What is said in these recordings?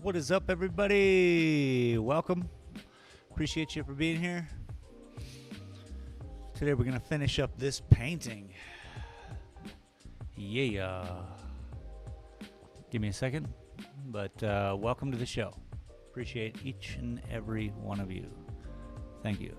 What is up, everybody? Welcome. Appreciate you for being here. Today we're going to finish up this painting. Yeah. Give me a second. But welcome to the show. Appreciate each and every one of you. Thank you.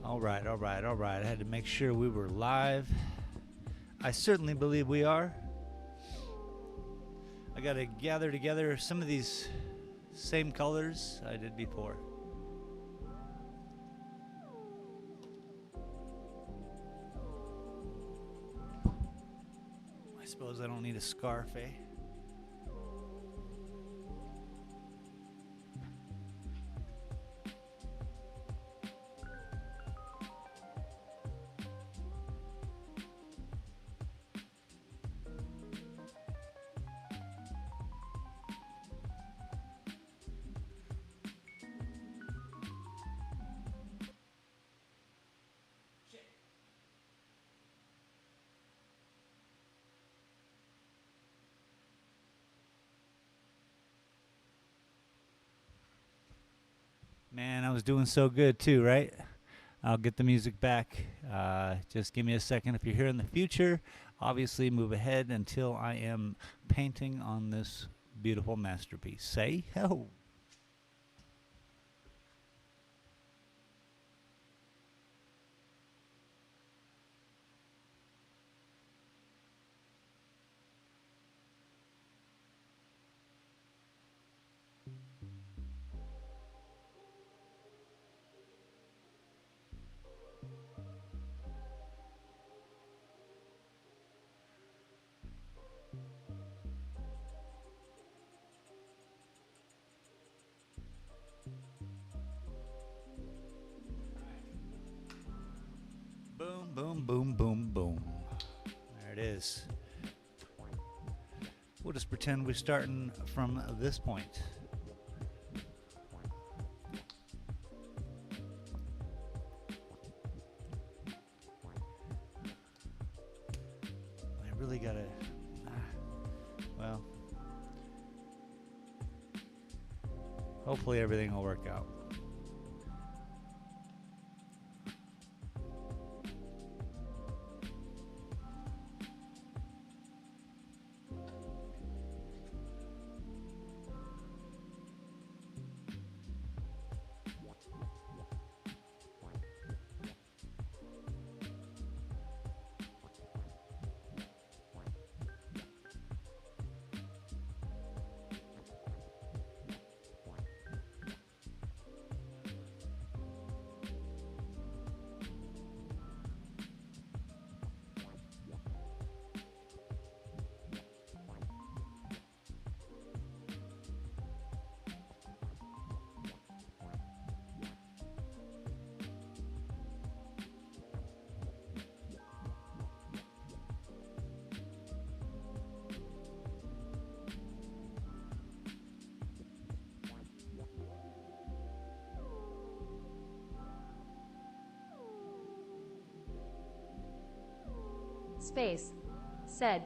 All right. I had to make sure we were live. I certainly believe we are. I got to gather together some of these same colors I did before. I suppose I don't need a scarf, eh? Man, I was doing so good too, right? I'll get the music back. Just give me a second. If you're here in the future, obviously move ahead until I am painting on this beautiful masterpiece. Say ho. Boom, boom, boom, boom, boom. There it is. We'll just pretend we're starting from this point. I really gotta, well, hopefully everything will work out. Space. Said.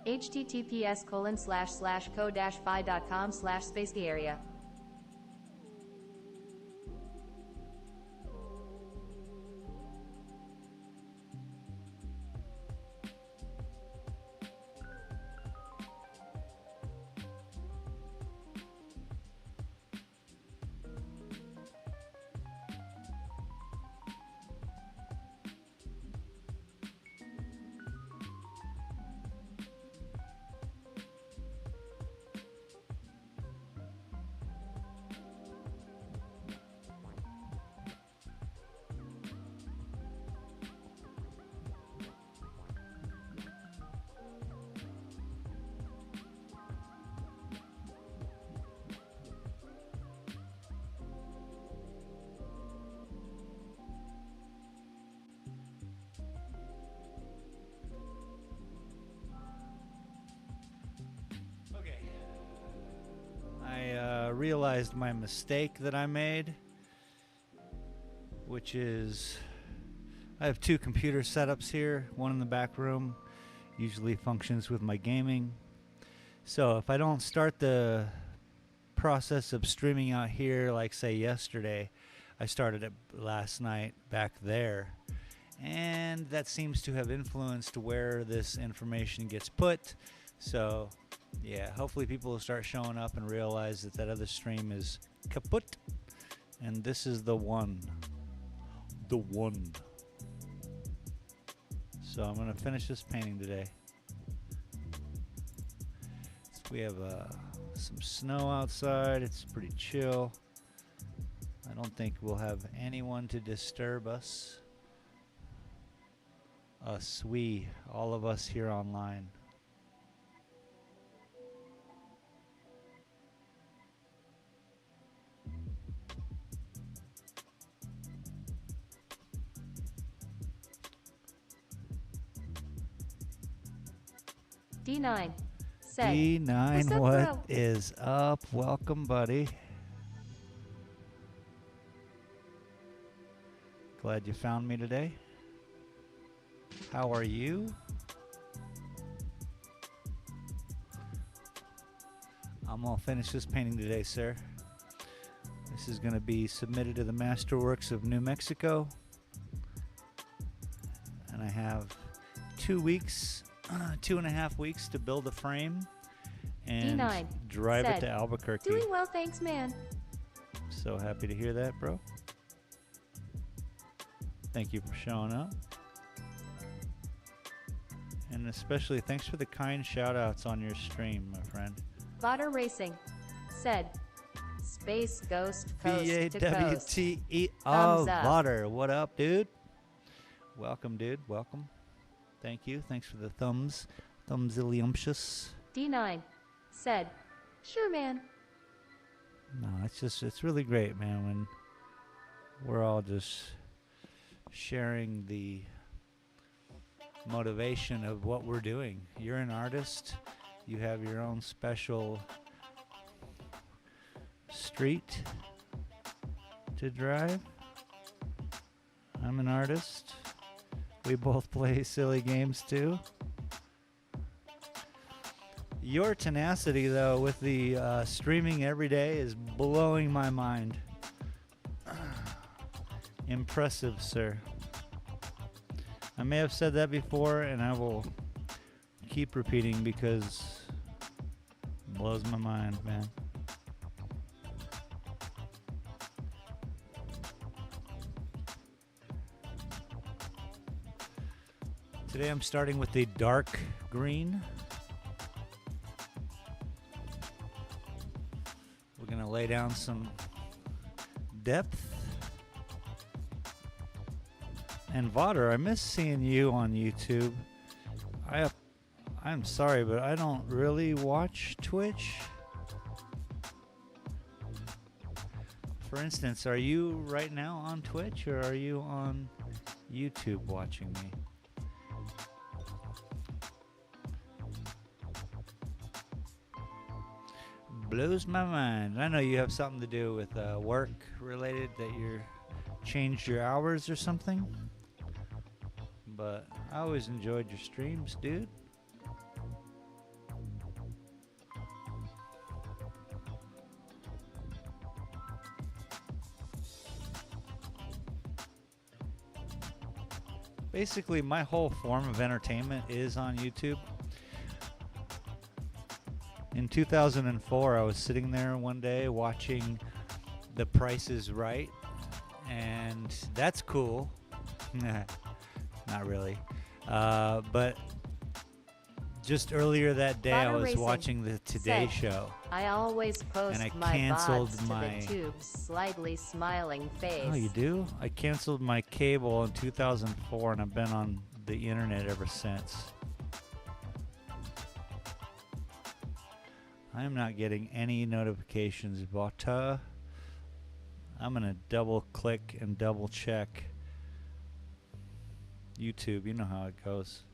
https://co-fi.com/space the area. realized my mistake that I made, which is I have two computer setups here. One in the back room usually functions with my gaming. So if I don't start the process of streaming out here, like say yesterday, I started it last night back there, and that seems to have influenced where this information gets put. So yeah, hopefully people will start showing up and realize that that other stream is kaput, and this is the one. The one. So I'm gonna finish this painting today. We have some snow outside. It's pretty chill. I don't think we'll have anyone to disturb us. We, all of us here online. D9 said, D9, "What's up, what bro?" is up? Welcome, buddy. Glad you found me today. How are you? I'm gonna finish this painting today, sir. This is gonna be submitted to the Masterworks of New Mexico, and I have 2 weeks, 2.5 weeks to build a frame and D9 drive it said, to Albuquerque. "Doing well, thanks, man." So happy to hear that, bro. Thank you for showing up. And especially thanks for the kind shout outs on your stream, my friend. Vodder Racing said, "Space Ghost Coast to Coast." VAWTE. Thumbs Oh, up. Vodder. What up, dude? Welcome, dude. Welcome. Thank you. Thanks for the thumbs. Thumbzilliumptious. D9 said, "Sure, man." No, it's really great, man, when we're all just sharing the motivation of what we're doing. You're an artist. You have your own special street to drive. I'm an artist. We both play silly games too. Your tenacity, though, with the streaming every day is blowing my mind. Impressive, sir. I may have said that before, and I will keep repeating because it blows my mind, man. Today I'm starting with the dark green. We're gonna lay down some depth. And Vodder, I miss seeing you on YouTube. I'm sorry, but I don't really watch Twitch. For instance, are you right now on Twitch or are you on YouTube watching me? Blows my mind. I know you have something to do with work related, that you're changed your hours or something. But I always enjoyed your streams, dude. Basically, my whole form of entertainment is on YouTube. In 2004, I was sitting there one day watching The Price is Right, and that's cool. Not really. But just earlier that day, I Vodder was Racing watching the Today said, Show. "I always post And I my canceled VODs my- to the tube's slightly smiling face." Oh, you do? I canceled my cable in 2004, and I've been on the internet ever since. I am not getting any notifications, but I'm going to double click and double check YouTube. You know how it goes.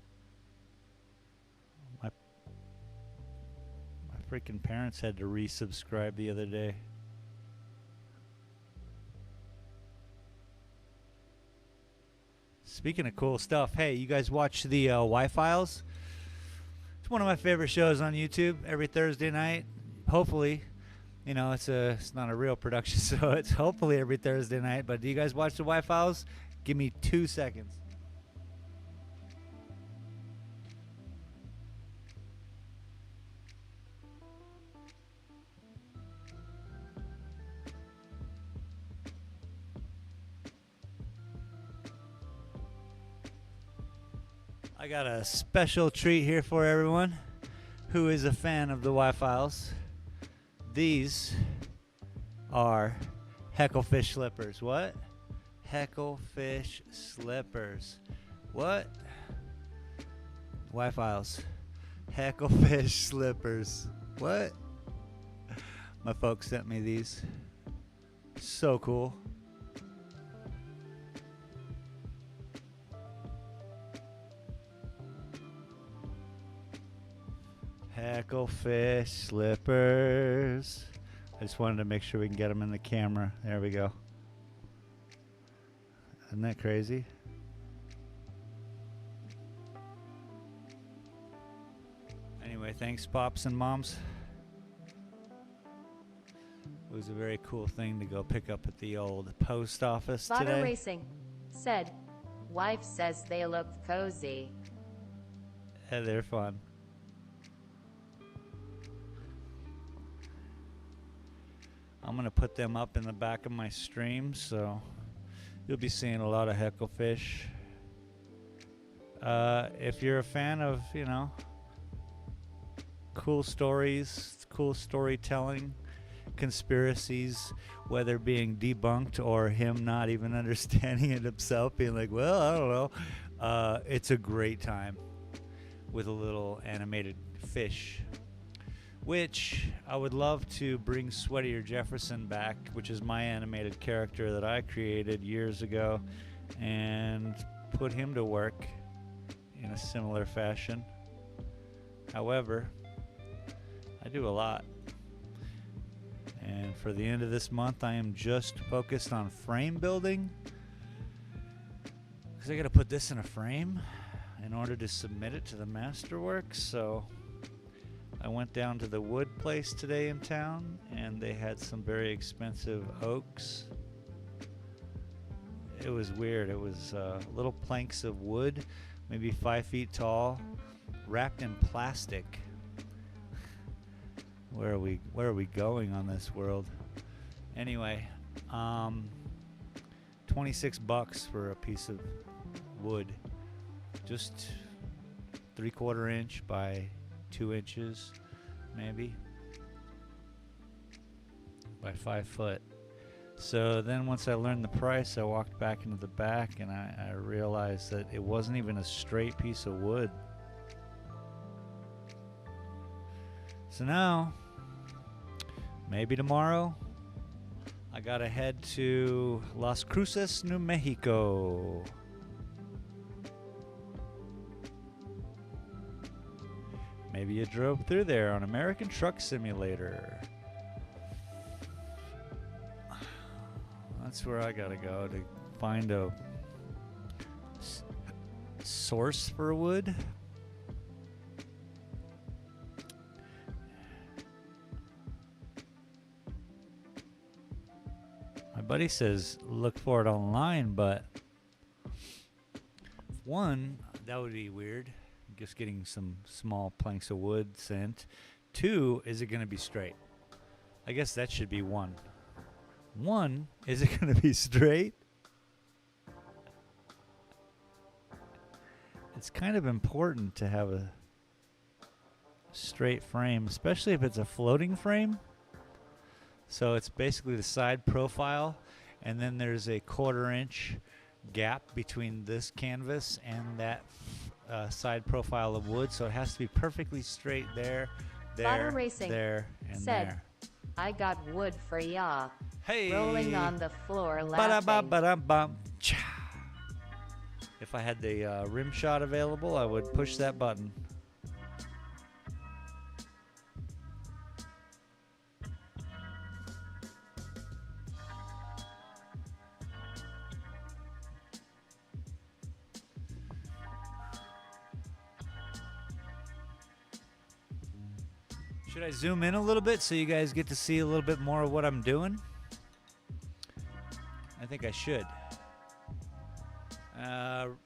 My freaking parents had to resubscribe the other day. Speaking of cool stuff, hey, you guys watch the Y-Files? It's one of my favorite shows on YouTube every Thursday night. Hopefully, you know, it's not a real production, so it's hopefully every Thursday night. But do you guys watch the Y-Files? Give me 2 seconds. I got a special treat here for everyone who is a fan of the Y-Files. These are Hecklefish slippers. What? Hecklefish slippers. What? Y-Files. Hecklefish slippers. What? My folks sent me these. So cool. Hecklefish slippers. I just wanted to make sure we can get them in the camera. There we go. Isn't that crazy? Anyway, thanks, Pops and Moms. It was a very cool thing to go pick up at the old post office Slaughter today. Racing said, wife says they look cozy. Yeah, they're fun. I'm going to put them up in the back of my stream, so you'll be seeing a lot of Hecklefish. If you're a fan of, you know, cool stories, cool storytelling, conspiracies, whether being debunked or him not even understanding it himself, being like, well, I don't know. It's a great time with a little animated fish, which I would love to bring Sweatier Jefferson back, which is my animated character that I created years ago, and put him to work in a similar fashion. However, I do a lot. And for the end of this month, I am just focused on frame building, because I got to put this in a frame in order to submit it to the Masterworks. So I went down to the wood place today in town, and they had some very expensive oaks. It was weird. It was little planks of wood, maybe 5 feet tall, wrapped in plastic. Where are we going on this world? Anyway, $26 for a piece of wood, just 3/4 inch by 2 inches, maybe, by 5 foot. So then once I learned the price, I walked back into the back, and I realized that it wasn't even a straight piece of wood. So now, maybe tomorrow, I gotta head to Las Cruces, New Mexico. Maybe you drove through there on American Truck Simulator. That's where I gotta go to find a source for wood. My buddy says look for it online, but one, that would be weird. Just getting some small planks of wood sent. 2, is it going to be straight? I guess that should be 1. 1, is it going to be straight? It's kind of important to have a straight frame, especially if it's a floating frame. So it's basically the side profile, and then there's a 1/4 inch gap between this canvas and that side profile of wood, so it has to be perfectly straight there, Slaughter Racing there, and said, there. I got wood for ya. Hey! Rolling on the floor Ba-da-ba, laughing. ba-da-bum, cha. If I had the rim shot available, I would push that button. Should I zoom in a little bit so you guys get to see a little bit more of what I'm doing? I think I should. I'm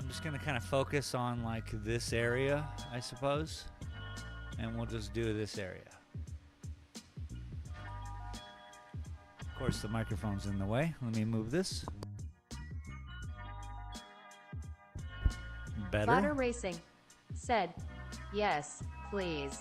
just gonna kind of focus on like this area, I suppose, and we'll just do this area. Of course, the microphone's in the way. Let me move this. Better. Butter Racing said, yes, please.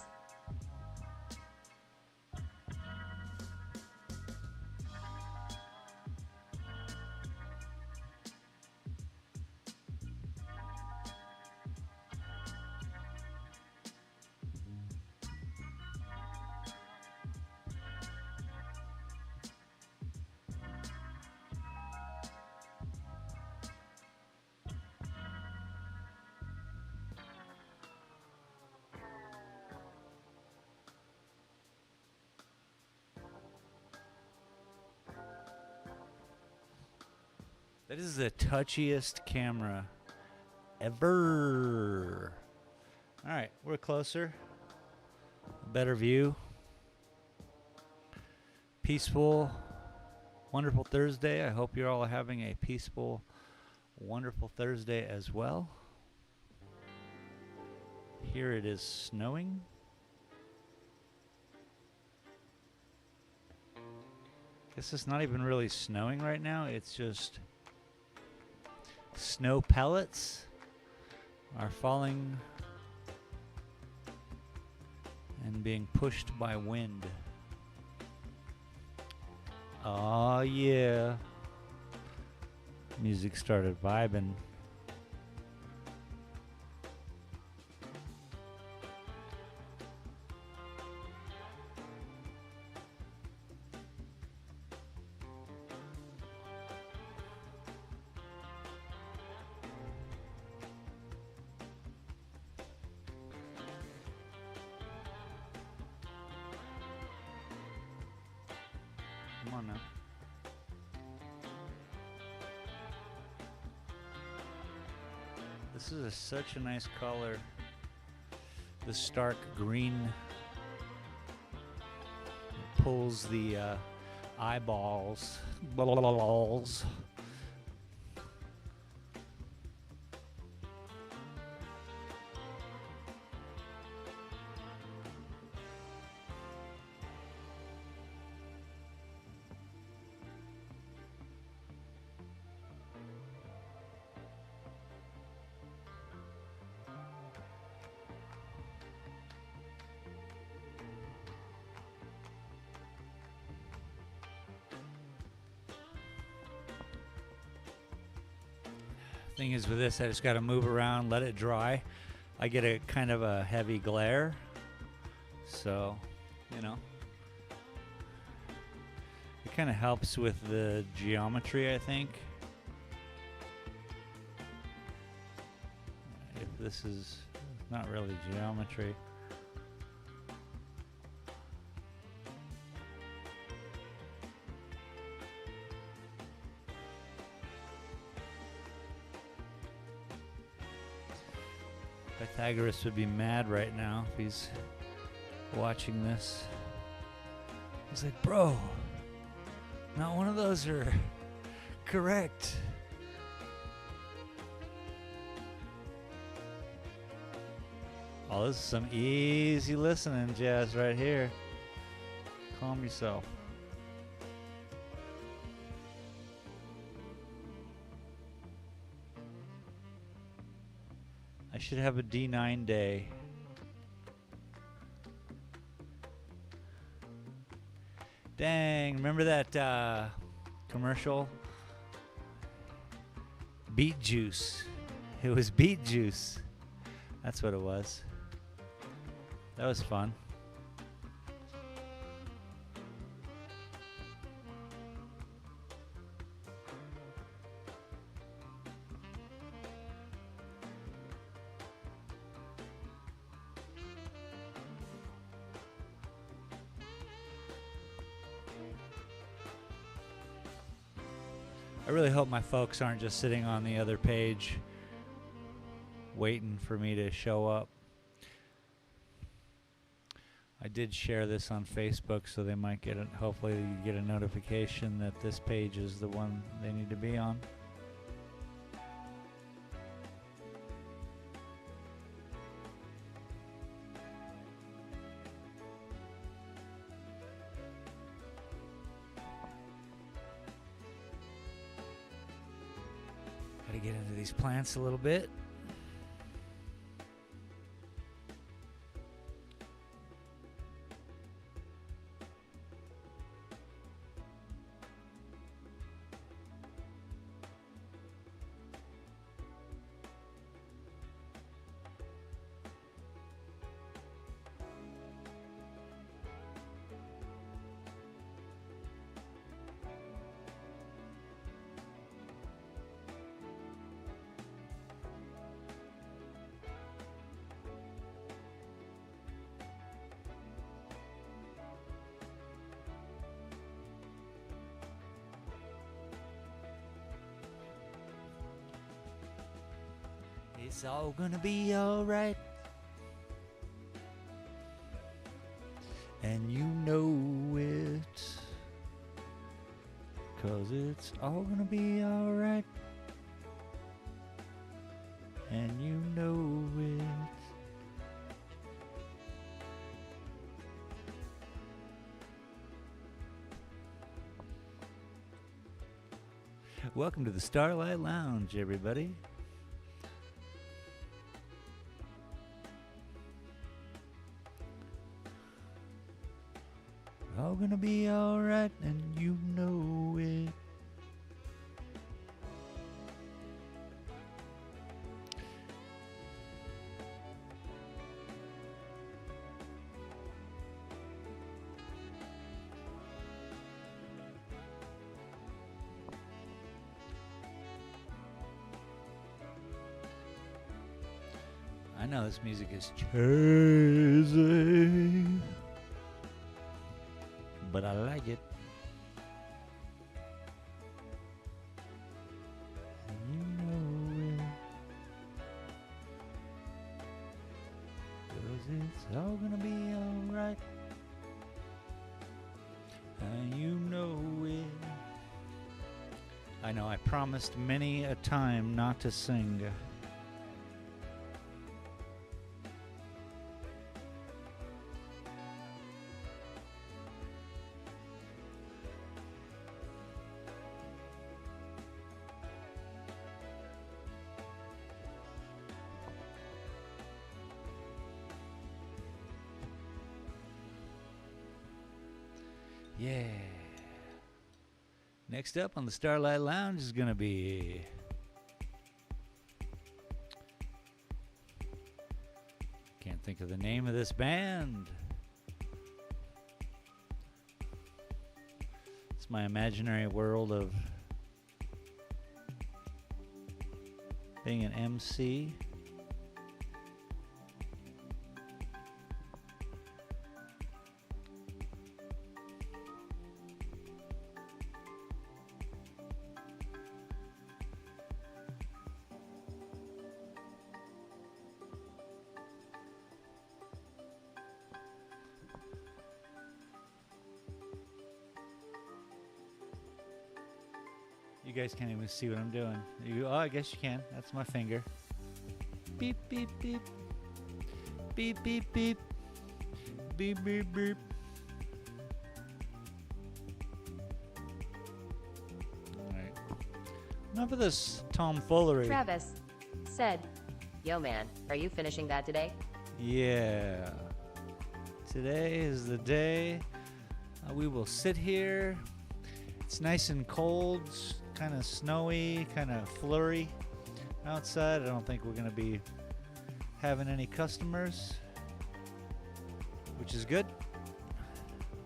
That is the touchiest camera ever. All right, we're closer. A better view. Peaceful, wonderful Thursday. I hope you're all having a peaceful, wonderful Thursday as well. Here it is snowing. Guess it's not even really snowing right now. It's just snow pellets are falling and being pushed by wind. Oh yeah. Music started vibing. Come on now. This is such a nice color. The stark green pulls the eyeballs. Balls. Thing is with this, I just got to move around, let it dry. I get a kind of a heavy glare, so you know, it kind of helps with the geometry, I think. If this is not really geometry. Pythagoras would be mad right now if he's watching this. He's like, bro, not one of those are correct. Oh, this is some easy listening jazz right here. Calm yourself. I should have a D9 day. Dang, remember that commercial? Beet juice. It was beet juice. That's what it was. That was fun. I really hope my folks aren't just sitting on the other page waiting for me to show up. I did share this on Facebook, so they might get it. Hopefully, you get a notification that this page is the one they need to be on. Gotta get into these plants a little bit. It's all gonna be alright. And you know it. 'Cause it's all gonna be alright. And you know it. Welcome to the Starlight Lounge, everybody. All gonna be alright, and you know it. I know this music is cheesy, but I like it. And you know it. 'Cause it's all gonna be alright. And you know it. I know I promised many a time not to sing. Yeah. Next up on the Starlight Lounge is going to be can't think of the name of this band. It's my imaginary world of being an MC. You guys can't even see what I'm doing. Oh, I guess you can. That's my finger. Beep, beep, beep. Beep, beep, beep. Beep, beep, beep. Alright. Enough of this tomfoolery. Travis said, "Yo man, are you finishing that today?" Yeah. Today is the day we will sit here. It's nice and cold, kind of snowy, kind of flurry outside. I don't think we're going to be having any customers, which is good.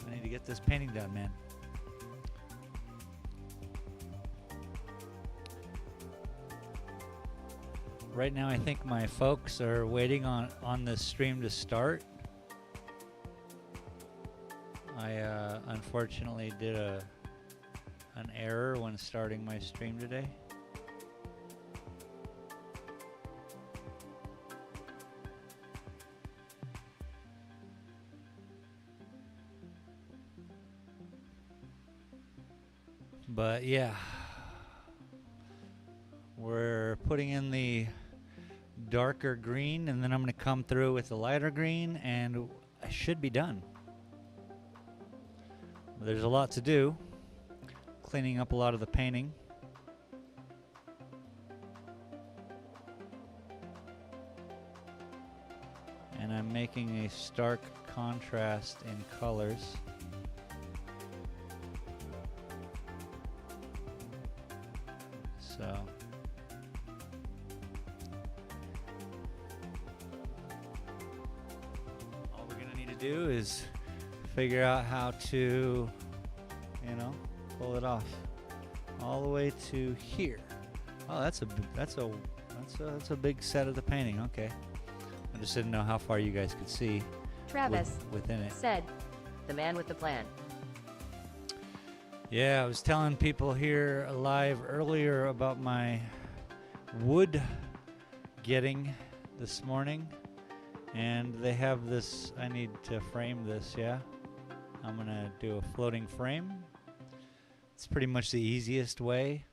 I need to get this painting done, man. Right now, I think my folks are waiting on this stream to start. I unfortunately did an error when starting my stream today. But yeah, we're putting in the darker green, and then I'm going to come through with the lighter green, and I should be done. There's a lot to do, cleaning up a lot of the painting. And I'm making a stark contrast in colors. So all we're gonna need to do is figure out how to, pull it off all the way to here. Oh, that's a big set of the painting. Okay, I just didn't know how far you guys could see Travis within it. said, the man with the plan. Yeah, I was telling people here live earlier about my wood getting this morning, and they have this. I need to frame this. Yeah, I'm gonna do a floating frame. It's pretty much the easiest way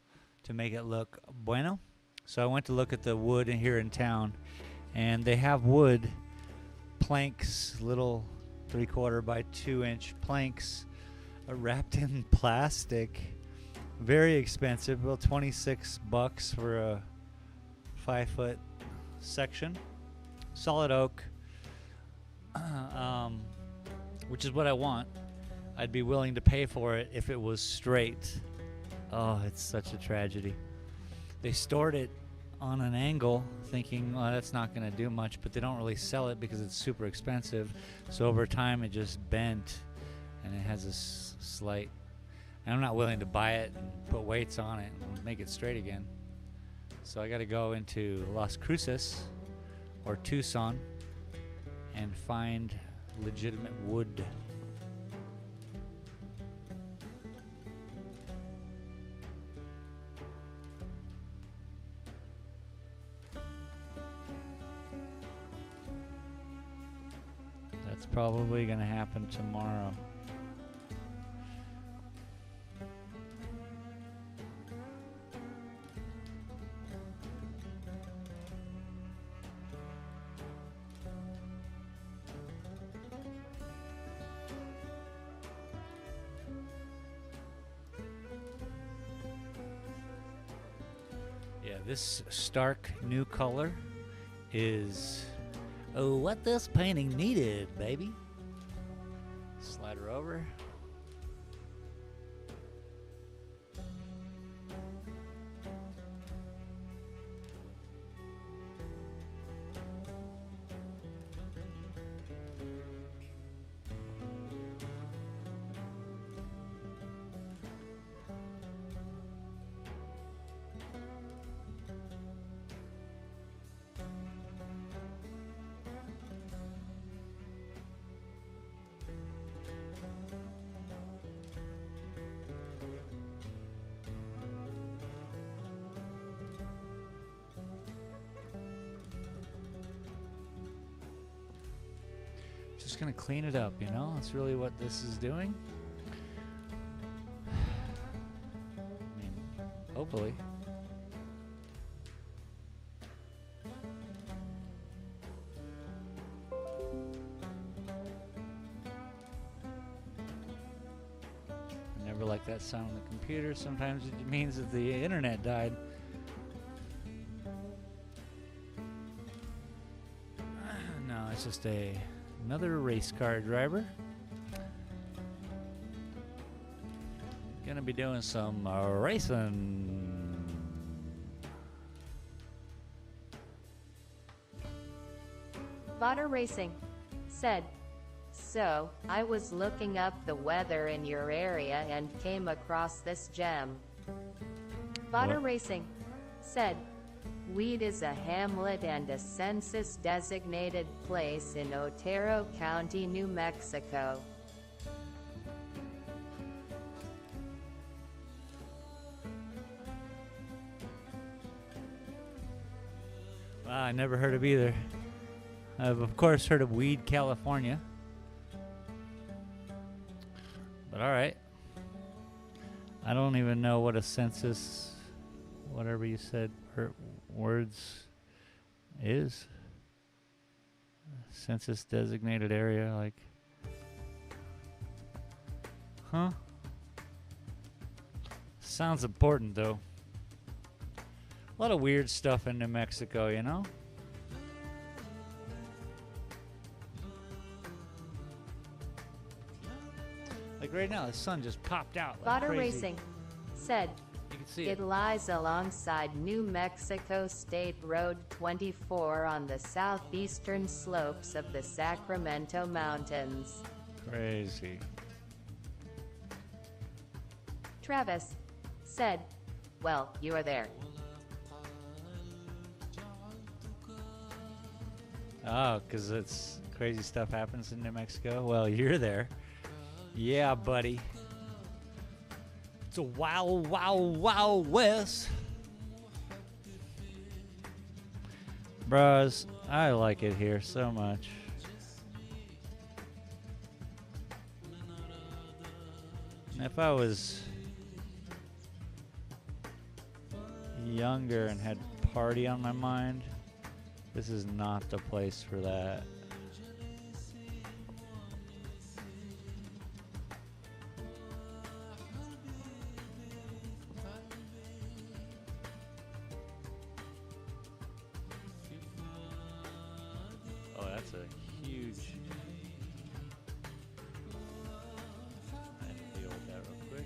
to make it look bueno. So I went to look at the wood here in town, and they have wood planks, little 3/4 by 2-inch planks, wrapped in plastic. Very expensive, about $26 for a 5-foot section. Solid oak, which is what I want. I'd be willing to pay for it if it was straight. Oh, it's such a tragedy. They stored it on an angle thinking, well, that's not going to do much, but they don't really sell it because it's super expensive. So over time it just bent, and it has this slight, and I'm not willing to buy it and put weights on it and make it straight again. So I got to go into Las Cruces or Tucson and find legitimate wood. That's probably going to happen tomorrow. Yeah, this stark new color is what this painting needed, baby. Slide her over. Just gonna clean it up, That's really what this is doing. I mean, hopefully. I never like that sound on the computer. Sometimes it means that the internet died. No, it's just another race car driver. Gonna be doing some racing. Botter Racing said, so, I was looking up the weather in your area and came across this gem. Botter What? Racing said, Weed is a hamlet and a census-designated place in Otero County, New Mexico. Wow, I never heard of either. I've of course heard of Weed, California. But all right. I don't even know what a census, whatever you said, words is. Census designated area, like, huh? Sounds important though. A lot of weird stuff in New Mexico, you know? Like right now, the sun just popped out like Botter crazy. Racing said, You can see it it. lies alongside New Mexico State Road 24 on the southeastern slopes of the Sacramento Mountains. Crazy. Travis said, well, you are there. Oh, because it's crazy stuff happens in New Mexico? Well, you're there. Yeah, buddy. It's a wild, wild, wild west. Bros, I like it here so much. If I was younger and had party on my mind, this is not the place for that. Oh, that's a huge. I have to deal with that real quick.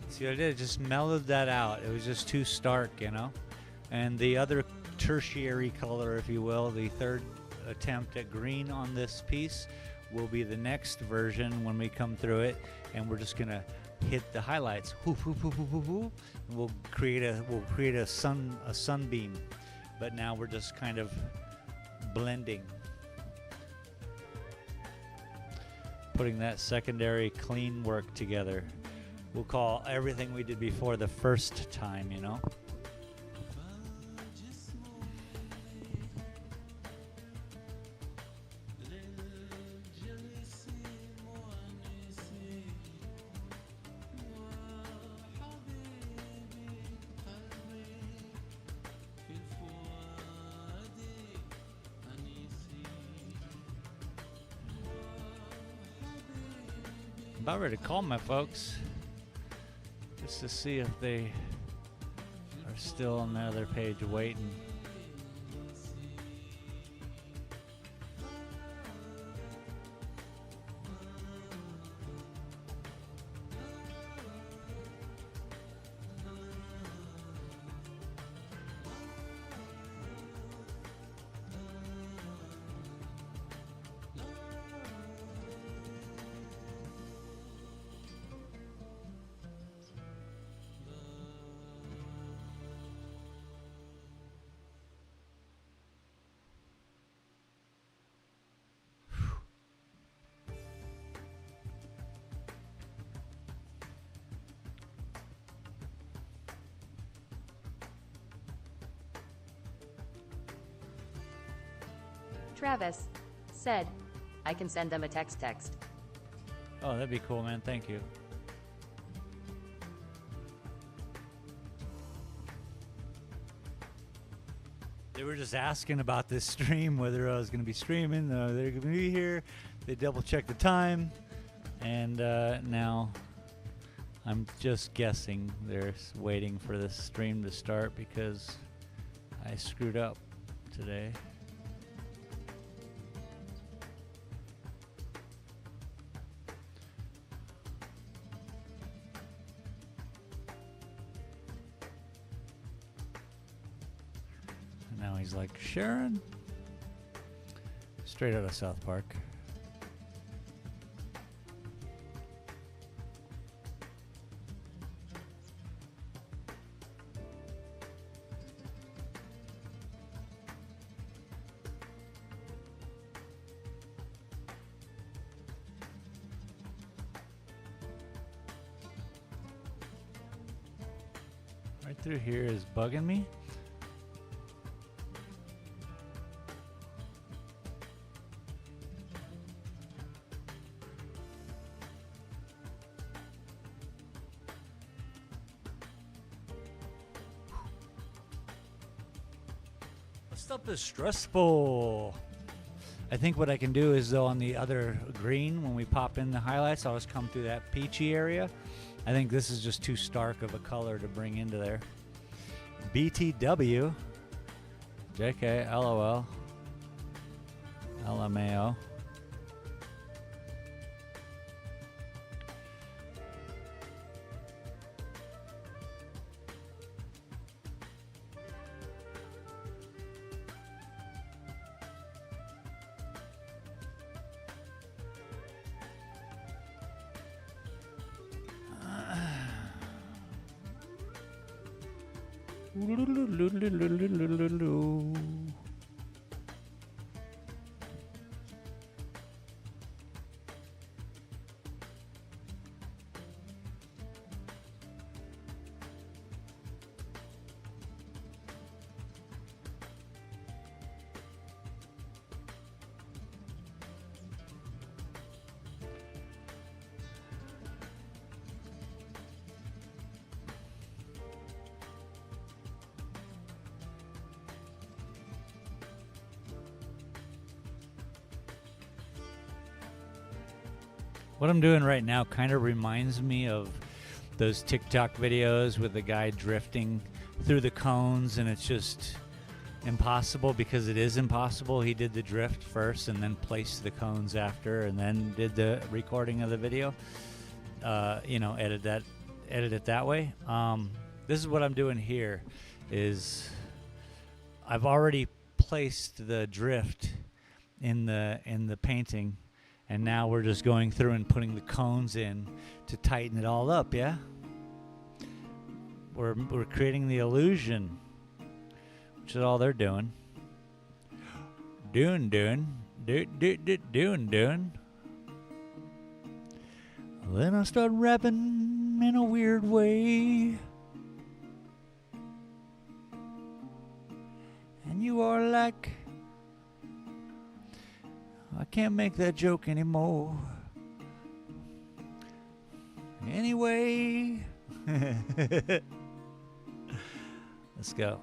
See what I did? Just mellowed that out. It was just too stark, you know? And the other tertiary color, if you will, the third attempt at green on this piece will be the next version when we come through it, and we're just gonna hit the highlights. Whoop, whoop, whoop, whoop, whoop, whoop. And we'll create a sunbeam. But now we're just kind of blending. Putting that secondary clean work together. We'll call everything we did before the first time, you know? About ready to call my folks just to see if they are still on the other page waiting. Travis said, I can send them a text. Oh, that'd be cool, man. Thank you. They were just asking about this stream, whether I was going to be streaming, they're going to be here. They double checked the time, and now I'm just guessing they're waiting for the stream to start because I screwed up today. Now he's like, Sharon? Straight out of South Park. Right through here is bugging me. This stuff is stressful. I think what I can do is, though, on the other green, when we pop in the highlights, I'll just come through that peachy area. I think this is just too stark of a color to bring into there. BTW, JK, LOL, LMAO. What I'm doing right now kind of reminds me of those TikTok videos with the guy drifting through the cones, and it's just impossible because it is impossible. He did the drift first and then placed the cones after, and then did the recording of the video. Edit it that way. This is what I'm doing here. Is I've already placed the drift in the painting. And now we're just going through and putting the cones in to tighten it all up, yeah? We're creating the illusion, which is all they're doing. Doing. Then I start rapping in a weird way. And you are like, I can't make that joke anymore. Anyway, let's go.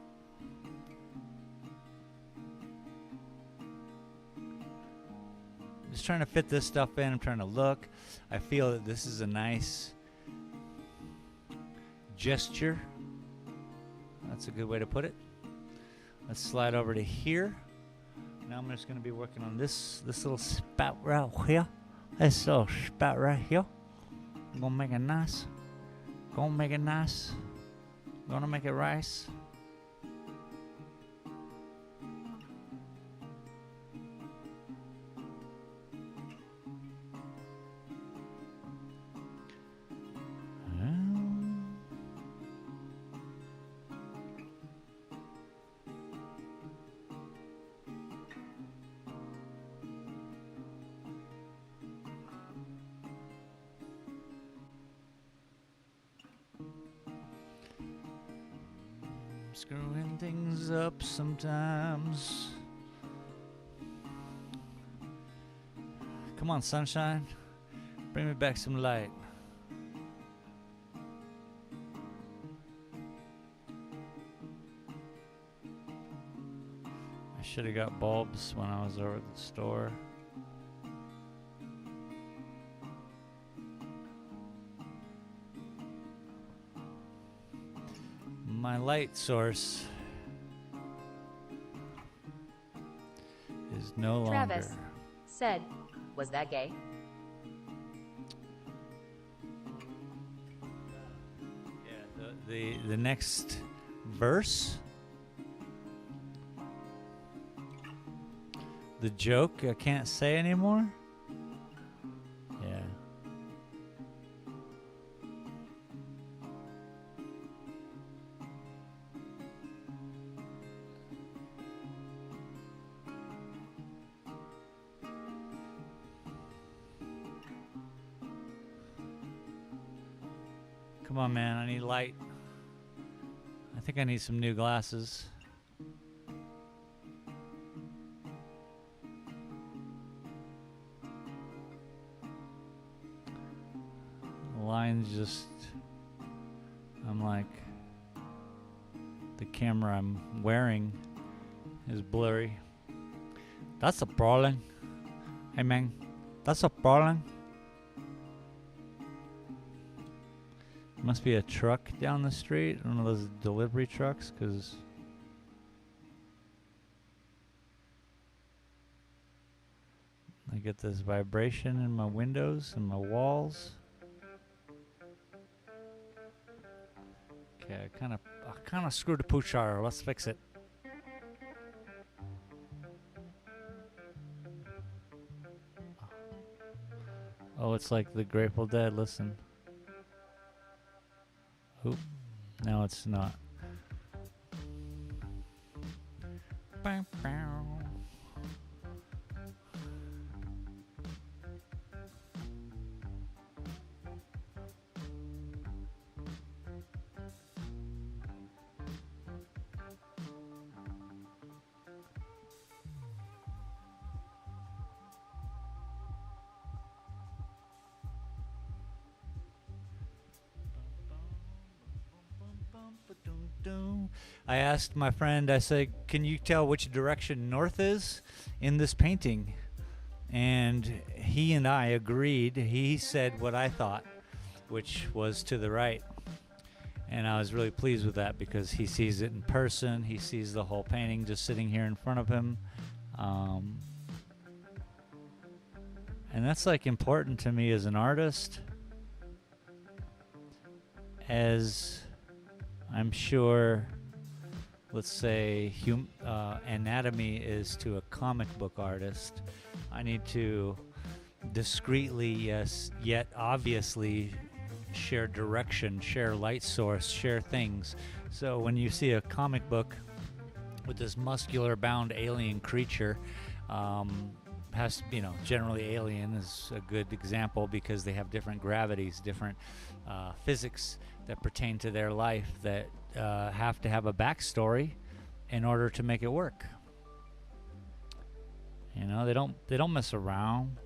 Just trying to fit this stuff in. I'm trying to look. I feel that this is a nice gesture. That's a good way to put it. Let's slide over to here. Now I'm just going to be working on this little spout right here. This little spout right here. I'm going to make it nice. Gonna make it nice. Gonna make it rice. Screwing things up sometimes. Come on, sunshine. Bring me back some light. I should have got bulbs when I was over at the store. My light source is no Travis longer. said, "Was that gay?" Yeah, the next verse, the joke I can't say anymore. Yeah. Come on, man, I need light. think I need some new glasses. The lines just, I'm like, the camera I'm wearing is blurry. That's a problem. Hey man, that's a problem. Must be a truck down the street, one of those delivery trucks, because I get this vibration in my windows and my walls. Okay, I kind of screwed the poochar. Let's fix it. Oh, it's like the Grateful Dead. Listen. Oop. No, it's not. Bow, bow. I asked my friend, I said, can you tell which direction north is in this painting? And he and I agreed. He said what I thought, which was to the right. And I was really pleased with that because he sees it in person. He sees the whole painting just sitting here in front of him. And that's like important to me as an artist, as I'm sure, let's say, anatomy is to a comic book artist. I need to discreetly, yes, yet obviously share direction, share light source, share things. So when you see a comic book with this muscular bound alien creature, has, you know, generally alien is a good example because they have different gravities, different physics that pertain to their life that have to have a backstory in order to make it work. You know, they don't mess around.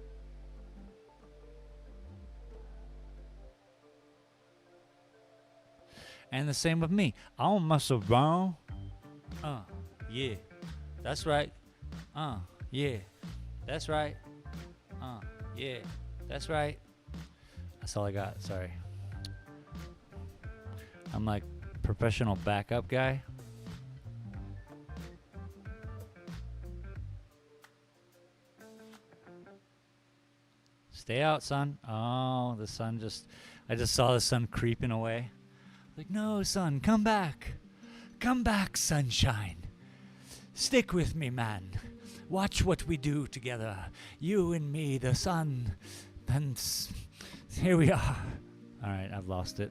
And the same with me. I don't mess around. Yeah. That's right. Yeah. That's right. Yeah. That's right. That's all I got. Sorry. I'm like professional backup guy. Stay out, son. Oh, the sun I just saw the sun creeping away. Like, no, sun, come back. Come back, sunshine. Stick with me, man. Watch what we do together. You and me, the sun. And here we are. All right, I've lost it.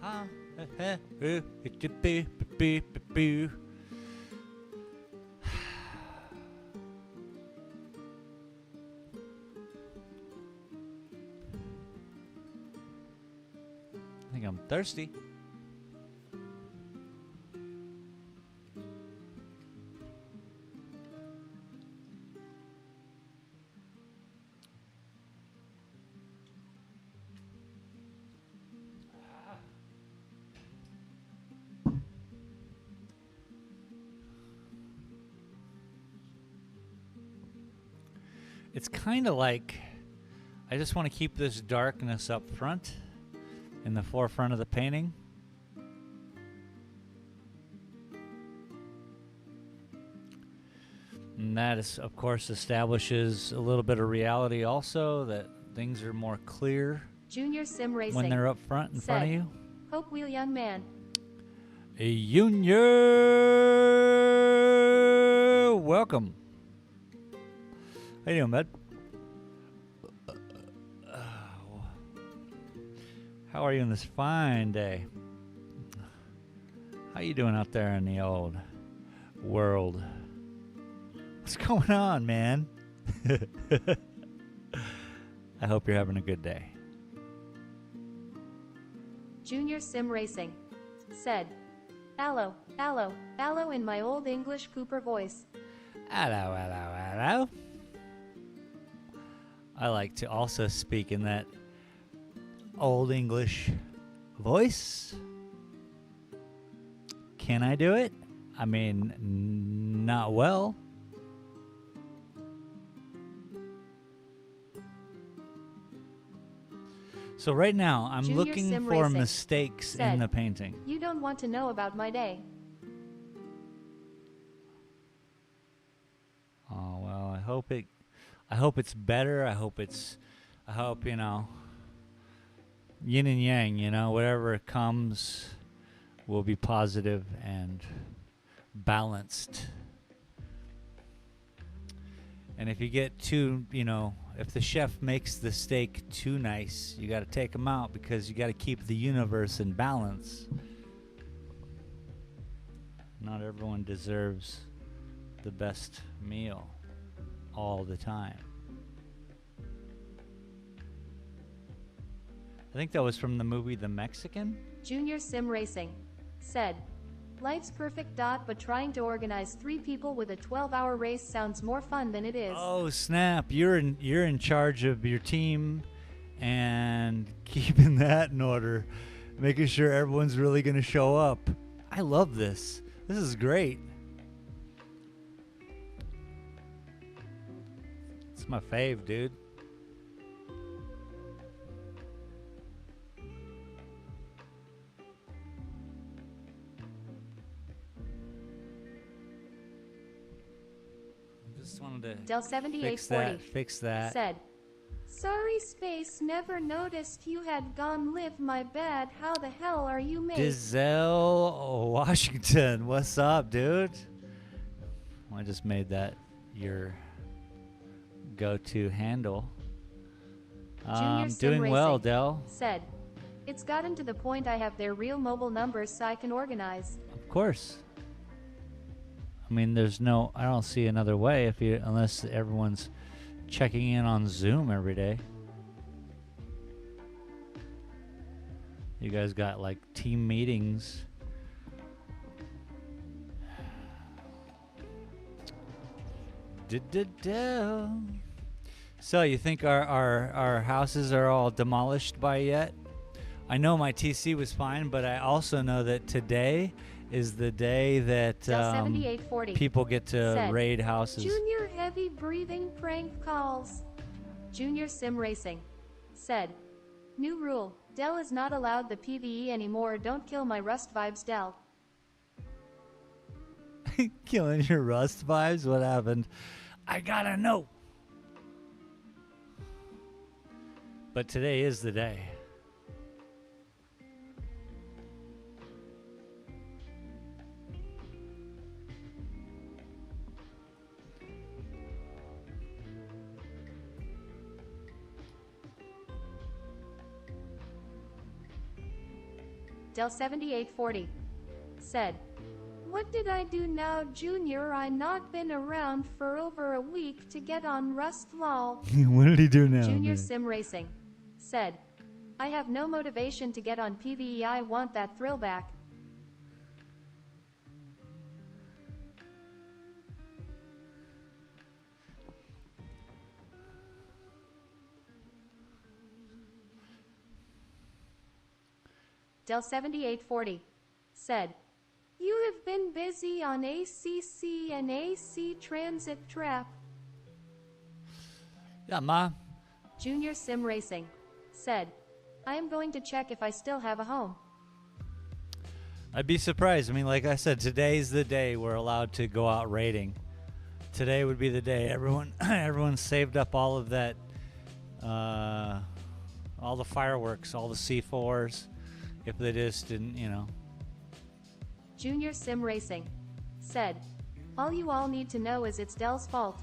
I think I'm thirsty. It's kind of like I just want to keep this darkness up front in the forefront of the painting. And that is, of course, establishes a little bit of reality also, that things are more clear Junior Sim Racing when they're up front in front of you. Hope wheel young man. A Junior, welcome. How you doing, bud? How are you on this fine day? How you doing out there in the old world? What's going on, man? I hope you're having a good day. Junior Sim Racing said, "Allo, allo, allo" in my old English Cooper voice. Hello, hello, hello. I like to also speak in that old English voice. Can I do it? I mean, not well. So right now, I'm Junior looking Sim for Racing mistakes in said, the painting. "You don't want to know about my day." Oh well, I hope it's better. I hope you know, yin and yang. You know, whatever comes will be positive and balanced. And if you get too, you know, if the chef makes the steak too nice, you got to take them out because you got to keep the universe in balance. Not everyone deserves the best meal all the time. I think that was from the movie The Mexican. Junior Sim Racing said, "Life's perfect, but trying to organize 3 people with a 12-hour race sounds more fun than it is." Oh snap! You're in charge of your team and keeping that in order, making sure everyone's really gonna show up. I love this. This is great. It's my fave, dude. Just wanted to Del fix 7840 that. Fix that. said, "Sorry, Space, never noticed you had gone live. My bad. How the hell are you made?" Dizel Washington, what's up, dude? I just made that your go-to handle. Junior Sim Doing well, Racing Del. said, "It's gotten to the point I have their real mobile numbers so I can organize." Of course. I mean, I don't see another way unless everyone's checking in on Zoom every day. You guys got like team meetings. So you think our houses are all demolished by yet? I know my TC was fine, but I also know that today is the day that Del 7840 people get to said, raid houses. "Junior heavy breathing prank calls." Junior Sim Racing said, "New rule, Del is not allowed the PvE anymore. Don't kill my Rust vibes, Del." Killing your Rust vibes? What happened? I gotta know. But today is the day. Del 7840 said, "What did I do now, Junior? I not been around for over a week to get on Rust lol." What did he do now? Junior man? Sim Racing said, "I have no motivation to get on PvE. I want that thrill back." Del 7840 said, "You have been busy on ACC and AC Transit Trap." Yeah, Ma. Junior Sim Racing said, "I am going to check if I still have a home." I'd be surprised. I mean, like I said, today's the day we're allowed to go out raiding. Today would be the day. Everyone saved up all of that, all the fireworks, all the C4s. If they just didn't, you know. Junior Sim Racing said, "All you all need to know is it's Del's fault."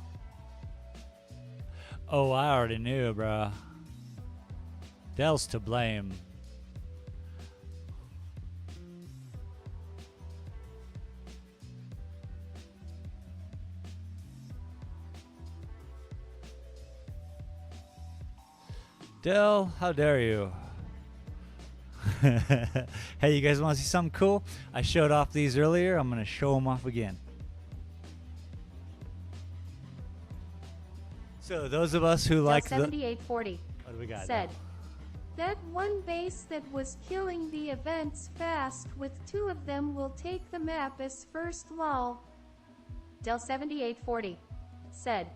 Oh, I already knew, bro. Dell's to blame. Dell, how dare you? Hey, you guys want to see something cool? I showed off these earlier. I'm going to show them off again. So those of us who like the... 7840 What do we got? said, that one base that was killing the events fast with 2 of them will take the map as first lol. Del 7840 said,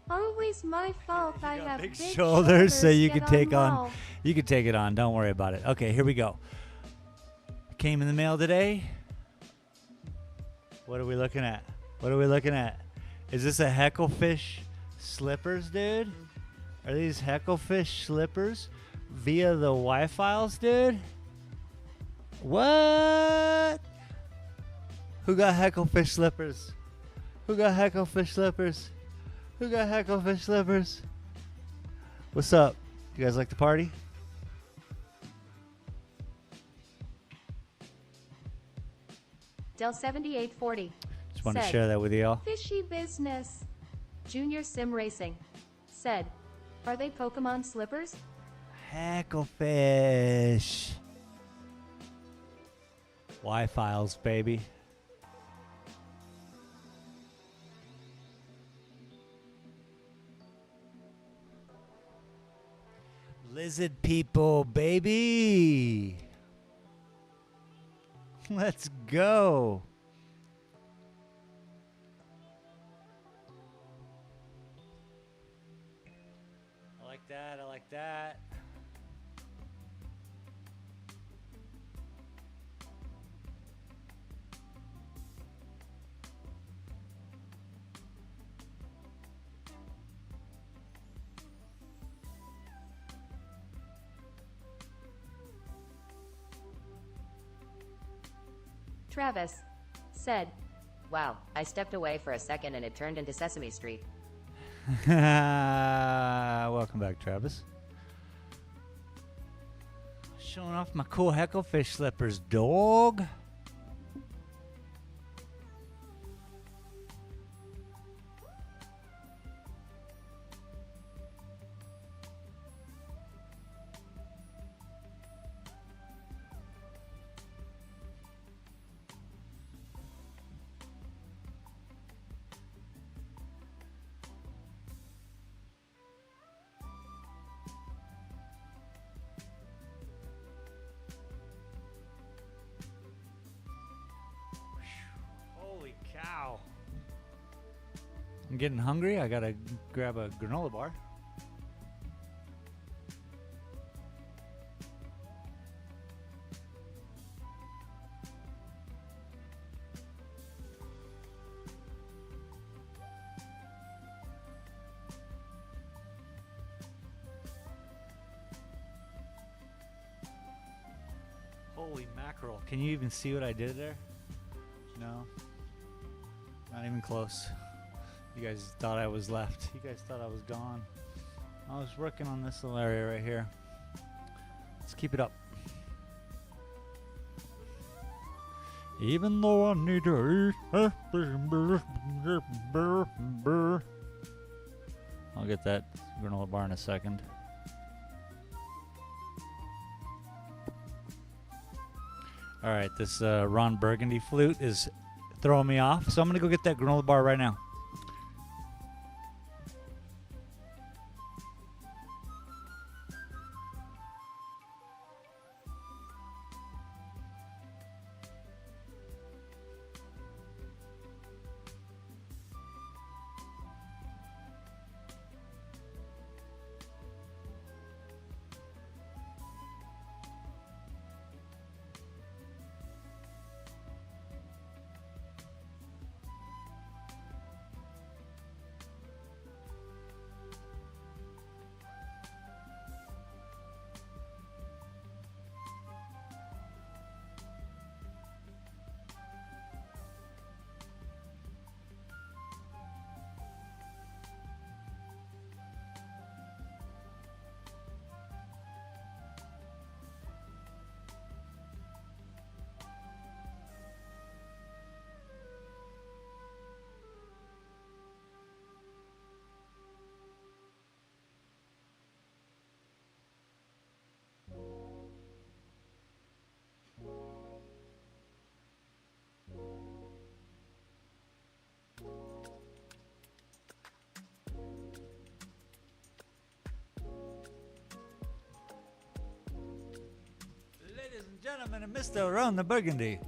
always my fault. I got have big big shoulders, so you get can take on... lol. You can take it on. Don't worry about it. Okay, here we go. Came in the mail today. What are we looking at? What are we looking at? Is this a Hecklefish slippers, dude? Are these Hecklefish slippers via the Wi-Files, dude? What? Who got Hecklefish slippers? Who got Hecklefish slippers? Who got Hecklefish slippers? What's up? You guys like to party? Del 7840 Just want to said, share that with y'all. fishy business. Junior Sim Racing said, are they Pokemon slippers? Hecklefish. Wi-Files, baby. Lizard people, baby. Let's go. I like that. I like that. Travis said, wow, I stepped away for a second and it turned into Sesame Street. Welcome back, Travis. Showing off my cool Hecklefish slippers, dog. Holy cow. I'm getting hungry. I gotta grab a granola bar. Holy mackerel. Can you even see what I did there? No. Not even close. You guys thought I was left. You guys thought I was gone. I was working on this little area right here. Let's keep it up. Even though I need to eat. I'll get that granola bar in a second. All right, this Ron Burgundy flute is throwing me off, so I'm gonna go get that granola bar right now. and gentlemen, and Mr. Ron the Burgundy.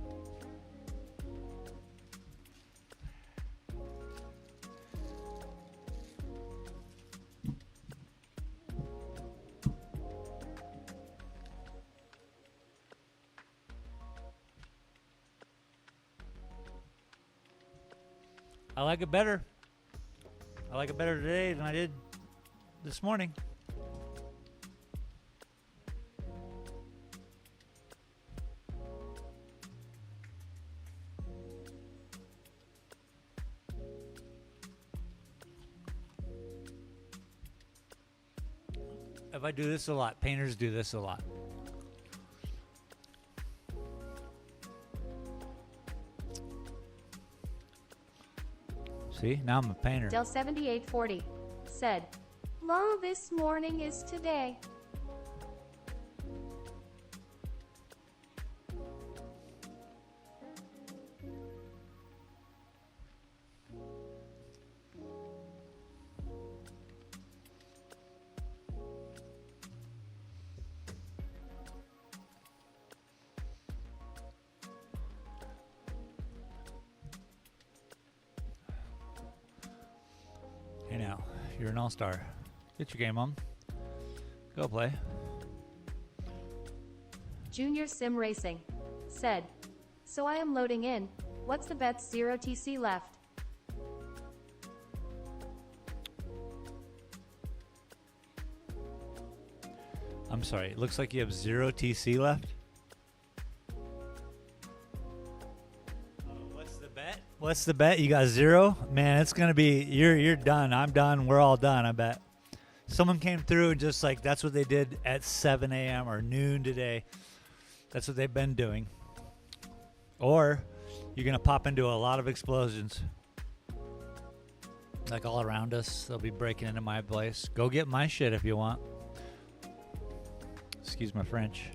I like it better. I like it better today than I did this morning. If I do this a lot, painters do this a lot. See, now I'm a painter. Del7840 said, "Lol, this morning is today." Hey now, you're an all-star. Get your game on. Go play. Junior Sim Racing said, "So I am loading in. What's the bets? 0 TC left." I'm sorry, it looks like you have 0 TC left. What's the bet? What's the bet? You got 0? Man, it's gonna be you're done. I'm done. We're all done, I bet. Someone came through and just like that's what they did at 7 a.m. or noon today. That's what they've been doing. Or you're gonna pop into a lot of explosions. Like all around us. They'll be breaking into my place. Go get my shit if you want. Excuse my French.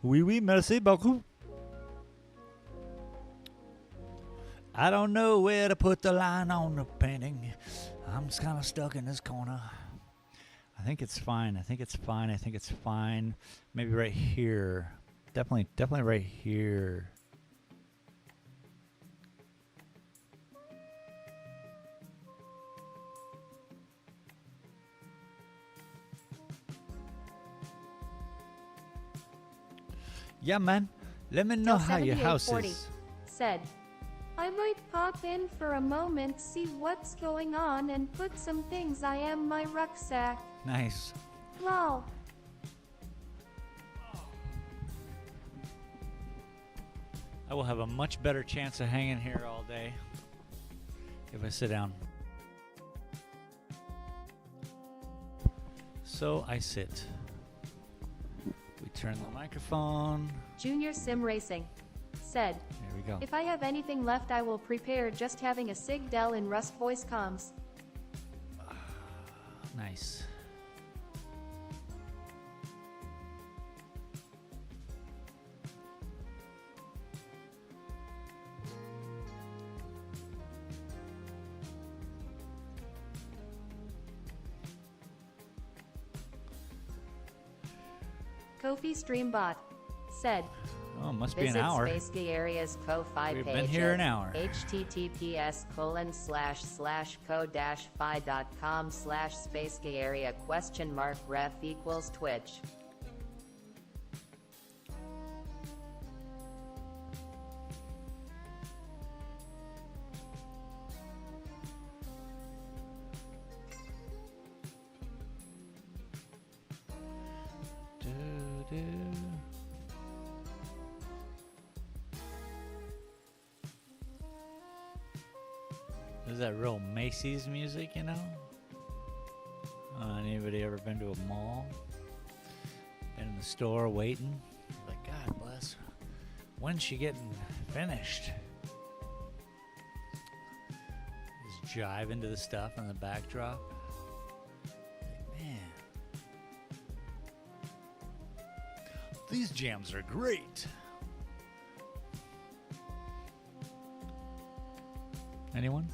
Oui, oui, merci beaucoup. I don't know where to put the line on the painting. I'm just kind of stuck in this corner. I think it's fine. I think it's fine. I think it's fine. Maybe right here. Definitely right here. Yeah, man. Let me know how your house is. Said, "I might pop in for a moment, see what's going on, and put some things I am my rucksack. Nice. Lol." I will have a much better chance of hanging here all day if I sit down. So I sit. We turn the microphone. Junior Sim Racing said, There we go. "If I have anything left, I will prepare. Just having a Sig Del in Rust voice comms." Nice. Kofi Streambot said, Oh, must be an "Visit hour. Space Gay Area's Ko-Fi We've page been here at an hour. https://ko-fi.com/Space Gay Area !ref equals Twitch." Do, do. Is that real Macy's music, you know? Anybody ever been to a mall? Been in the store waiting? Like, God bless. When's she getting finished? Just jive into the stuff on the backdrop. Like, man. These jams are great. Anyone?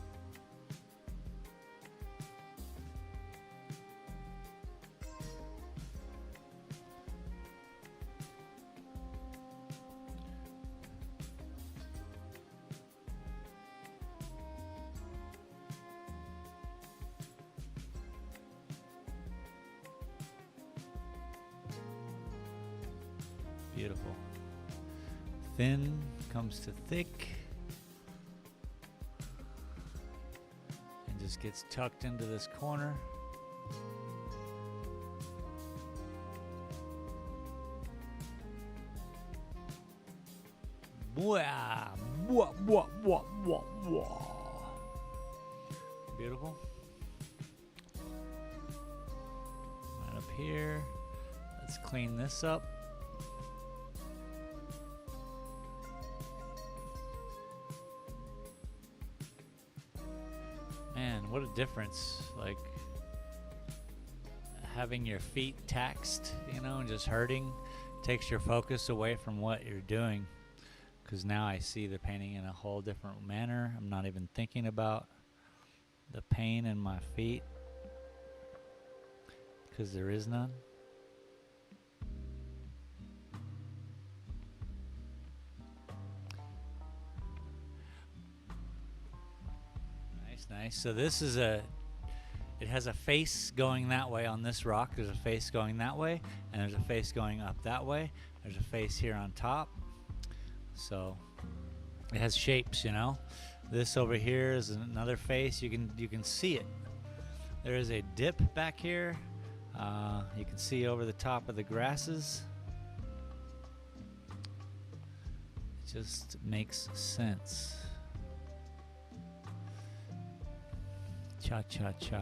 Beautiful. Thin comes to thick. And just gets tucked into this corner. Bwah, bwah, bwah, bwah, bwah, bwah. Beautiful. Right up here. Let's clean this up. Man, what a difference. Like having your feet taxed, you know, and just hurting takes your focus away from what you're doing. Because now I see the painting in a whole different manner. I'm not even thinking about the pain in my feet because there is none. Nice. So this is it has a face going that way on this rock. There's a face going that way, and there's a face going up that way. There's a face here on top. So it has shapes, you know. This over here is another face. You can see it. There is a dip back here. You can see over the top of the grasses. It just makes sense. Cha cha cha.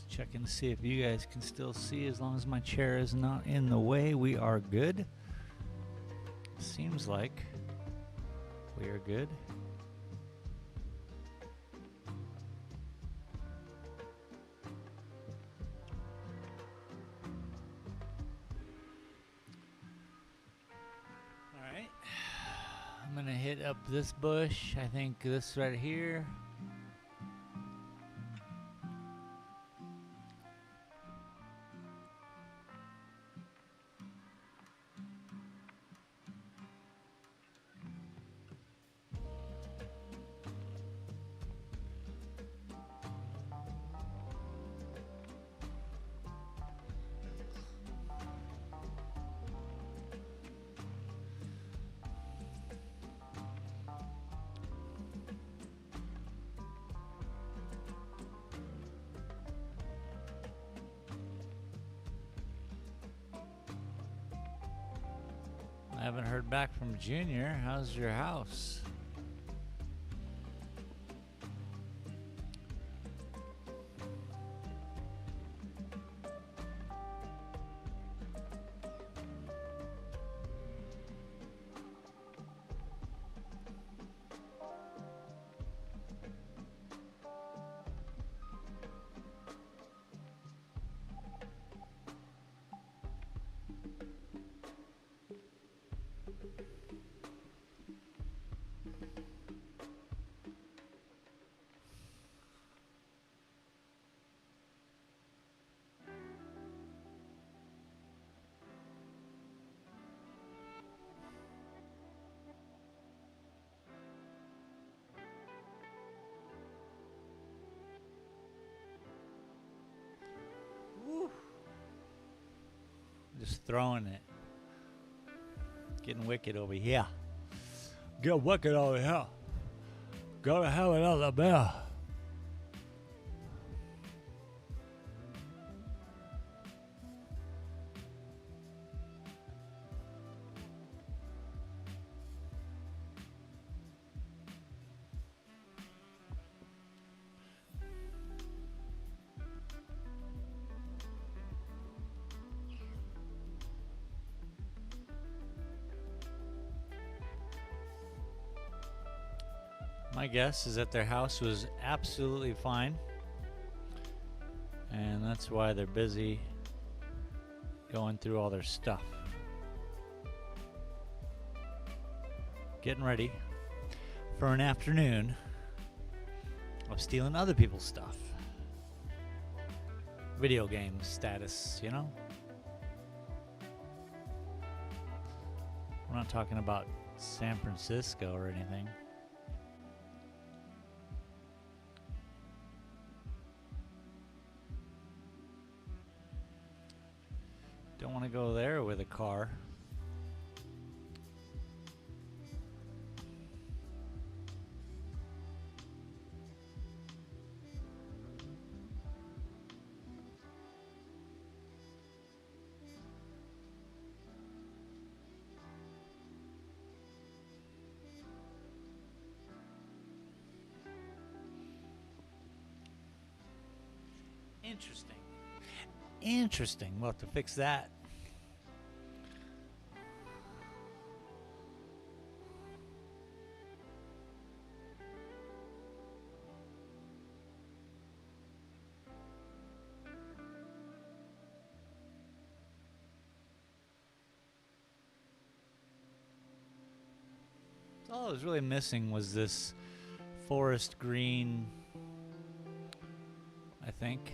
Checking to see if you guys can still see. As long as my chair is not in the way, we are good. Seems like we are good. All right. I'm gonna hit up this bush. I think this right here. I haven't heard back from Junior. How's your house? Just throwing it. Getting wicked over here. Get wicked over here. Gotta have another beer. My guess is that their house was absolutely fine, and that's why they're busy going through all their stuff, getting ready for an afternoon of stealing other people's stuff. Video game status, you know? We're not talking about San Francisco or anything. Don't want to go there with a car. Interesting. Interesting. We'll have to fix that. All I was really missing was this forest green, I think.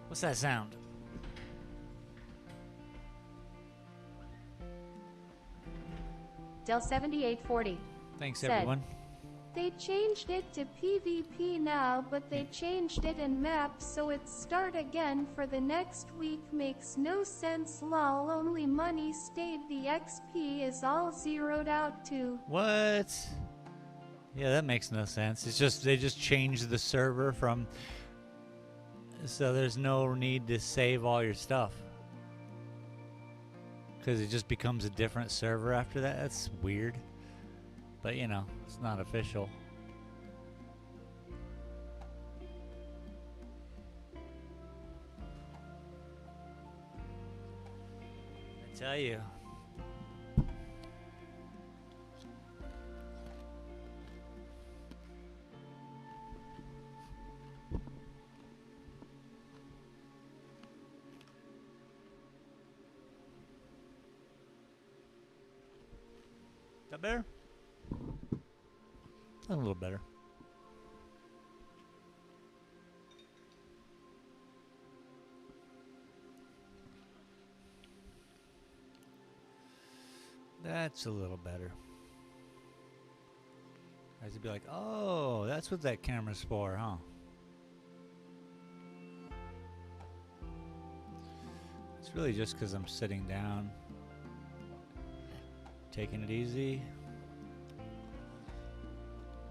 What's that sound? Del7840 Thanks, said, everyone. They changed it to PvP now, but they changed it in map, so it's start again for the next week. Makes no sense, lol. Only money stayed. The XP is all zeroed out too. What? Yeah, that makes no sense. It's just they just changed the server from, so there's no need to save all your stuff because it just becomes a different server after that. That's weird, but you know, it's not official. I tell you. That better? A little better. That's a little better. Guys would be like, oh, that's what that camera's for, huh? It's really just because I'm sitting down, taking it easy.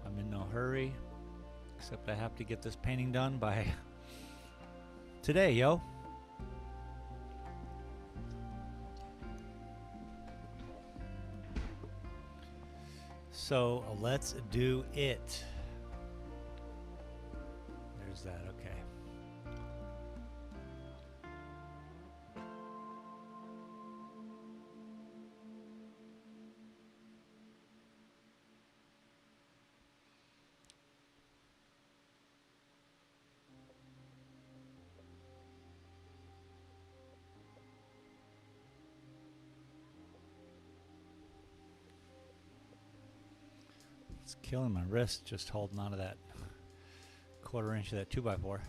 I'm in no hurry, except I have to get this painting done by today, yo. So let's do it. There's that, okay. It's killing my wrist just holding onto that 1/4 inch of that 2x4.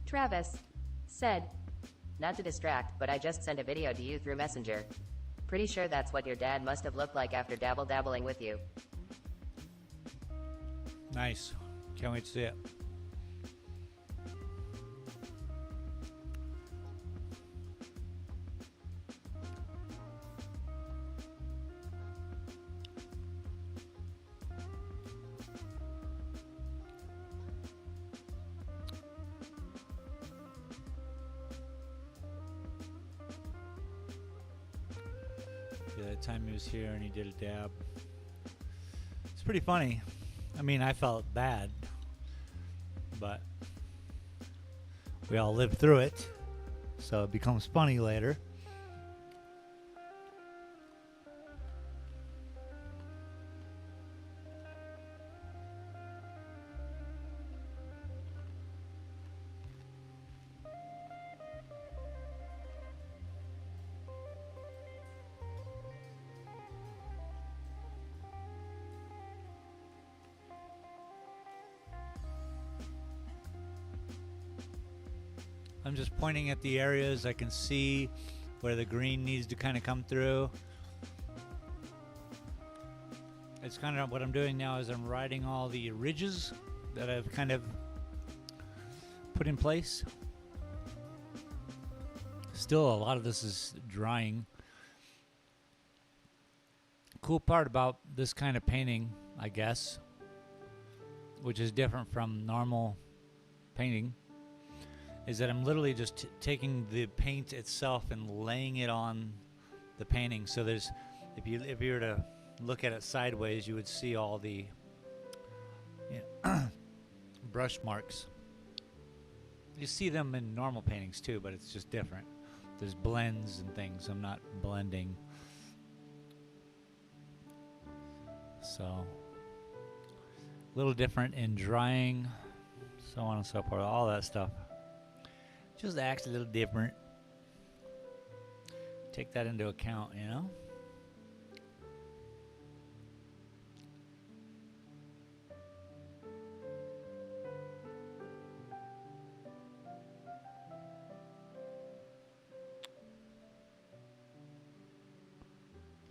Travis said, Not to distract, but I just sent a video to you through Messenger. Pretty sure that's what your dad must have looked like after dabbling with you. Nice. Can't wait to see it. See that time he was here and he did a dab. It's pretty funny. I mean, I felt bad, but we all lived through it, so it becomes funny later. I'm just pointing at the areas I can see where the green needs to kind of come through. It's kind of what I'm doing now is I'm riding all the ridges that I've kind of put in place. Still, a lot of this is drying. Cool part about this kind of painting, I guess, which is different from normal painting, is that I'm literally just taking the paint itself and laying it on the painting. So there's, if you were to look at it sideways, you would see all the brush marks. You see them in normal paintings too, but it's just different. There's blends and things. I'm not blending. So a little different in drying, so on and so forth, all that stuff. Just acts a little different. Take that into account, you know?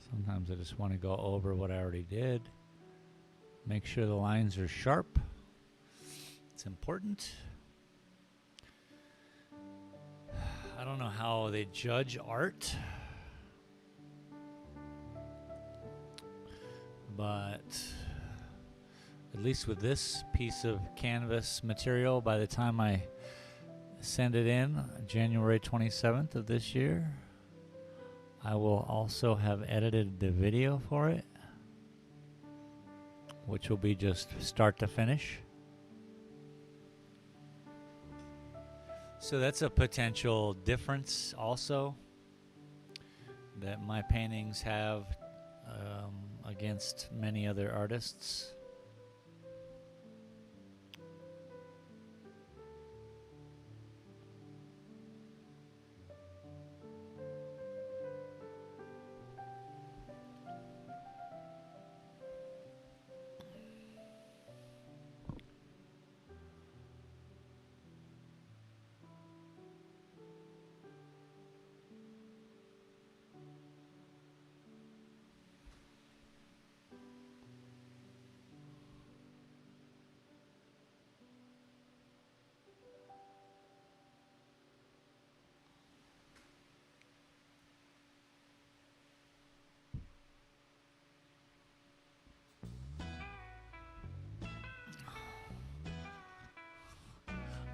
Sometimes I just want to go over what I already did. Make sure the lines are sharp. It's important. I don't know how they judge art, but at least with this piece of canvas material, by the time I send it in January 27th of this year, I will also have edited the video for it, which will be just start to finish. So that's a potential difference also that my paintings have against many other artists.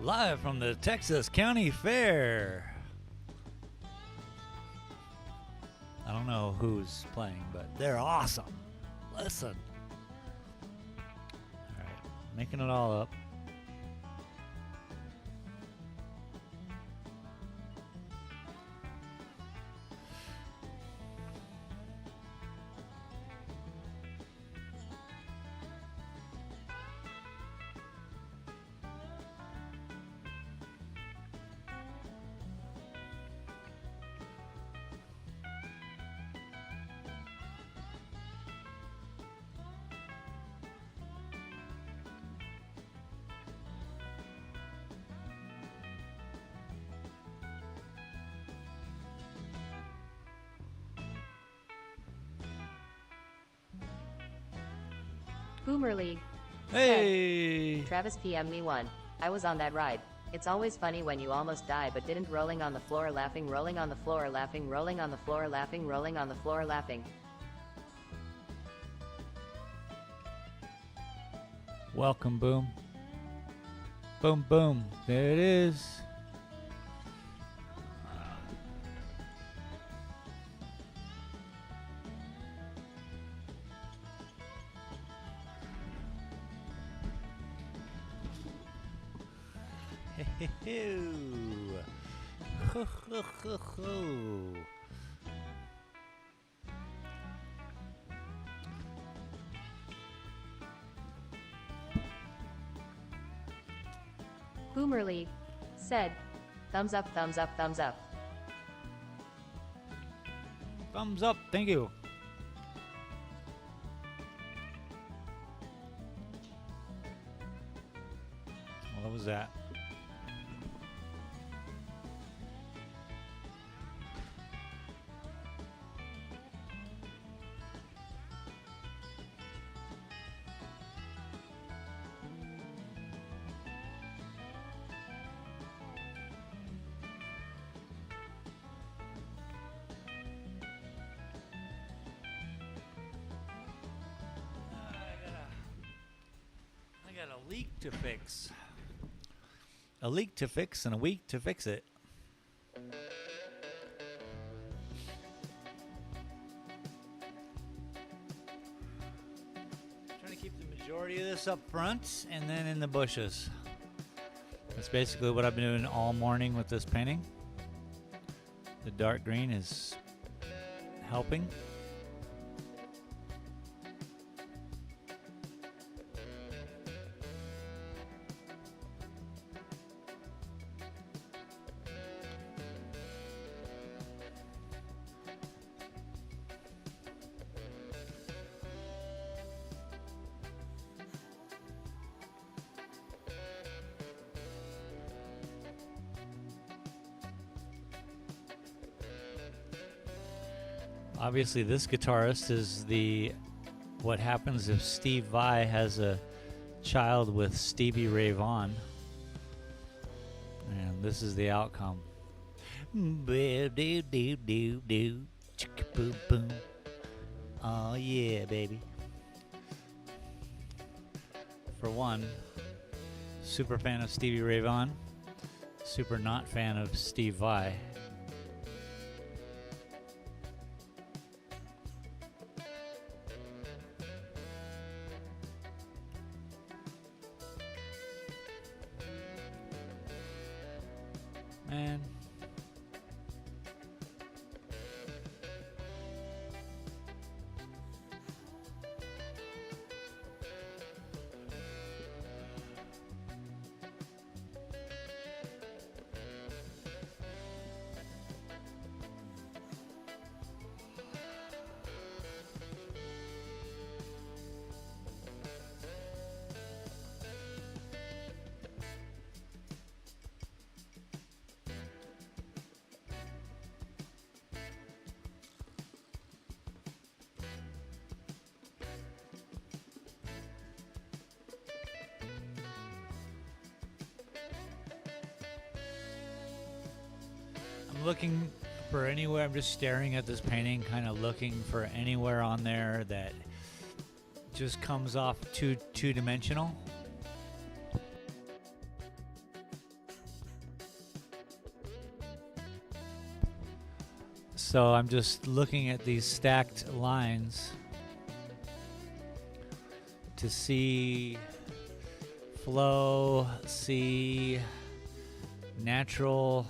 Live from the Texas County Fair. I don't know who's playing, but they're awesome. Listen. All right, making it all up. Boomer League. Hey! Travis PM me one. I was on that ride. It's always funny when you almost die but didn't. Rolling on the floor laughing, rolling on the floor laughing, rolling on the floor laughing, rolling on the floor laughing. Welcome, Boom. Boom, boom. There it is. Ho, ho, ho, ho. Boomerly said, Thumbs up, thumbs up, thumbs up. Thumbs up, thank you. What was that? I got a leak to fix. A leak to fix and a week to fix it. Trying to keep the majority of this up front and then in the bushes. That's basically what I've been doing all morning with this painting. The dark green is helping. Obviously, this guitarist is what happens if Steve Vai has a child with Stevie Ray Vaughan. And this is the outcome. Oh yeah, baby. For one, super fan of Stevie Ray Vaughan, super not fan of Steve Vai. Man. I'm looking for anywhere. I'm just staring at this painting, kind of looking for anywhere on there that just comes off two-dimensional. So I'm just looking at these stacked lines to see flow, see natural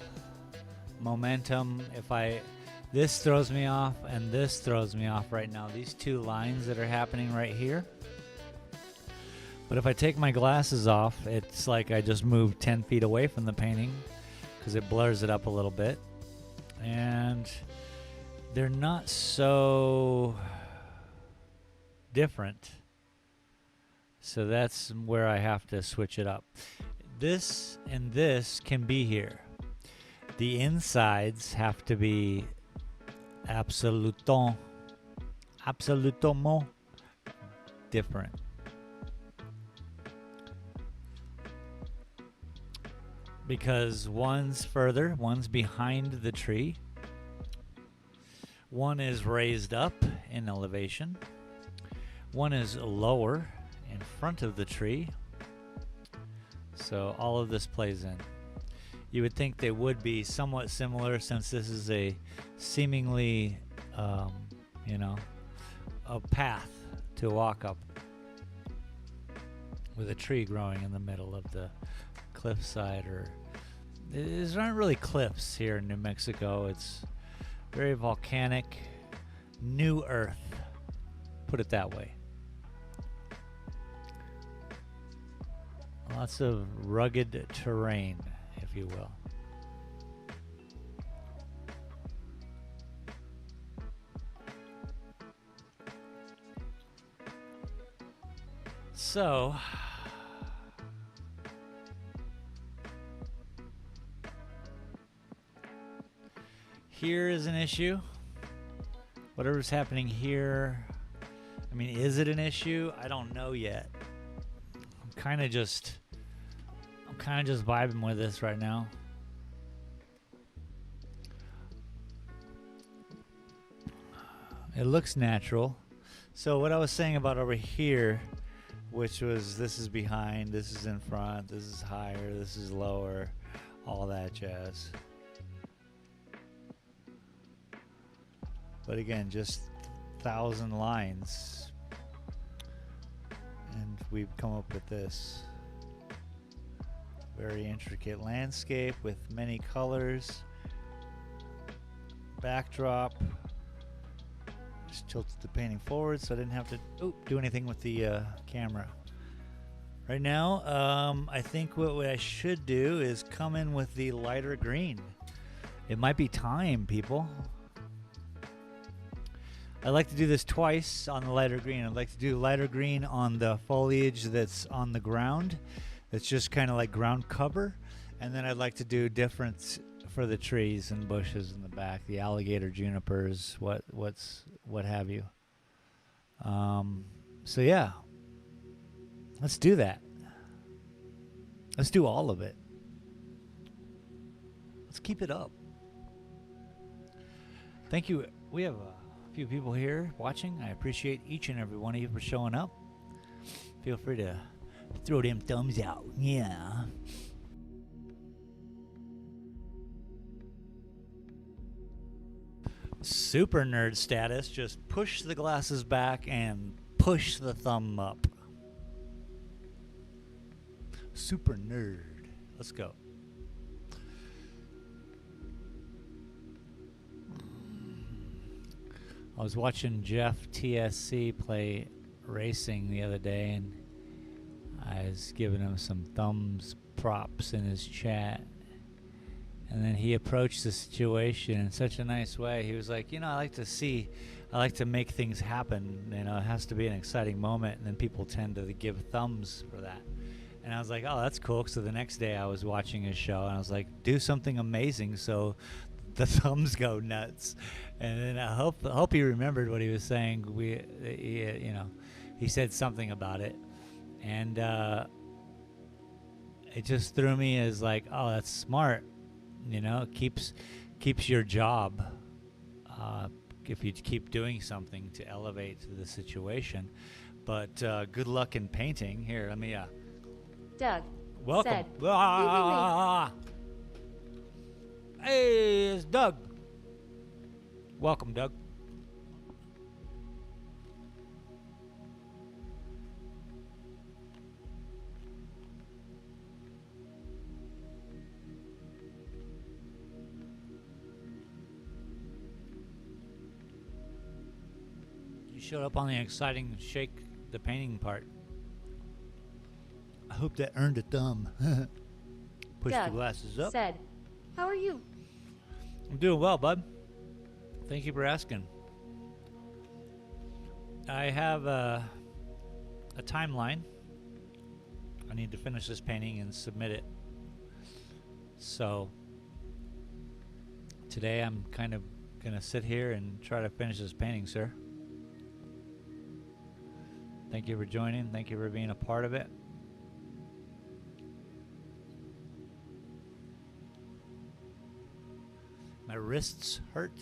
momentum. This throws me off and this throws me off right now. These two lines that are happening right here. But if I take my glasses off, it's like I just moved 10 feet away from the painting because it blurs it up a little bit. And they're not so different. So that's where I have to switch it up. This and this can be here. The insides have to be absolutement different. Because one's further, one's behind the tree. One is raised up in elevation. One is lower in front of the tree. So all of this plays in. You would think they would be somewhat similar since this is a seemingly, a path to walk up with a tree growing in the middle of the cliffside, or there aren't really cliffs here in New Mexico. It's very volcanic, new earth, put it that way. Lots of rugged terrain, if you will. So, here is an issue. Whatever's happening here, I mean, is it an issue? I don't know yet. I'm kind of just vibing with this right now. It looks natural. So what I was saying about over here, which was this is behind, this is in front, this is higher, this is lower, all that jazz. But again, just 1,000 lines, and we've come up with this very intricate landscape with many colors. Backdrop. Just tilted the painting forward so I didn't have to do anything with the camera. Right now, I think what I should do is come in with the lighter green. It might be time, people. I like to do this twice on the lighter green. I'd like to do lighter green on the foliage that's on the ground. It's just kind of like ground cover. And then I'd like to do different for the trees and bushes in the back, the alligator junipers, what have you. So yeah, let's do that. Let's do all of it. Let's keep it up. Thank you. We have a few people here watching. I appreciate each and every one of you for showing up. Feel free to throw them thumbs out. Yeah. Super nerd status. Just push the glasses back and push the thumb up. Super nerd. Let's go. I was watching Jeff TSC play racing the other day, and I was giving him some thumbs props in his chat. And then he approached the situation in such a nice way. He was like, I like to make things happen. It has to be an exciting moment. And then people tend to give thumbs for that. And I was like, oh, that's cool. So the next day I was watching his show, and I was like, do something amazing so the thumbs go nuts. And then I hope he remembered what he was saying. He said something about it. And it just threw me as like, oh, that's smart. It keeps your job if you keep doing something to elevate the situation. But good luck in painting. Here, let me Doug welcome. said, Hey, it's Doug. Welcome, Doug. You showed up on the exciting shake the painting part. I hope that earned a thumb. Push Doug the glasses up. said, how are you? I'm doing well, bud. Thank you for asking. I have a timeline. I need to finish this painting and submit it. So today I'm kind of going to sit here and try to finish this painting, sir. Thank you for joining. Thank you for being a part of it. My wrists hurt.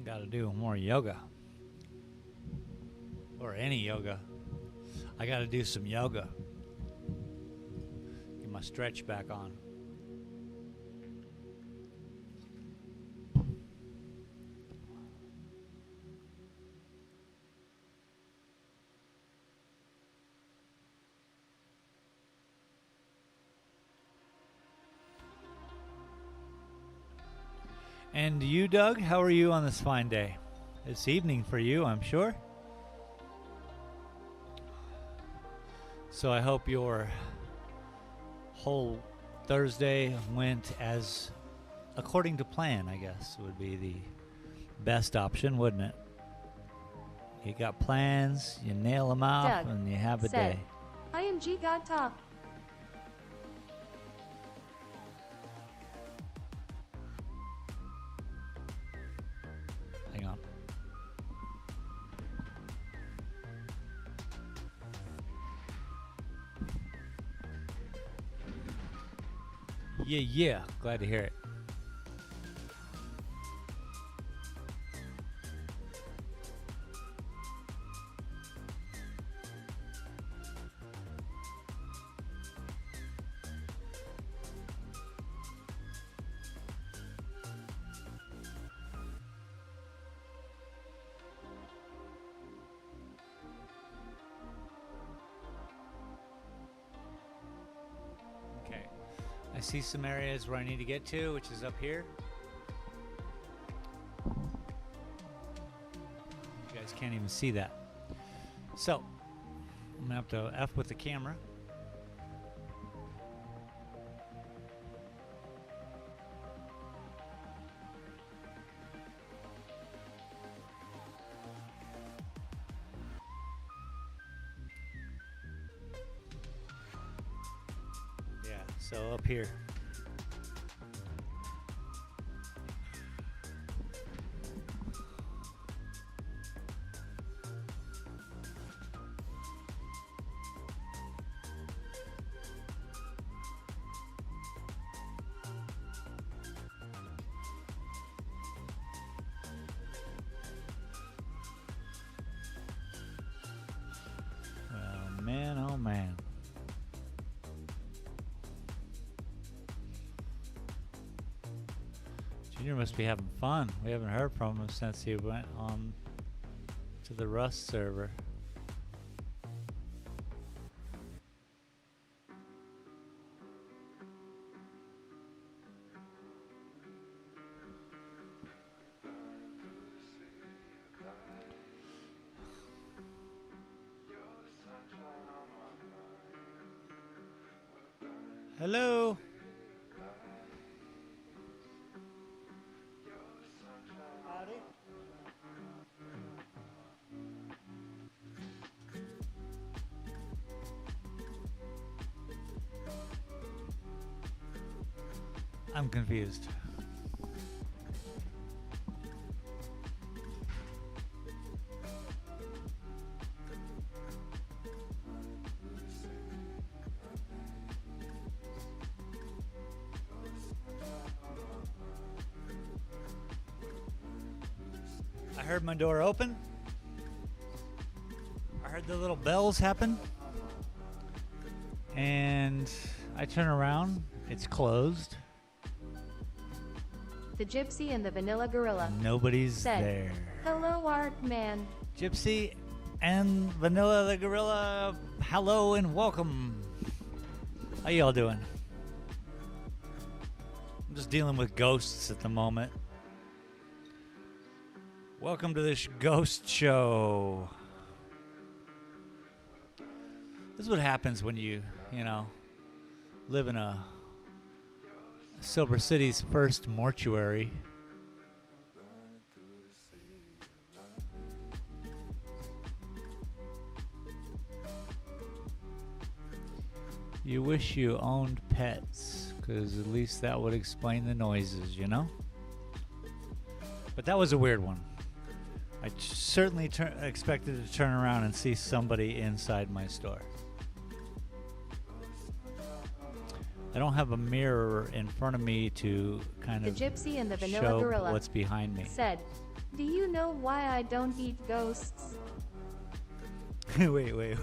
Got to do more yoga. Or any yoga. I got to do some yoga. Get my stretch back on. And you, Doug, how are you on this fine day? It's evening for you, I'm sure. So I hope your whole Thursday went as according to plan, I guess, would be the best option, wouldn't it? You got plans, you nail them out, Doug and you have a said, day. IMG God Talk. Hang on. Yeah, glad to hear it. Okay. I see some areas where I need to get to, which is up here. You guys can't even see that. So, I'm gonna have to F with the camera. Yeah, so up here. Well, man, oh man. Junior must be having fun. We haven't heard from him since he went on to the Rust server. Hello. I'm confused. I heard my door open. I heard the little bells happen. And I turn around. It's closed. The Gypsy and the Vanilla Gorilla. Nobody's said, there. Hello, Art Man. Gypsy and Vanilla the Gorilla, hello and welcome. How y'all doing? I'm just dealing with ghosts at the moment. Welcome to this ghost show. This is what happens when you live in a Silver City's first mortuary. You wish you owned pets, because at least that would explain the noises, you know? But that was a weird one. I certainly expected to turn around and see somebody inside my store. I don't have a mirror in front of me to kind The of Gypsy and the Vanilla show Gorilla what's behind me. said, Do you know why I don't eat ghosts? wait.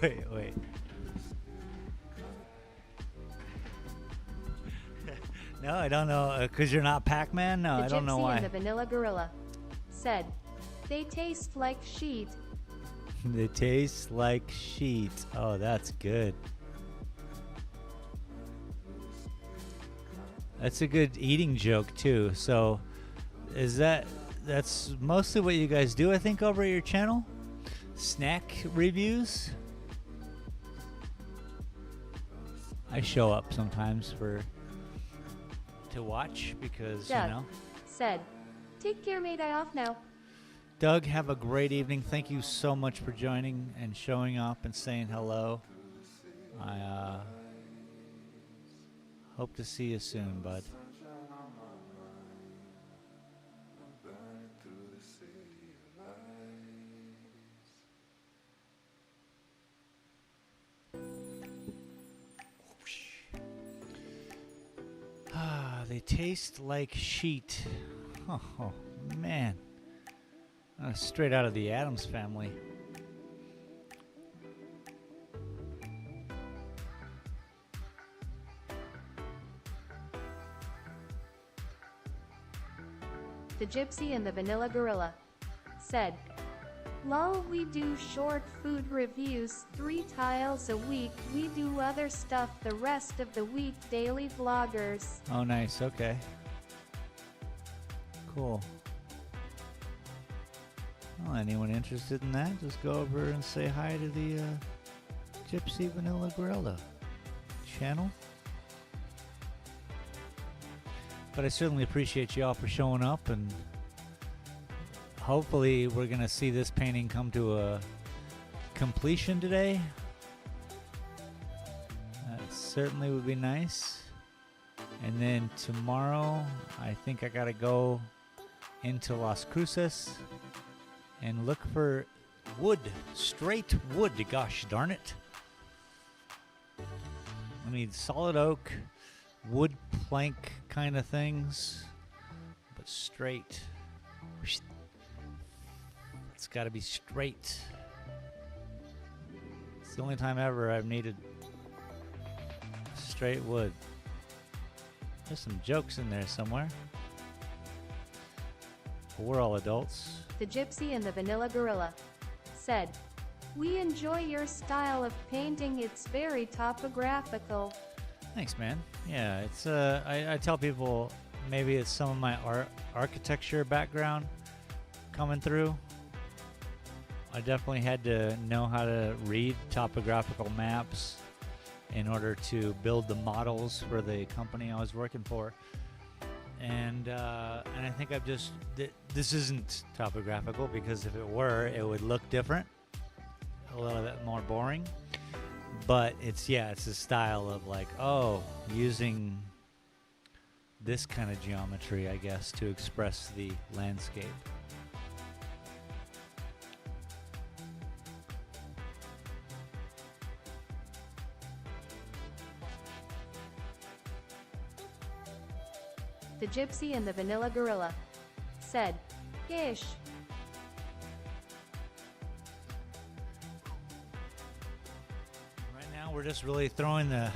No, I don't know. Because you're not Pac-Man? No, The I don't know Gypsy why. and the Vanilla Gorilla said, They taste like sheet. They taste like sheet. Oh, that's good. That's a good eating joke, too. So, Is that's mostly what you guys do, I think, over at your channel? Snack reviews? I show up sometimes to watch because, Doug you know. said, "Take care, mate. I off now." Doug, have a great evening. Thank you so much for joining and showing up and saying hello. I hope to see you soon, bud. Ah, they taste like sheet. Oh, man. Straight out of the Addams Family. The Gypsy and the Vanilla Gorilla said, "Lol, we do short food reviews 3 tiles a week. We do other stuff the rest of the week, daily vloggers." Oh, nice. Okay. Cool. Well, anyone interested in that, just go over and say hi to the Gypsy Vanilla Gorilla channel. But I certainly appreciate y'all for showing up, and hopefully we're going to see this painting come to a completion today. That certainly would be nice. And then tomorrow, I think I got to go into Las Cruces and look for wood, straight wood, gosh darn it. I need solid oak, wood plank kind of things, but straight. It's got to be straight. It's the only time ever I've needed straight wood. There's some jokes in there somewhere. But we're all adults. The Gypsy and the Vanilla Gorilla said, "We enjoy your style of painting. It's very topographical." Thanks, man. Yeah, it's I tell people maybe it's some of my architecture background coming through. I definitely had to know how to read topographical maps in order to build the models for the company I was working for. And I think I've just this isn't topographical, because if it were, it would look different, a little bit more boring. But it's a style of like, using this kind of geometry, I guess, to express the landscape. The Gypsy and the Vanilla Gorilla said, "Gish." Right now we're just really throwing this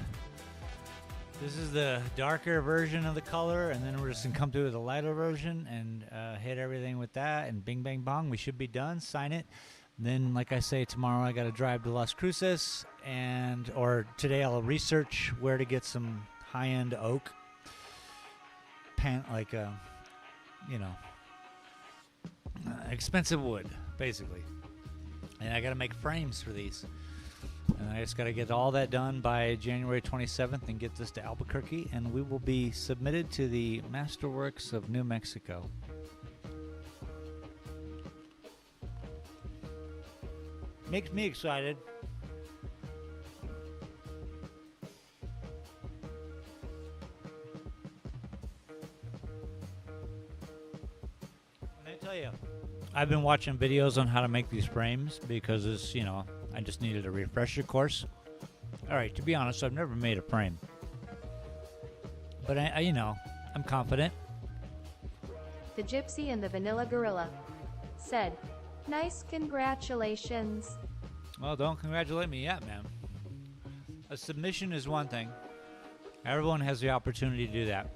is the darker version of the color, and then we're just gonna come to the lighter version and hit everything with that, and bing bang bong, we should be done. Sign it. Then, like I say, tomorrow I gotta drive to Las Cruces, or today I'll research where to get some high-end oak expensive wood, basically. And I got to make frames for these. And I just got to get all that done by January 27th and get this to Albuquerque, and we will be submitted to the Masterworks of New Mexico. Makes me excited. I've been watching videos on how to make these frames because it's, I just needed a refresher course. All right, to be honest, I've never made a frame. But I'm confident. The Gypsy and the Vanilla Gorilla said, "Nice, congratulations." Well, don't congratulate me yet, man. A submission is one thing. Everyone has the opportunity to do that.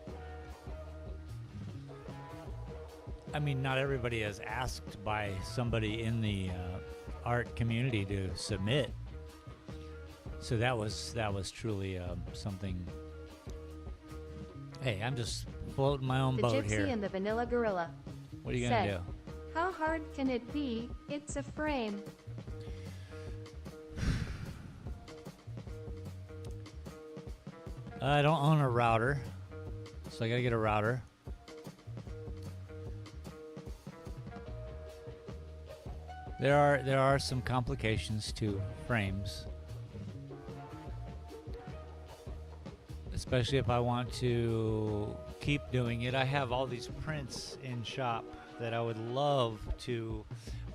I mean, not everybody is asked by somebody in the art community to submit. So that was truly something. Hey, I'm just floating my own The boat Gypsy here. and the Vanilla Gorilla What are you gonna do? How hard can it be? It's a frame. I don't own a router, so I gotta get a router. There are some complications to frames, especially if I want to keep doing it. I have all these prints in shop that I would love to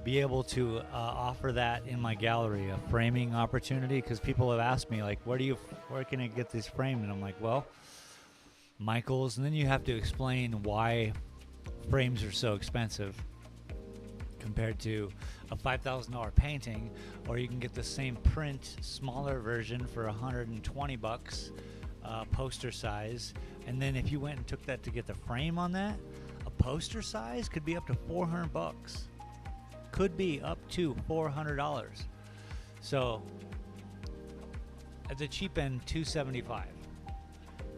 be able to offer that in my gallery, a framing opportunity, because people have asked me like, where can I get this framed? And I'm like, well, Michaels. And then you have to explain why frames are so expensive compared to a $5,000 painting, or you can get the same print, smaller version for $120, poster size. And then if you went and took that to get the frame on that, a poster size could be up to $400. Could be up to $400. So at the cheap end, $275.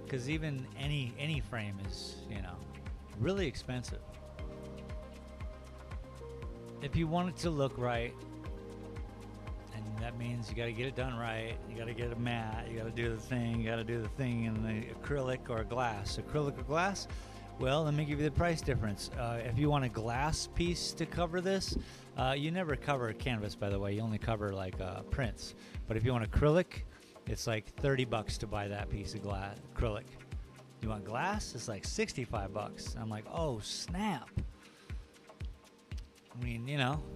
Because even any frame is, really expensive. If you want it to look right, and that means you got to get it done right, you got to get a mat, you got to do the thing, in the acrylic or glass. Acrylic or glass? Well, let me give you the price difference. If you want a glass piece to cover this, you never cover canvas, by the way. You only cover like prints. But if you want acrylic, it's like $30 to buy that piece of acrylic. You want glass? It's like $65. I'm like, oh snap! I mean,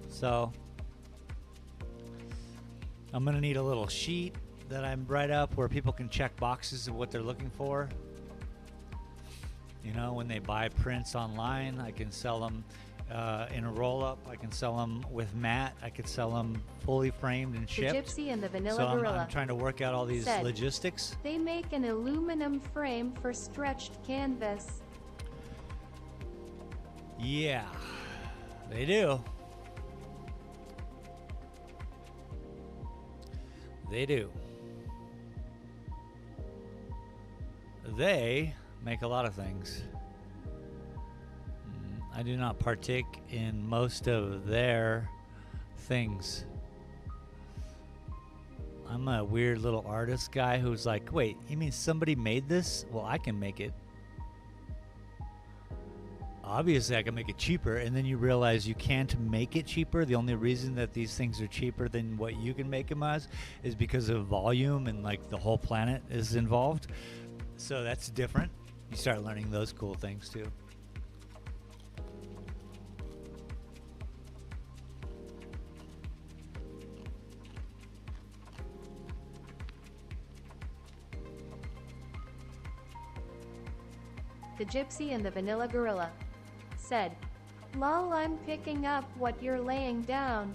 so I'm gonna need a little sheet that I write up where people can check boxes of what they're looking for. When they buy prints online, I can sell them in a roll-up. I can sell them with matte. I could sell them fully framed and The shipped. Gypsy and the Vanilla So Gorilla I'm trying to work out all these said, logistics. They make an aluminum frame for stretched canvas. Yeah, they do. They do. They make a lot of things. I do not partake in most of their things. I'm a weird little artist guy who's like, wait, you mean somebody made this? Well, I can make it. Obviously, I can make it cheaper, and then you realize you can't make it cheaper. The only reason that these things are cheaper than what you can make them as is because of volume, and like the whole planet is involved. So that's different. You start learning those cool things too. The Gypsy and the Vanilla Gorilla said, Lol, I'm picking up what you're laying down.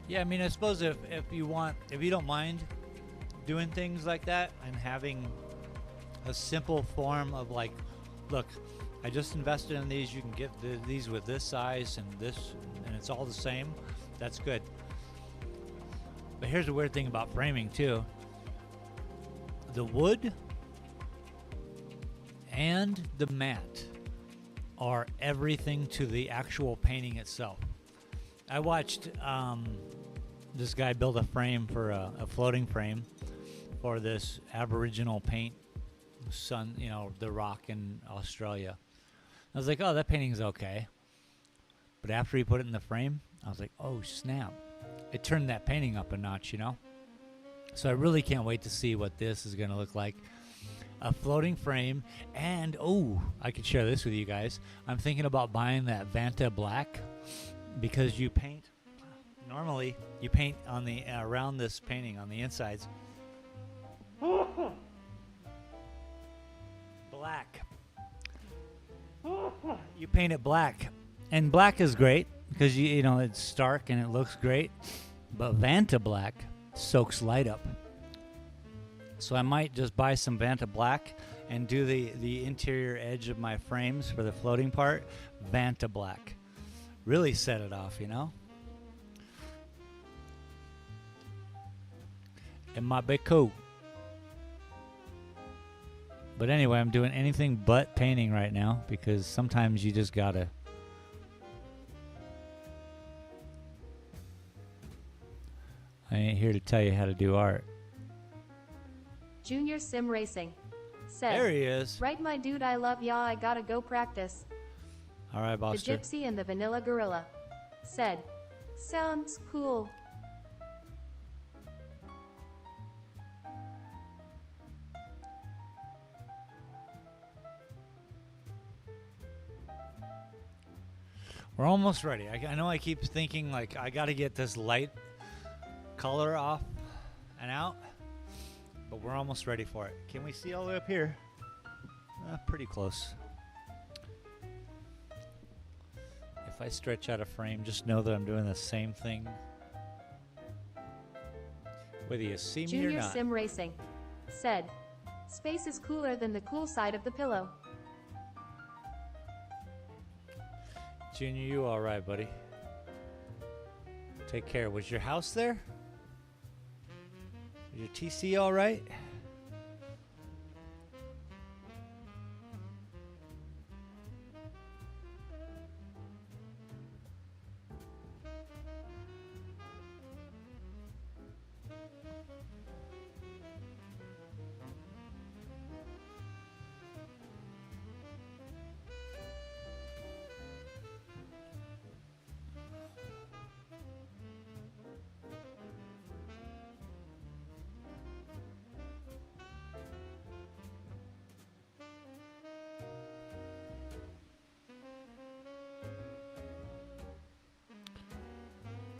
Yeah, I mean, I suppose if you don't mind doing things like that and having a simple form of like, look, I just invested in these. You can get these with this size and this, and it's all the same. That's good. But here's the weird thing about framing too. The wood and the mat are everything to the actual painting itself. I watched this guy build a frame for a floating frame for this Aboriginal paint sun, the rock in Australia. I was like, oh, that painting's okay. But after he put it in the frame, I was like, oh, snap. It turned that painting up a notch, So I really can't wait to see what this is going to look like. A floating frame, and I could share this with you guys. I'm thinking about buying that Vanta Black because normally you paint on the around this painting on the insides black. You paint it black, and black is great because it's stark and it looks great, but Vanta Black soaks light up. So I might just buy some Vanta Black and do the interior edge of my frames for the floating part Vanta Black. Really set it off, It might be cool. But anyway, I'm doing anything but painting right now because sometimes you just gotta. I ain't here to tell you how to do art. Junior Sim Racing said, There he is. Right, my dude, I love ya. I gotta go practice. All right, The Buster. Gypsy and the Vanilla Gorilla said, Sounds cool. We're almost ready. I know I keep thinking like I got to get this light color off and out, but we're almost ready for it. Can we see all the way up here? Pretty close. If I stretch out a frame, just know that I'm doing the same thing. Whether you see me or Junior not. Sim Racing said, Space is cooler than the cool side of the pillow. Junior, you all right, buddy? Take care. Was your house there? Was your TC all right?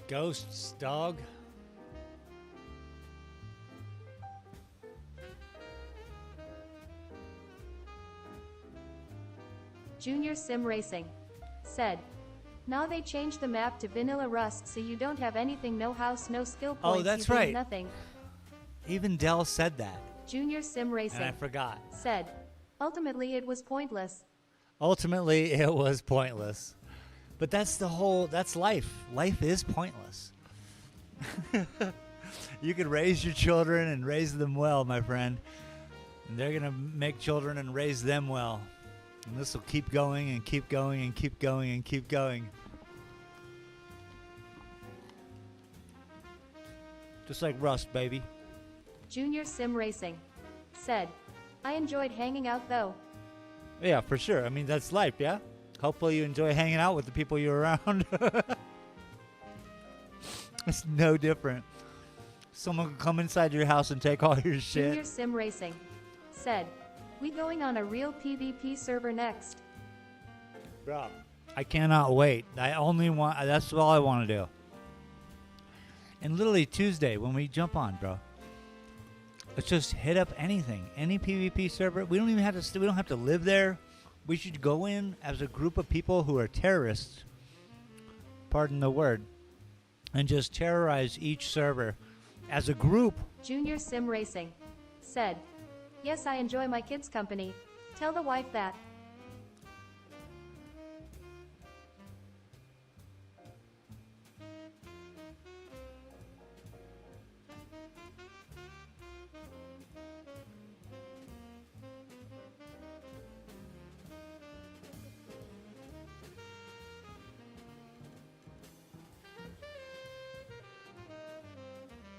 Ghosts, dog. Junior Sim Racing said, Now they changed the map to Vanilla Rust so you don't have anything, no house, no skill points. Oh, that's you gain right. Nothing. Even Dell said that, Junior Sim and I Racing forgot. said, Ultimately it was pointless. Ultimately, it was pointless. But that's life. Life is pointless. You can raise your children and raise them well, my friend. And they're going to make children and raise them well. And this will keep going and keep going and keep going and keep going. Just like Rust, baby. Junior Sim Racing said, I enjoyed hanging out though. Yeah, for sure. I mean, that's life, yeah? Hopefully you enjoy hanging out with the people you're around. It's no different. Someone could come inside your house and take all your shit. Junior Sim Racing said, We going on a real PvP server next. Bro, I cannot wait. That's all I want to do. And literally Tuesday when we jump on, bro, let's just hit up anything, any PvP server. We don't even have to. We don't have to live there. We should go in as a group of people who are terrorists. Pardon the word, and just terrorize each server as a group. Junior Sim Racing said, Yes, I enjoy my kids' company. Tell the wife that.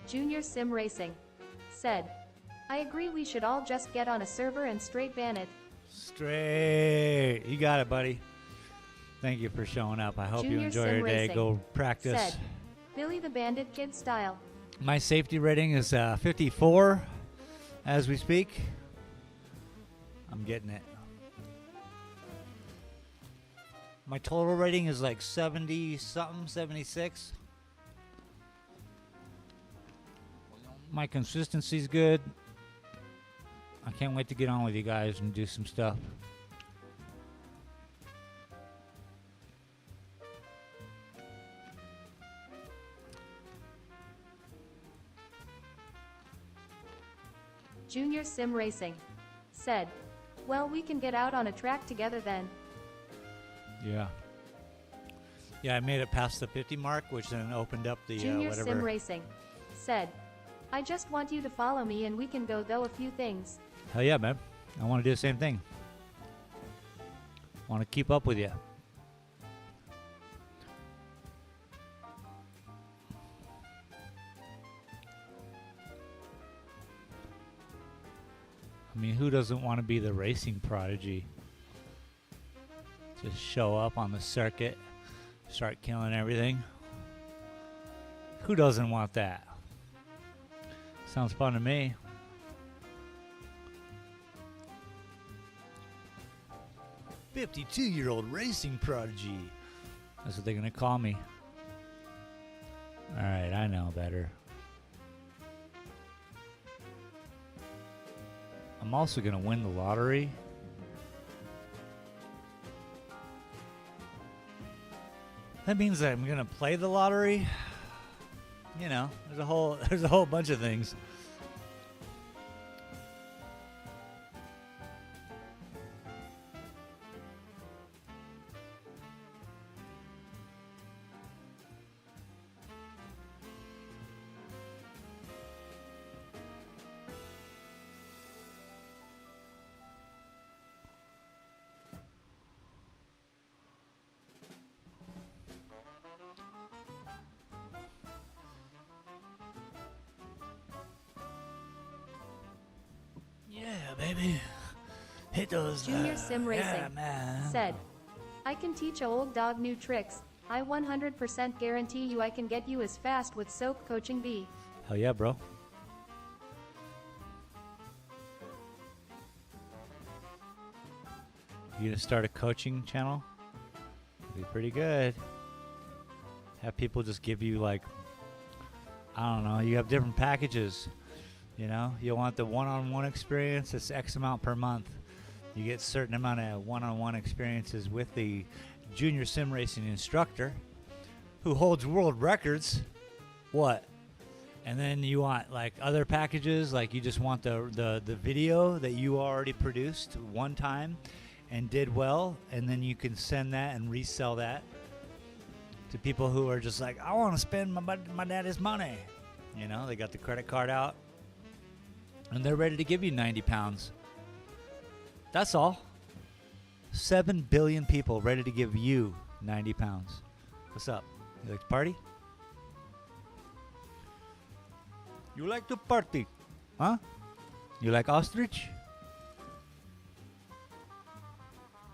Junior Sim Racing said, I agree we should all just get on a server and straight ban it. Straight. You got it, buddy. Thank you for showing up. I hope you Junior enjoy Sim your day. Racing Go practice. said, Billy the Bandit kid style. My safety rating is 54 as we speak. I'm getting it. My total rating is like 70 something, 76. My consistency's good. I can't wait to get on with you guys and do some stuff. Junior Sim Racing said, Well, we can get out on a track together then. Yeah. Yeah, I made it past the 50 mark, which then opened up the Junior whatever. Sim Racing said, I just want you to follow me and we can go though a few things. Hell yeah, man. I want to do the same thing. Want to keep up with you. I mean, who doesn't want to be the racing prodigy? Just show up on the circuit, start killing everything. Who doesn't want that? Sounds fun to me. "52-year-old racing prodigy." That's what they're gonna call me. All right, I know better. I'm also gonna win the lottery. That means that I'm gonna play the lottery. You know, there's a whole bunch of things. Yeah, baby. Hit those. Junior Sim Racing Yeah, man. said, I can teach a old dog new tricks. I 100% guarantee you I can get you as fast with soap coaching B. Hell yeah, bro. You gonna start a coaching channel? It'd be pretty good. Have people just give you, like, I don't know, you have different packages. You know, you want the one-on-one experience, it's X amount per month. You get a certain amount of one-on-one experiences with the junior sim racing instructor who holds world records. What? And then you want, like, other packages, like you just want the video that you already produced one time and did well, and then you can send that and resell that to people who are just like, I want to spend my daddy's money. You know, they got the credit card out and they're ready to give you 90 pounds. That's all. 7 billion people ready to give you 90 pounds. What's up? You like to party? You like to party? Huh? You like ostrich?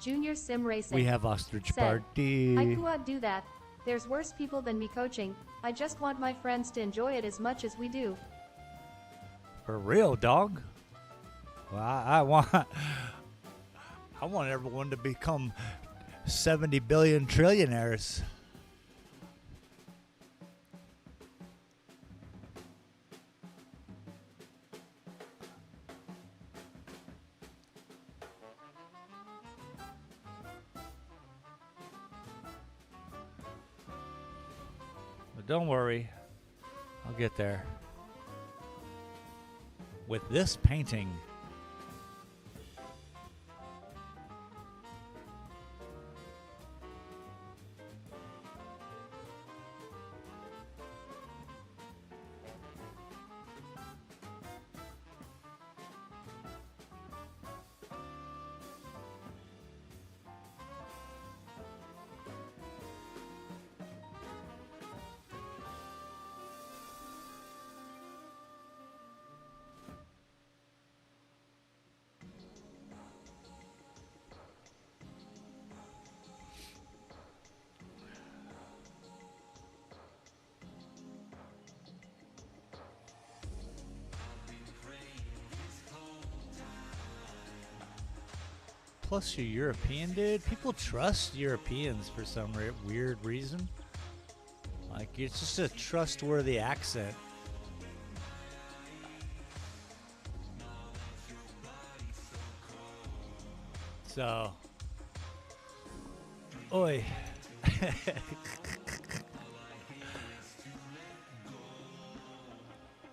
Junior Sim Racing We have ostrich said, party. I could do that. There's worse people than me coaching. I just want my friends to enjoy it as much as we do. For real, dog. Well, I want everyone to become 70 billion trillionaires. But don't worry, I'll get there. With this painting. Plus, you're European, dude. People trust Europeans for some weird reason. Like, it's just a trustworthy accent. So, oi.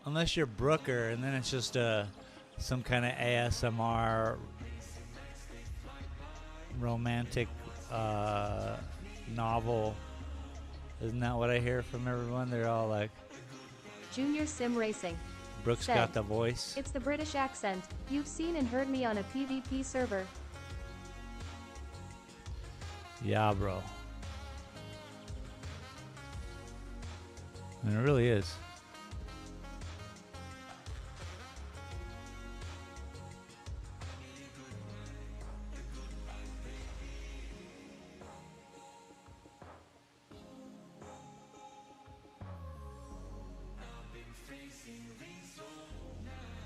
Unless you're Brooker, and then it's just some kind of ASMR romantic novel. Isn't that what I hear from everyone? They're all like, Junior Sim Racing Brooks said, got the voice. It's the British accent. You've seen and heard me on a PvP server. Yeah, bro. And it really is.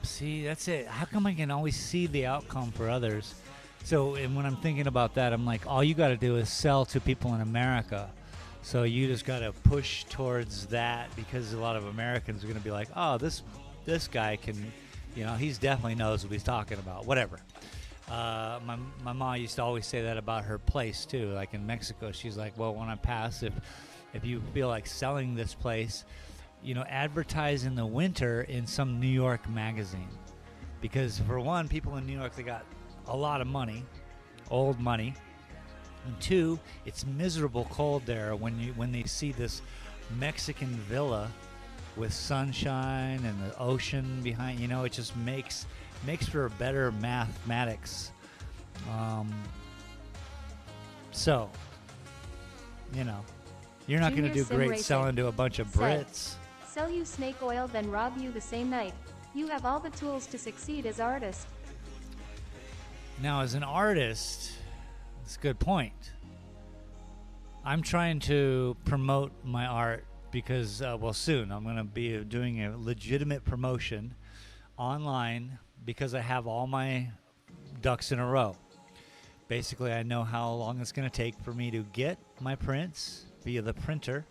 See, that's it. How come I can always see the outcome for others? So, and when I'm thinking about that, I'm like, all you got to do is sell to people in America. So you just got to push towards that, because a lot of Americans are going to be like, oh, this guy can, he's definitely knows what he's talking about. Whatever. My mom used to always say that about her place too. Like in Mexico, she's like, well, when I pass, if you feel like selling this place, advertise in the winter in some New York magazine, because for one, people in New York, they got a lot of money, old money, and two, it's miserable cold there when they see this Mexican villa with sunshine and the ocean behind. It just makes for a better mathematics. So, you're not going to do Junior Sim great Racer selling to a bunch of said, Brits. Sell you snake oil, then rob you the same night. You have all the tools to succeed as artist. Now, as an artist, that's a good point. I'm trying to promote my art because, soon I'm going to be doing a legitimate promotion online, because I have all my ducks in a row. Basically, I know how long it's going to take for me to get my prints via the printer,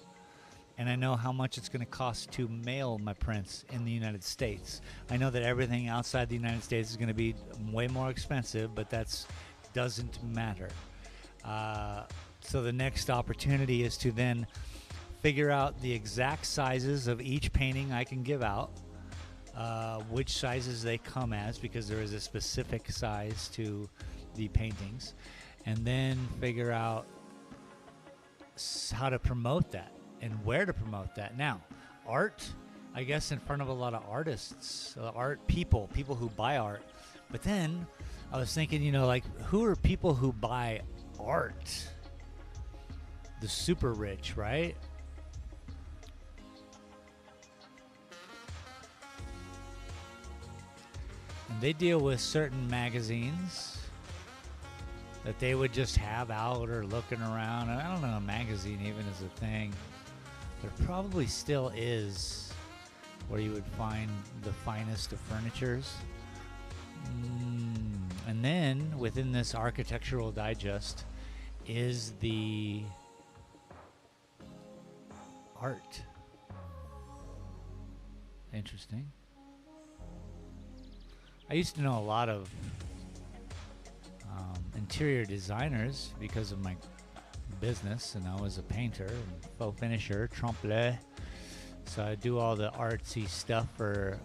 and I know how much it's going to cost to mail my prints in the United States. I know that everything outside the United States is going to be way more expensive, but that doesn't matter. So the next opportunity is to then figure out the exact sizes of each painting I can give out, which sizes they come as, because there is a specific size to the paintings, and then figure out how to promote that and where to promote that. Now, art, I guess, in front of a lot of artists, art people who buy art. But then I was thinking, who are people who buy art? The super rich, right? And they deal with certain magazines that they would just have out or looking around. And I don't know, a magazine even is a thing. There probably still is, where you would find the finest of furnitures. And then within this Architectural Digest is the art. Interesting. I used to know a lot of interior designers because of my business, and I was a painter and faux finisher, trompe-l'oeil. So I do all the artsy stuff for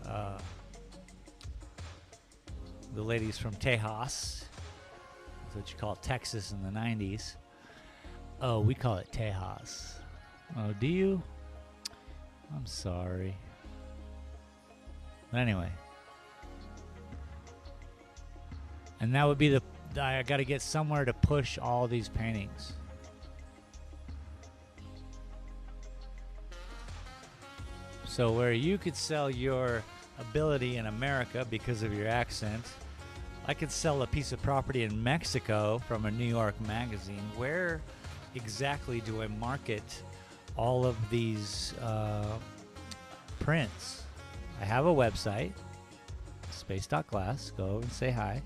the ladies from Tejas. That's what you call Texas in the 90s. Oh, we call it Tejas. Oh, do you? I'm sorry. But anyway. And that would be I got to get somewhere to push all these paintings. So where you could sell your ability in America because of your accent, I could sell a piece of property in Mexico from a New York magazine. Where exactly do I market all of these prints? I have a website, space.glass. Go over and say hi.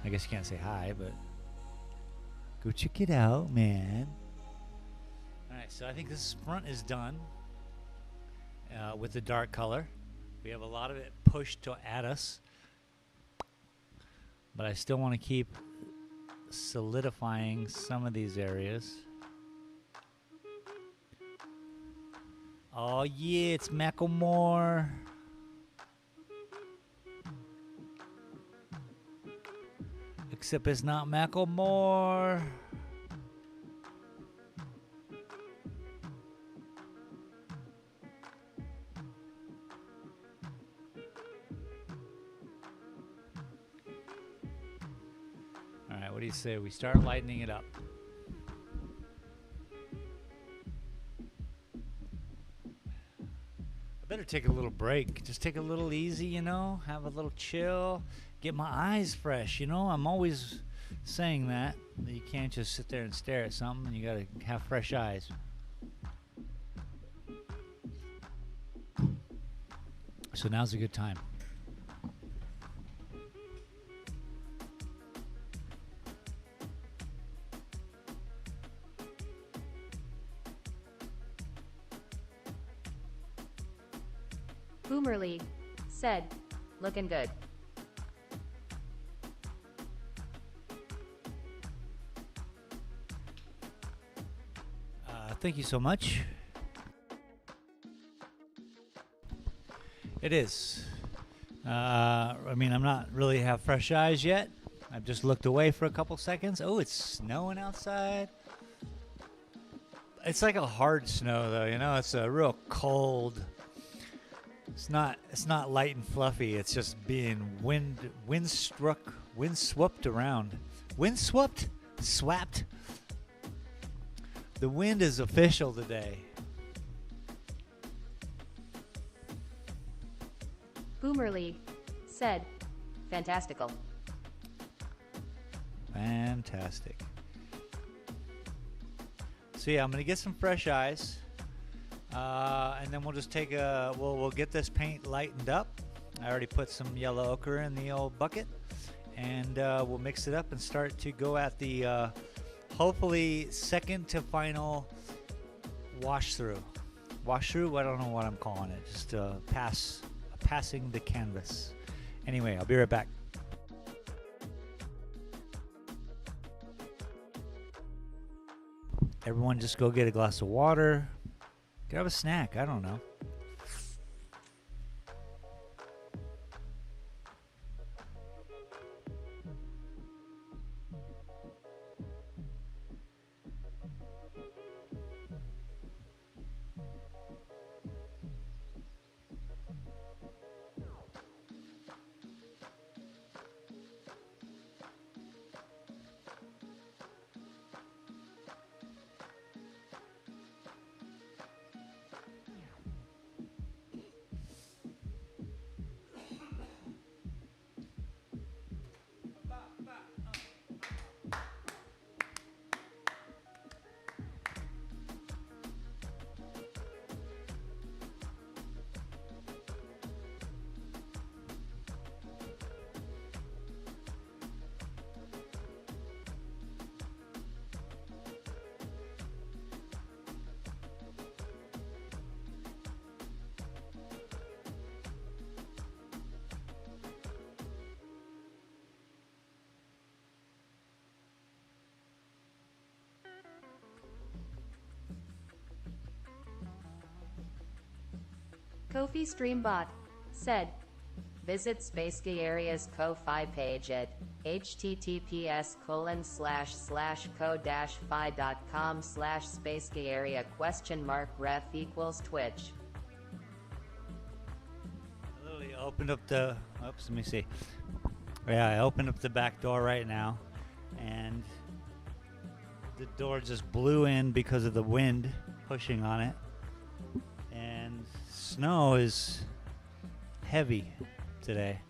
I guess you can't say hi, but go check it out, man. All right, so I think this front is done with the dark color. We have a lot of it pushed at us, but I still want to keep solidifying some of these areas. Oh yeah, it's Macklemore. Except it's not Macklemore. say we start lightening it up. I better take a little break. Just take a little easy, you know, have a little chill, get my eyes fresh, you know. I'm always saying that you can't just sit there and stare at something. You got to have fresh eyes. So now's a good time. Boomer League said, Looking good. Thank you so much. It is. I mean, I'm not really have fresh eyes yet. I've just looked away for a couple seconds. Oh, it's snowing outside. It's like a hard snow, though. You know, it's a real cold. It's not light and fluffy. It's just being windswept around. Swapped. The wind is official today. Boomer League said, Fantastical. Fantastic. So yeah, I'm gonna get some fresh eyes, and then we'll just take we'll get this paint lightened up. I already put some yellow ochre in the old bucket, and we'll mix it up and start to go at the hopefully second to final wash through. I don't know what I'm calling it. Just passing the canvas. Anyway, I'll be right back. Everyone just go get a glass of water. Grab a snack. I don't know. Kofi Streambot said, Visit Space-Gay Area's Ko-Fi page at https://ko-fi.com/spacegayarea $ref equals Twitch. I literally opened up the. Oops, let me see. Yeah, I opened up the back door right now, and the door just blew in because of the wind pushing on it. And snow is heavy today.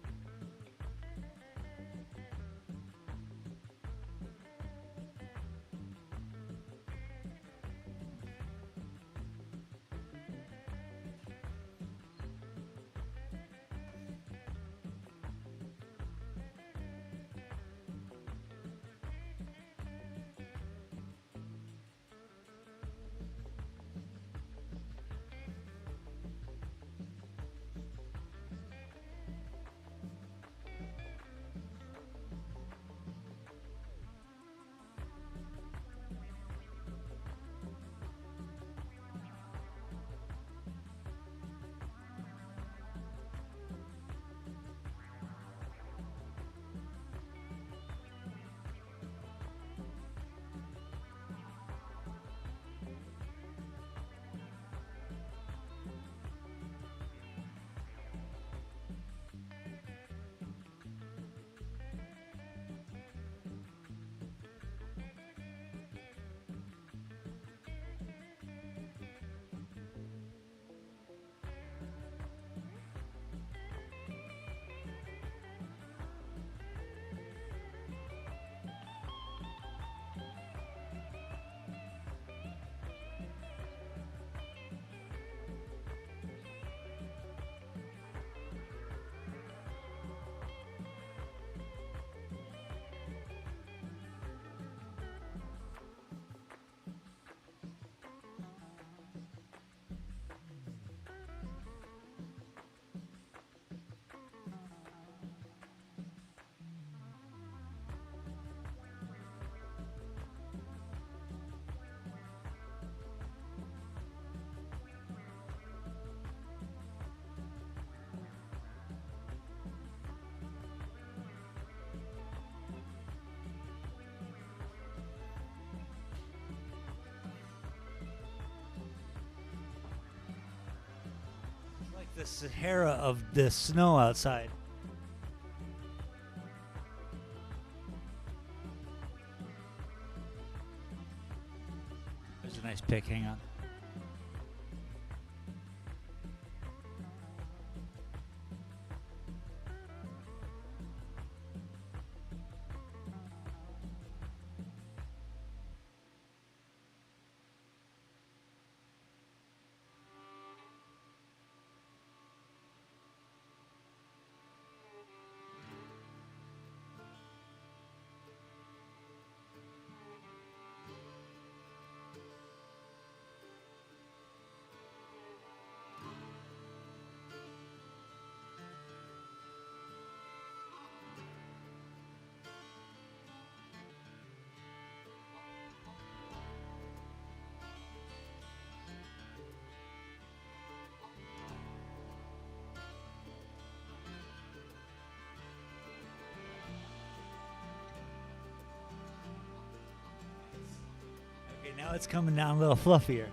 the Sahara of the snow outside. There's a nice pic. Hang on. Okay, now it's coming down a little fluffier.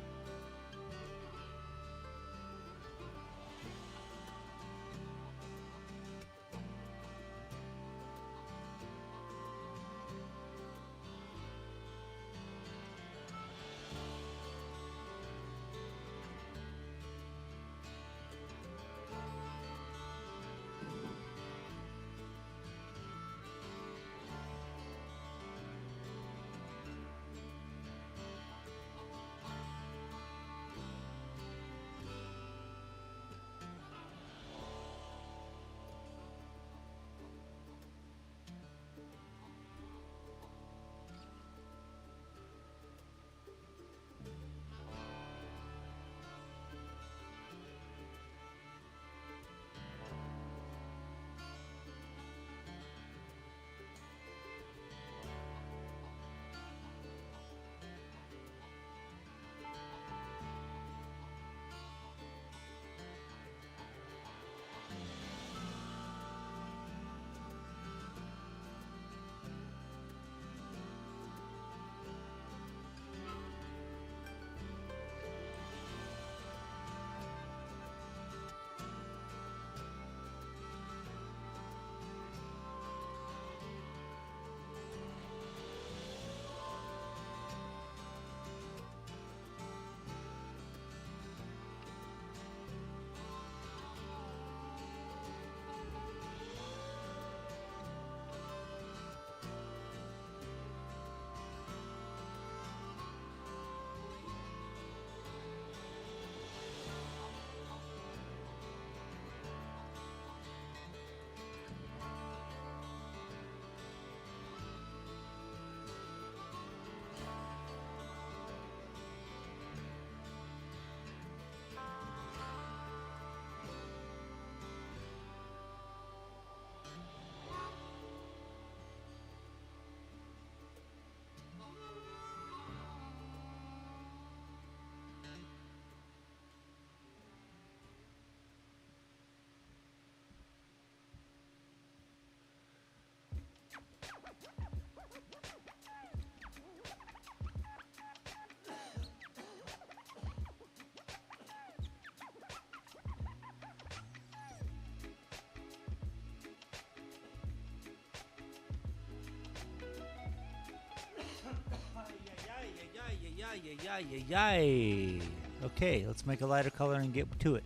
Yay. Okay, let's make a lighter color and get to it.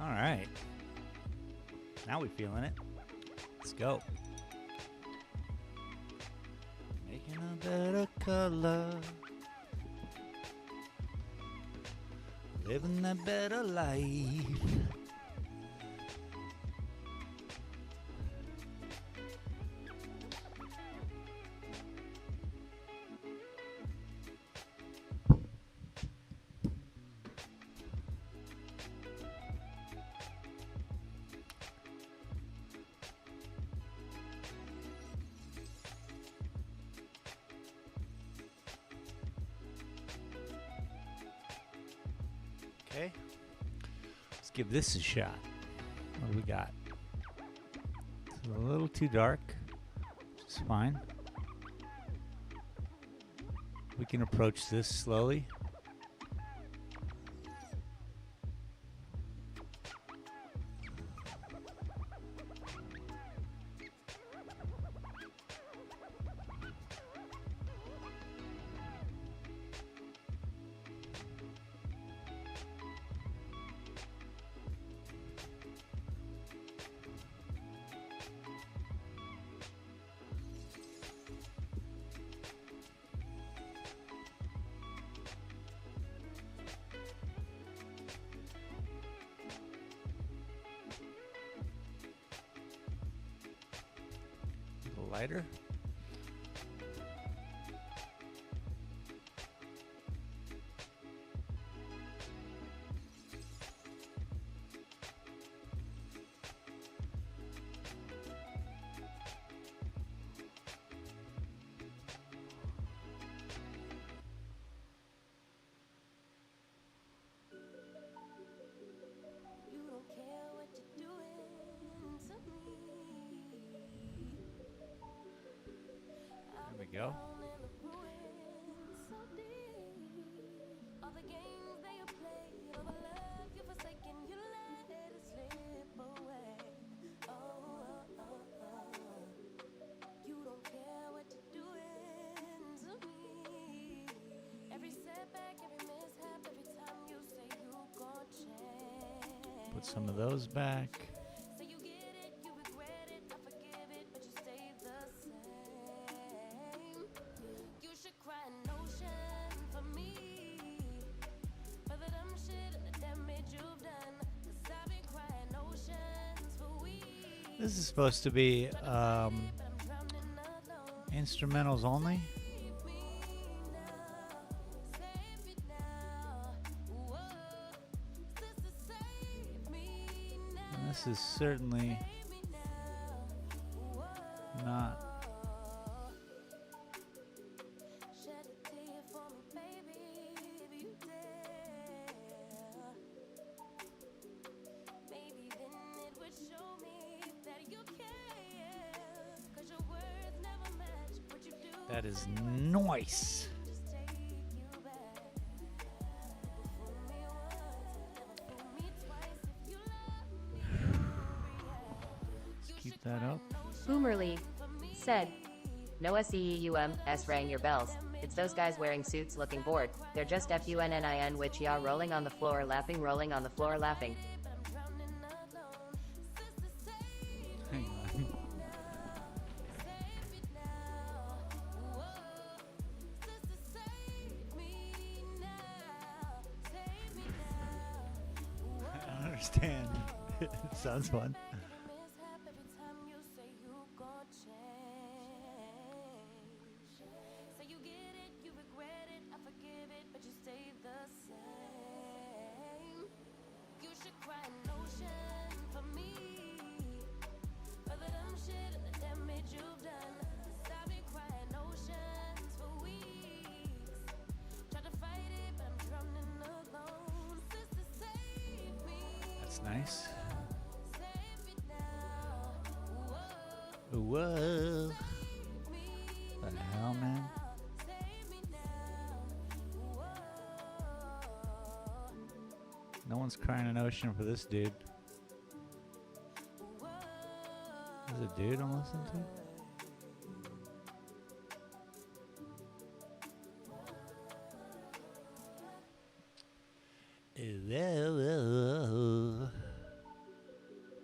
All right. Now we feeling it. Let's go. Making a better color. Living a better life. Okay. Let's give this a shot. What do we got? It's a little too dark, which is fine. We can approach this slowly. A little lighter. You don't care what you're doing to me. There we go. Down in the ruins so deep. All the games that you play, all the love you forsaken, you let it slip away. You don't care what you're doing to me. Every setback, every mishap, every time you say you gon' change. Put some of those back. So you get it, you regret it, I forgive it, but you stay the same. You should cry an ocean for me, for the dumb shit and the damage you've done. 'Cause I've been crying oceans for weeks, This is supposed to be but I'm drowning alone. instrumentals only. Save me now, save me now. Whoa, sister, save me now. And this is certainly Save me now. Whoa. not. Shed a tear for me, baby, if you dare. Maybe then it would show me that you care. 'Cause your words never match what you do. That is nice. Just take you back. Fool me once, never fool me twice. If you love me, you'll react. You Keep should that cry up. an ocean Boomerly for me. said, No SEEUMS rang your bells. It's those guys wearing suits looking bored. They're just FUNNIN which ya rolling on the floor laughing rolling on the floor laughing. Hang on. I don't understand. It sounds fun. That's nice. Whoa. What the hell, man? No one's crying an ocean for this dude. There's a dude I'm listening to?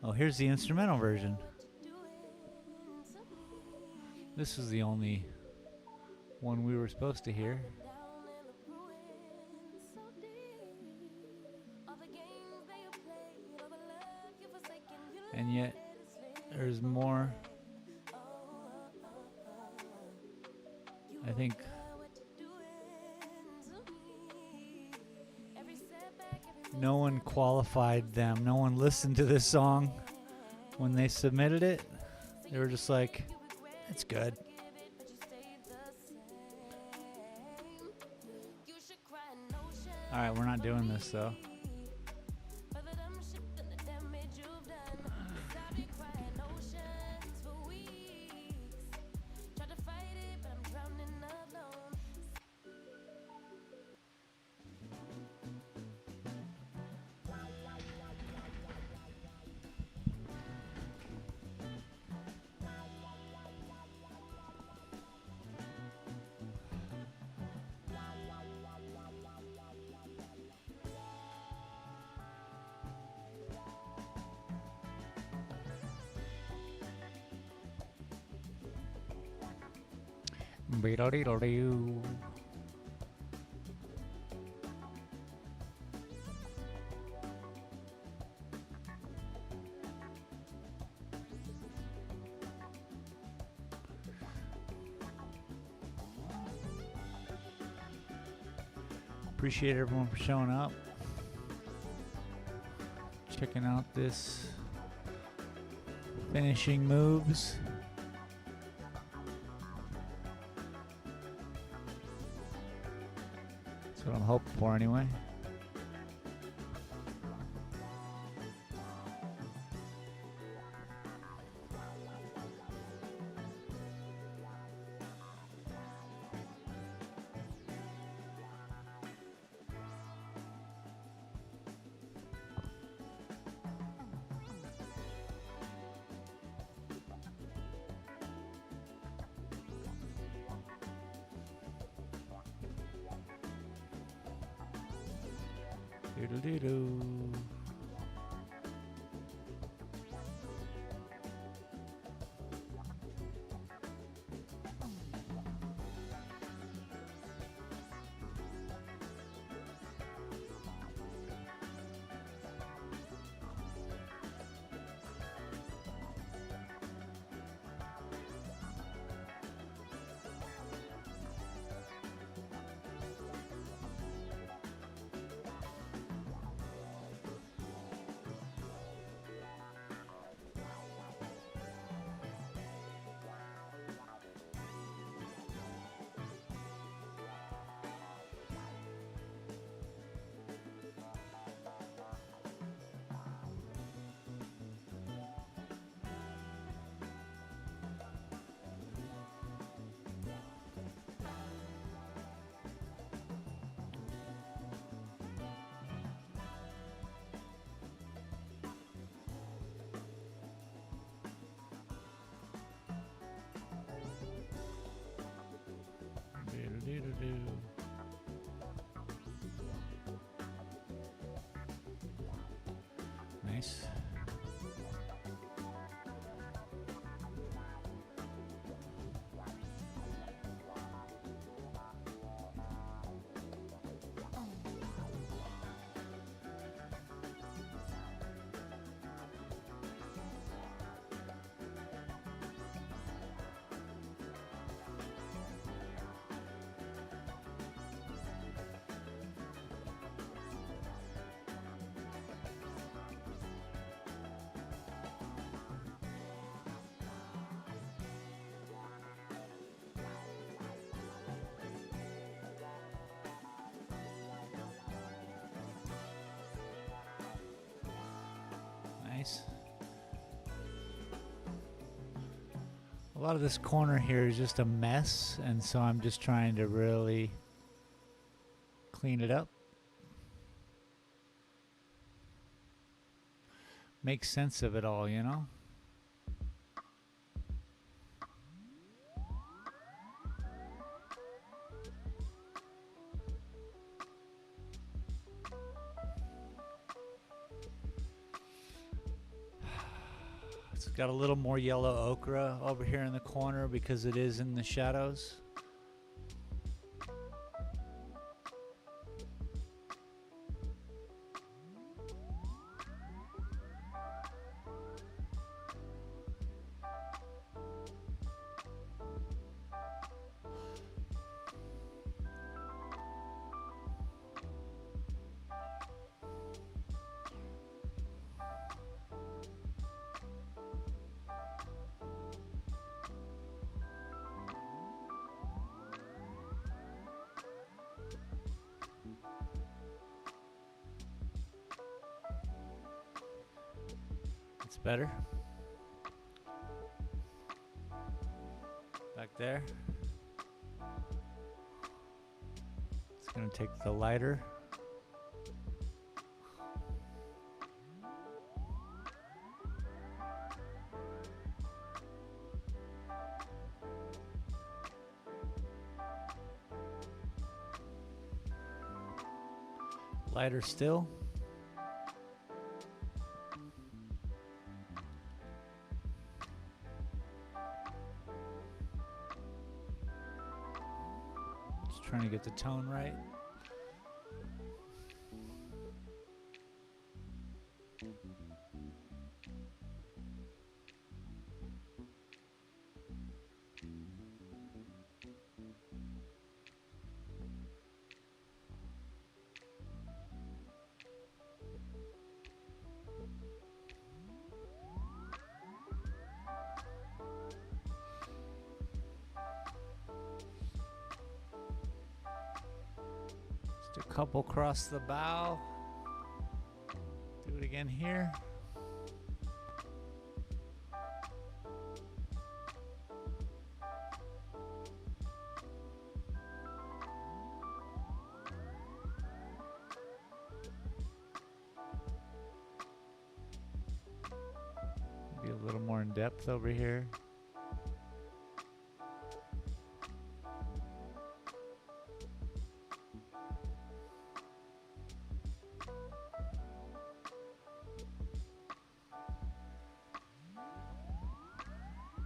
Oh, here's the instrumental version. This was the only one we were supposed to hear. And yet, there's more. I think no one qualified them. No one listened to this song when they submitted it. They were just like, it's good. Alright, we're not doing this though. Beedle-deedle-doo. Appreciate everyone for showing up, checking out this finishing moves. That's what I'm hoping for anyway. Doodle-doo-doo. Doodle-doo-doo-doo. Nice. Nice. A lot of this corner here is just a mess, and so I'm just trying to really clean it up. Make sense of it all, you know? It's got a little more yellow ochre over here in the corner because it is in the shadows. It's better. Back there. It's going to take the lighter. Lighter still. trying to get the tone right. Just a couple across the bow. Do it again here. Be a little more in depth over here.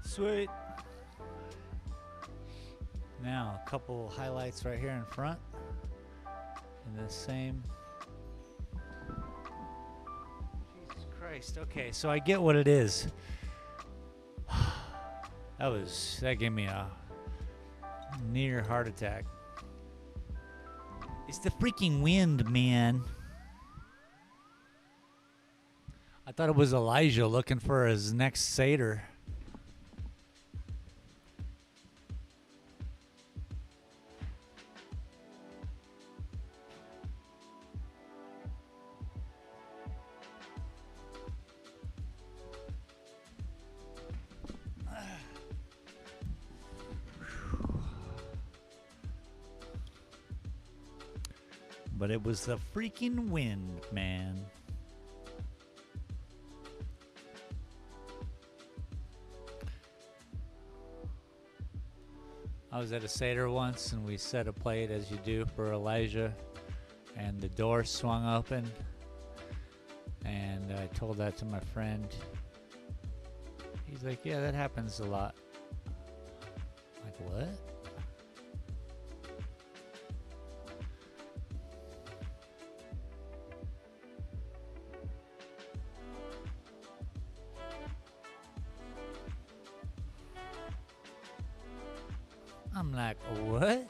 Sweet. Now, a couple highlights right here in front. In the same. Jesus Christ. Okay, so I get what it is. That gave me a near heart attack. It's the freaking wind, man. I thought it was Elijah looking for his next satyr. But it was the freaking wind, man. I was at a Seder once and we set a plate as you do for Elijah, and the door swung open, and I told that to my friend. He's like, yeah, that happens a lot. Like, what? I'm like, what?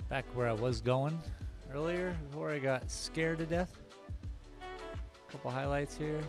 Back where I was going earlier before I got scared to death. Couple highlights here.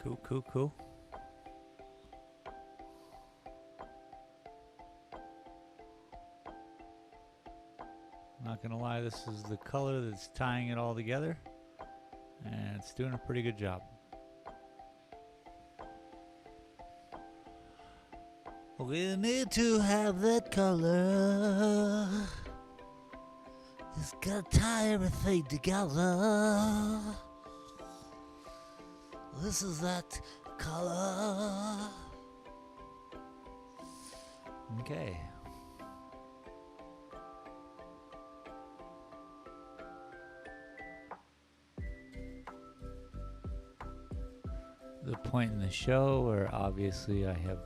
Cool, cool, cool. Not gonna lie, this is the color that's tying it all together, and it's doing a pretty good job. We need to have that color. Just gotta tie everything together. This is that color. Okay. The point in the show where obviously I have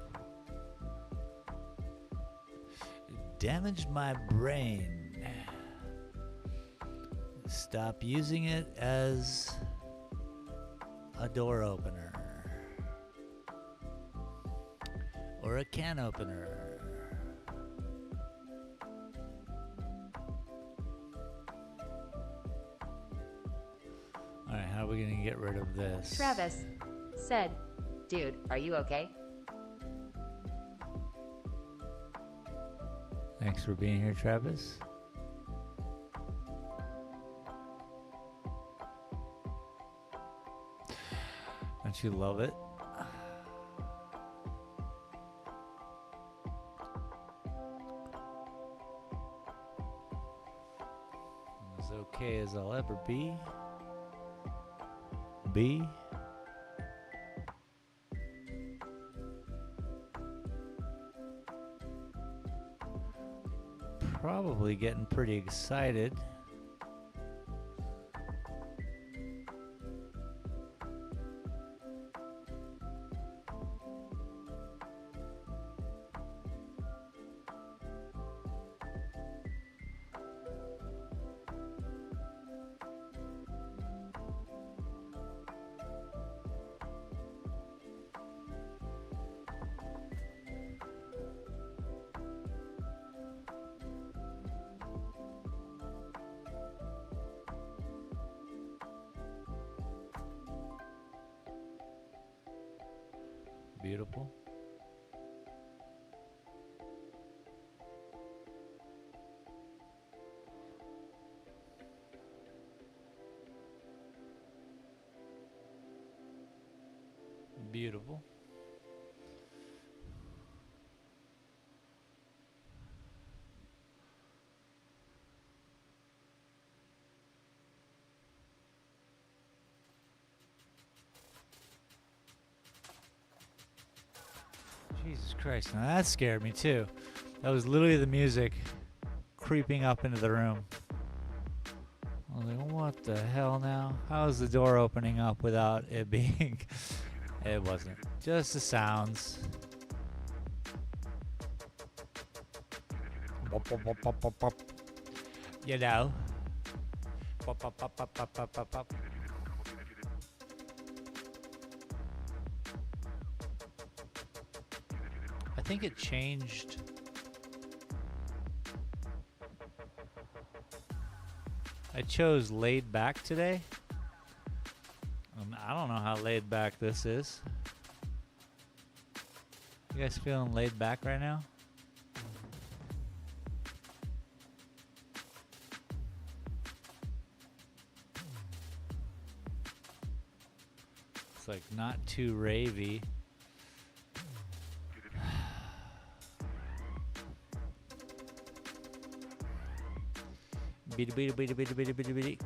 damaged my brain. Stop using it as a door opener or a can opener. All right, how are we gonna get rid of this? Travis said, "Dude, are you okay?" Thanks for being here, Travis. Don't you love it? I'm as okay as I'll ever be. Probably getting pretty excited. Beautiful. Beautiful. Jesus Christ, now that scared me too. That was literally the music creeping up into the room. I was like, what the hell now? How is the door opening up without it being... It wasn't. Just the sounds. You know. I think it changed. I chose laid back today. I don't know how laid back this is. You guys feeling laid back right now? It's like not too ravey. Beady beady beady beady beady beady beady.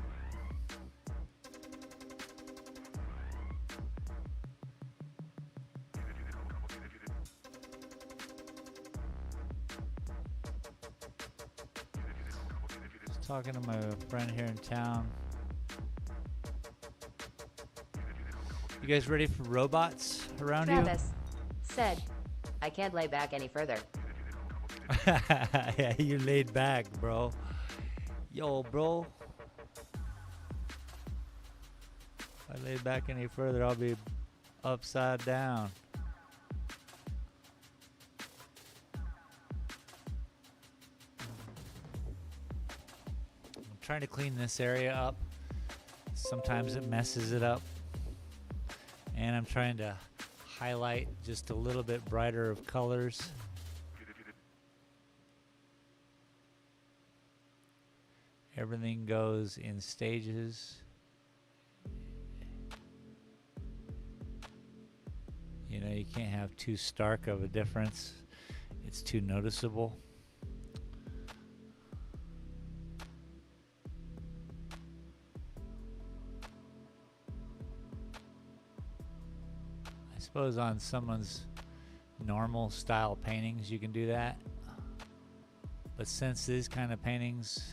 Just talking to my friend here in town. You guys ready for robots around Travis said, "I can't lay back any further." you? Yeah, you laid back, bro. Yo, bro. If I lay back any further, I'll be upside down. I'm trying to clean this area up. Sometimes it messes it up. and I'm trying to highlight just a little bit brighter of colors. Everything goes in stages. You know, you can't have too stark of a difference. It's too noticeable. I suppose on someone's normal style paintings you can do that. But since these kind of paintings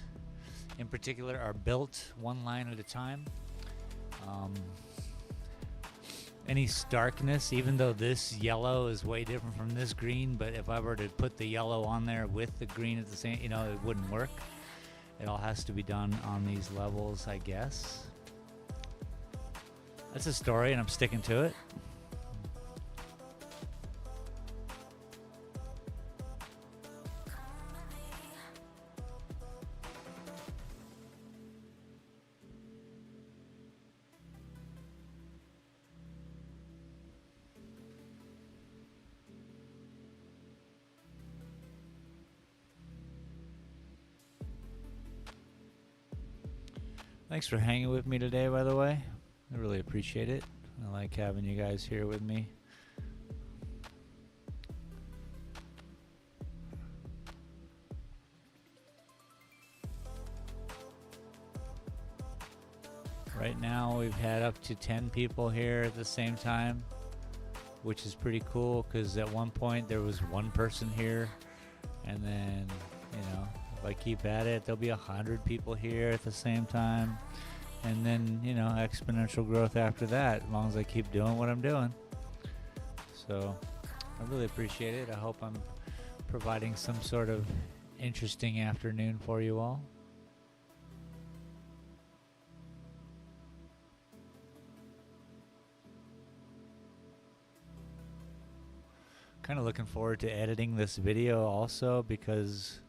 in particular are built one line at a time, any starkness, even though this yellow is way different from this green, but if I were to put the yellow on there with the green at the same, you know, it wouldn't work. It all has to be done on these levels, I guess. That's a story, and I'm sticking to it. Thanks for hanging with me today, by the way. I really appreciate it. I like having you guys here with me. Right now, we've had up to 10 people here at the same time, which is pretty cool because at one point there was one person here, and then, you know, if I keep at it, there'll be 100 people here at the same time, and then, you know, exponential growth after that, as long as I keep doing what I'm doing. So I really appreciate it. I hope I'm providing some sort of interesting afternoon for you all. Kind of looking forward to editing this video also, because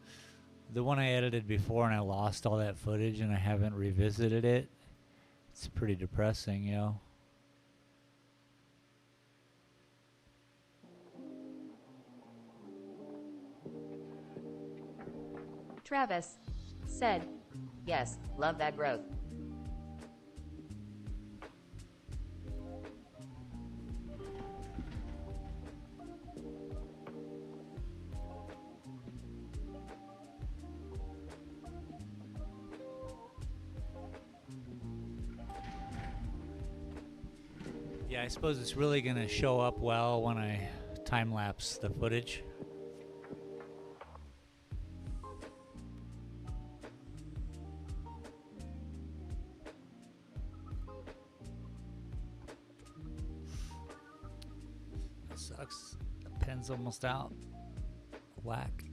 the one I edited before and I lost all that footage and I haven't revisited it. It's pretty depressing, you know. Travis said, Yes, love that growth. Yeah, I suppose it's really going to show up well when I time-lapse the footage. That sucks. The pen's almost out. Whack.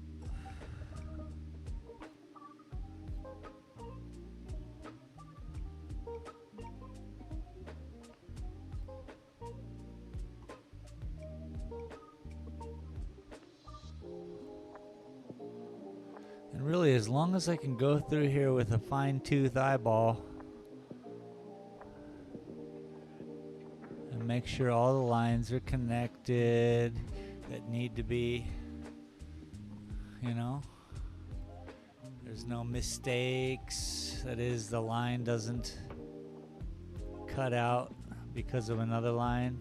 And really, as long as I can go through here with a fine-tooth eyeball and make sure all the lines are connected that need to be, you know, there's no mistakes. That is, the line doesn't cut out because of another line.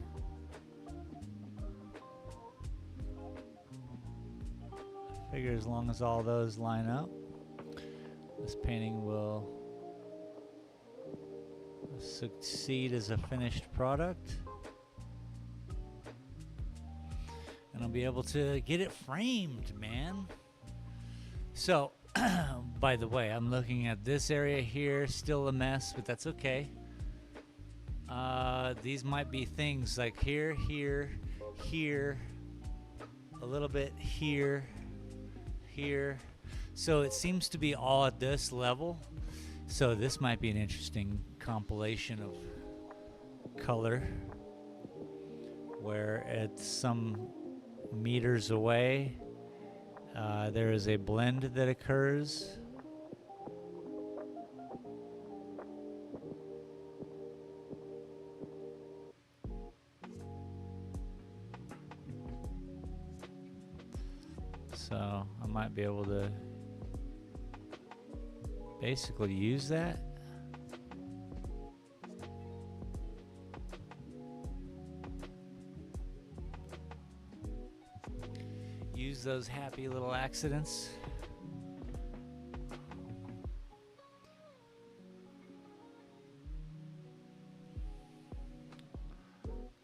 Figure as long as all those line up, this painting will succeed as a finished product, and I'll be able to get it framed, man. So, by the way, I'm looking at this area here, still a mess, but that's okay. These might be things like here, here, here, a little bit here, here. So it seems to be all at this level. So this might be an interesting compilation of color where at some meters away there is a blend that occurs. So I might be able to basically use that. Use those happy little accidents.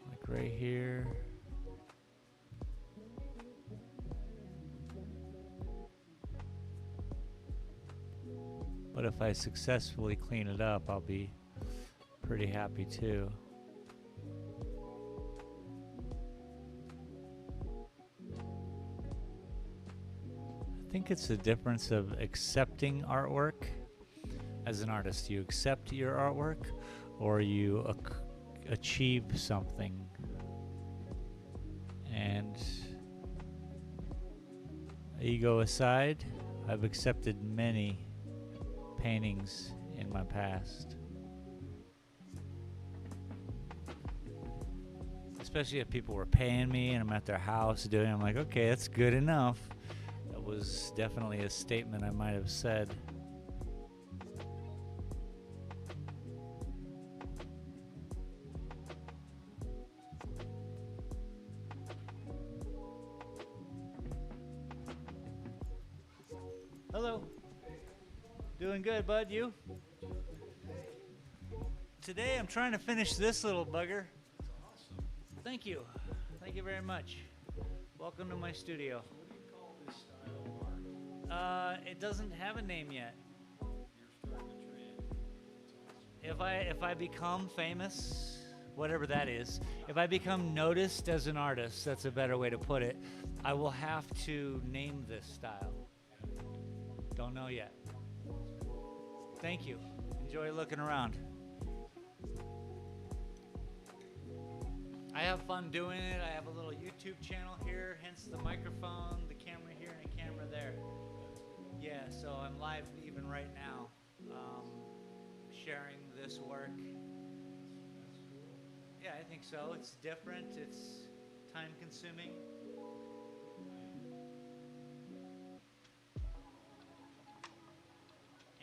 Like right here. But if I successfully clean it up, I'll be pretty happy too. I think it's the difference of accepting artwork. As an artist, you accept your artwork or you achieve something. And ego aside, I've accepted many paintings in my past. Especially if people were paying me and I'm at their house doing it, I'm like, okay, that's good enough. That was definitely a statement I might have said. Hello. Doing good, bud. You? Today I'm trying to finish this little bugger. Thank you. Thank you very much. Welcome to my studio. What do you call this style of art? It doesn't have a name yet. You're starting a trend. It's awesome. If I become famous, whatever that is, if I become noticed as an artist, that's a better way to put it, I will have to name this style. Don't know yet. Thank you. Enjoy looking around. I have fun doing it. I have a little YouTube channel here, hence the microphone, the camera here, and a camera there. Yeah, so I'm live even right now, sharing this work. Yeah, I think so. It's different. It's time consuming.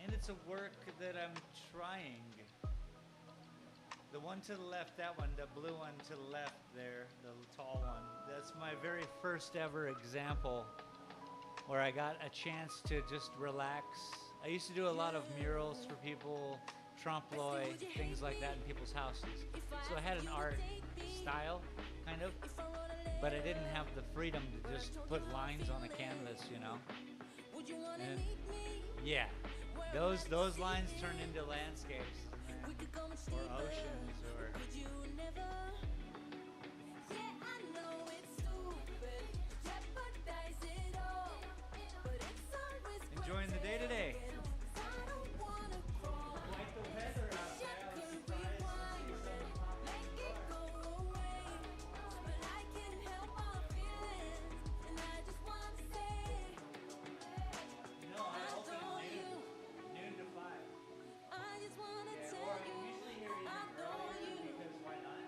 And it's a work that I'm trying. The one to the left, that one, the blue one to the left there, the tall one, that's my very first ever example where I got a chance to just relax. I used to do a lot of murals for people, trompe l'oeil, things like that in people's houses. So I had an art style, kind of, but I didn't have the freedom to just put lines on a canvas, you know? And yeah, those lines turned into landscapes. Or oceans, or enjoying the day today. Like the weather out there, I was surprised to see some popping. No, I open at noon to 5. Yeah, or I usually hear even earlier because why not?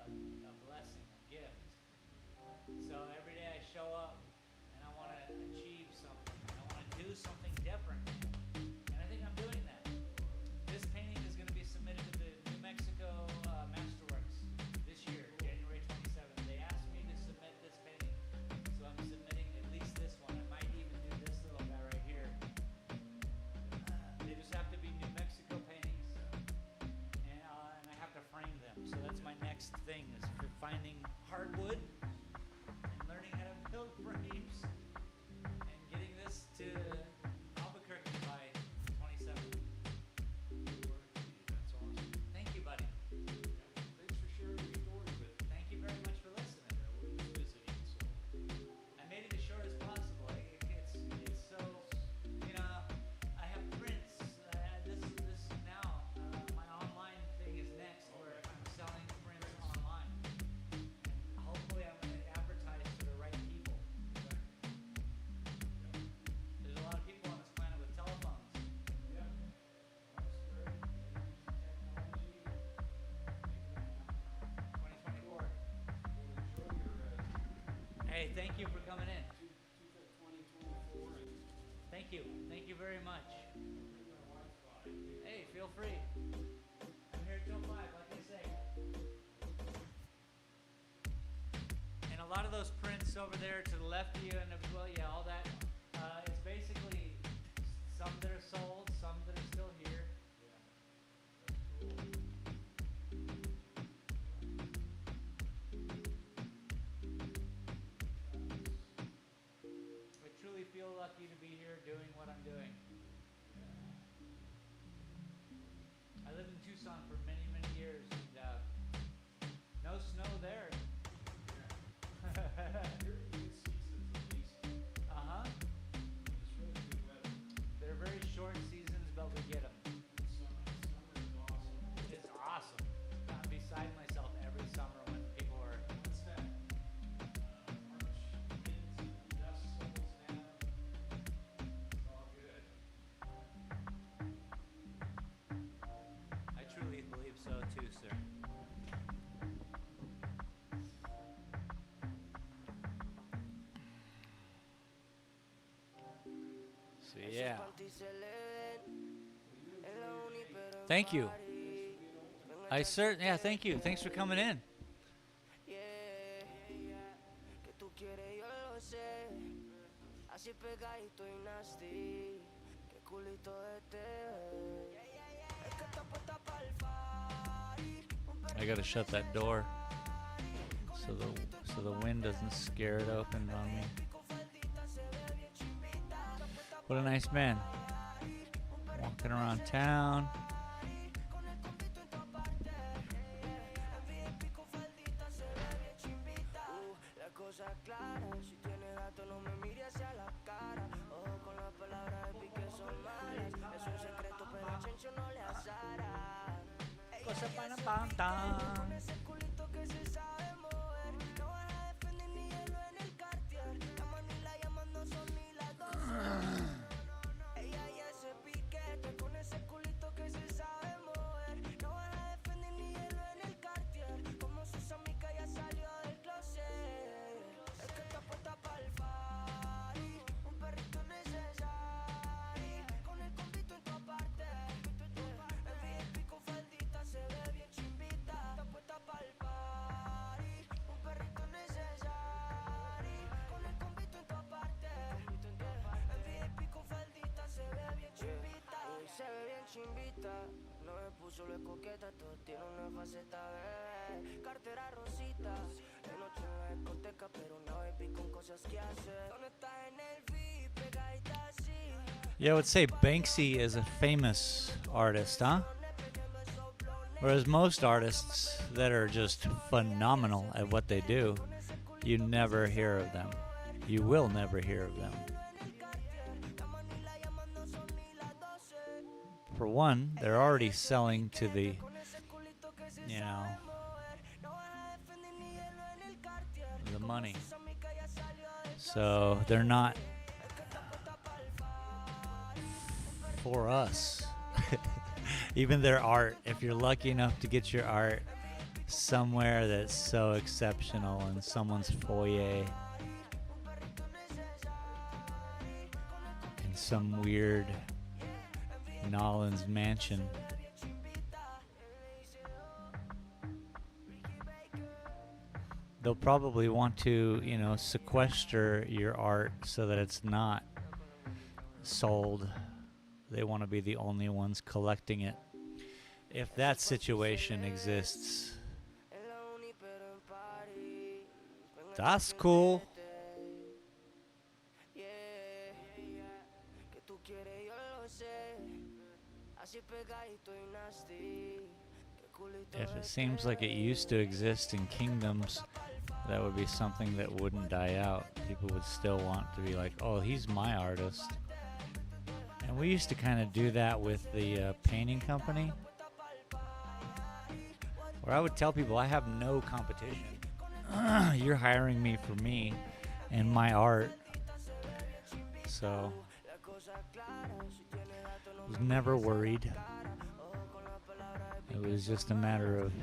a blessing, a gift. So every day I show up and I want to achieve something. I want to do something different. And I think I'm doing that. This painting is going to be submitted to the New Mexico Masterworks this year, January 27th. They asked me to submit this painting, so I'm submitting at least this one. I might even do this little guy right here. They just have to be New Mexico paintings, and I have to frame them. So that's my next thing, is for finding hardwood and learning how to build frames and getting this to Albuquerque by 27th. That's awesome. Thank you, buddy. Thanks for sharing your story with me. Thank you very much for listening. We're just visiting, so I made it as short as possible. It's so, you know, I have prints. This now, my online thing is next, where I'm selling prints online. And hopefully I'm going to advertise to the right people. There's a lot of people on this planet with telephones. yeah, that's great. Technology, making it happen. 2024. Well, enjoy your Hey, thank you for coming in. 2024 and Thank you. Thank you very much. bring my wife by. Hey, feel free. I'm here till 5, like I say. And a lot of those prints over there to the left of you and as well, yeah, all that is basically some that are sold, some that are still here. I truly feel lucky to be here doing what I'm doing. I lived in Tucson for many, many years, and no snow there. Here you can seasons at least. Uh-huh. It's really good weather. They're very short seasons, but we get them. Summer is awesome. It's awesome. I'm beside myself every summer when people are. What's that? March winds and dust settles down. It's all good. I truly believe so too, sir. So yeah. Thank you. Yeah, thank you. Thanks for coming in. Que tú quieres, yo lo sé. Así pegadito y nasty. Que culito Es que está puesta pa'l party. I gotta shut that door so the wind doesn't scare it open on me. What a nice man. Walking around town. La cosa clara, si tienes gato no me mires hacia la cara. Ojo con las palabras de pique son malas. Es un secreto pero a Chencho no le azara. Cosa para pam tam. Ese culito que se sabe mover. No vas a defender ni hielo en el Cartier. La mano y la llaman no son ni las 12. Ella y ese piquete con ese culito que se sabe mover. No vas a defender ni hielo en el Cartier. Como sus amigas ya salió del closet. Es que está puesta pa'l party. Un perrito necesario. Con el compito en tu parte. El VIP con faldita se ve bien chimbita. Está puesta pa'l party. Un perrito necesario. Con el compito en tu parte. El VIP con faldita se ve bien chimbita. Se ve bien chimbita. No me puso lo coqueta, todo tiene una faceta bebé. Cartera rosita. De noche en la discoteca, pero una baby con cosas que hacer. ¿Dónde estás en el VIP? Pegadita así. Yeah, I would say Banksy is a famous artist, huh? Whereas most artists that are just phenomenal at what they do, you never hear of them. You will never hear of them. For one, they're already selling to the, you know, the money. So they're not for us. Even their art, if you're lucky enough to get your art somewhere that's so exceptional in someone's foyer, in some weird Nollins mansion. They'll probably want to, you know, sequester your art so that it's not sold. They want to be the only ones collecting it. If that situation exists, that's cool. If it seems like it used to exist in kingdoms, that would be something that wouldn't die out. People would still want to be like, oh, he's my artist. And we used to kind of do that with the painting company, where I would tell people I have no competition. You're hiring me for me and my art. So I was never worried. It was just a matter of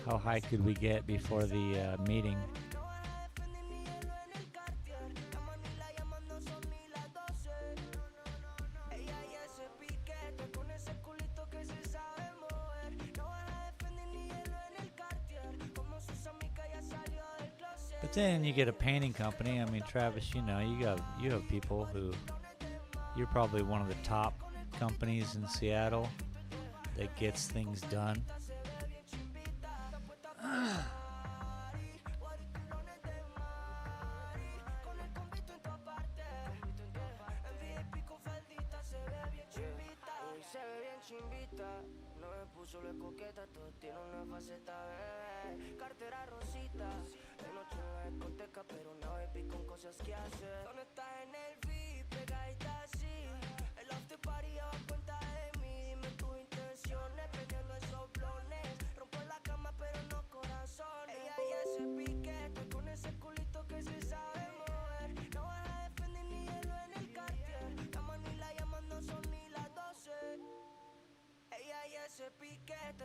how high could we get before the meeting. But then you get a painting company. I mean, Travis, you know, you have people who, you're probably one of the top companies in Seattle that gets things done.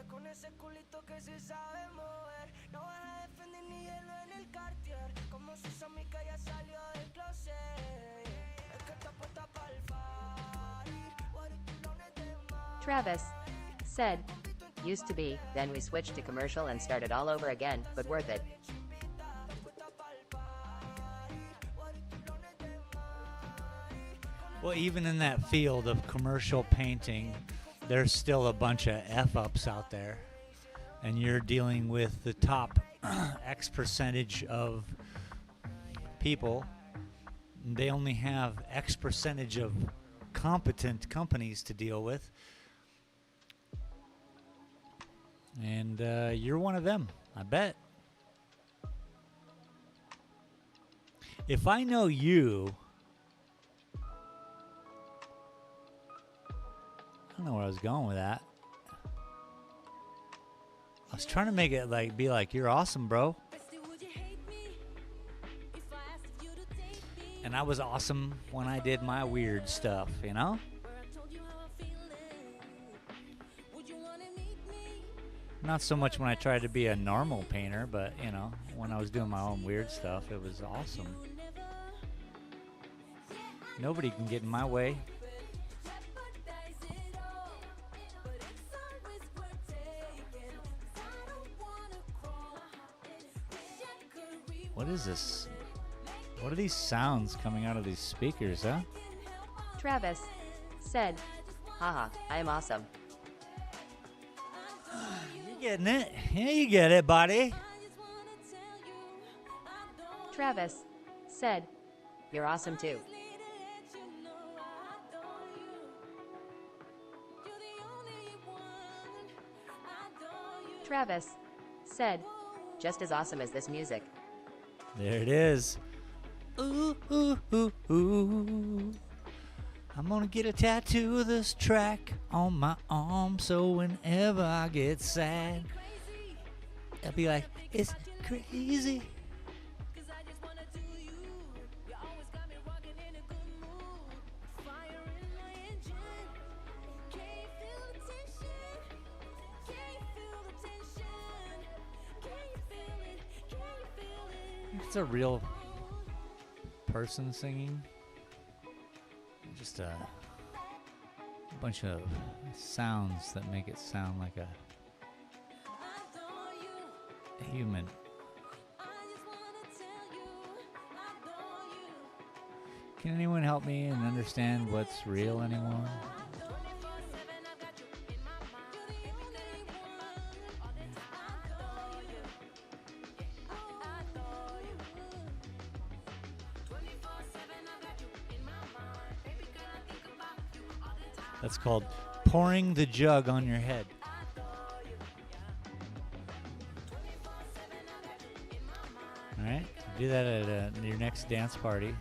Con ese culito que se sabe mover, no baja de Fendi ni hielo en el Cartier. Como sus amigas ya salió del closet. Es que está puesta pa'l party. Guaritulones de mar. Travis said, used to be, then we switched to commercial and started all over again, but worth it. Well, even in that field of commercial painting, there's still a bunch of F-ups out there. And you're dealing with the top X percentage of people. They only have X percentage of competent companies to deal with. And you're one of them, I bet. If I know you, I don't know where I was going with that. I was trying to make it like be like, you're awesome, bro. And I was awesome when I did my weird stuff, you know? Not so much when I tried to be a normal painter, but, you know, when I was doing my own weird stuff, it was awesome. Nobody can get in my way. What is this? What are these sounds coming out of these speakers, huh? Travis said, haha, I am awesome. You getting it? Yeah, you get it, buddy. Travis said, you're awesome too. Travis said, just as awesome as this music. There it is. Ooh, ooh, ooh, ooh. I'm gonna get a tattoo of this track on my arm, so whenever I get sad, I'll be like, it's crazy. that's a real person singing. Just a bunch of sounds that make it sound like a human. Can anyone help me and understand what's real anymore? That's called pouring the jug on your head. All right, do that at your next dance party.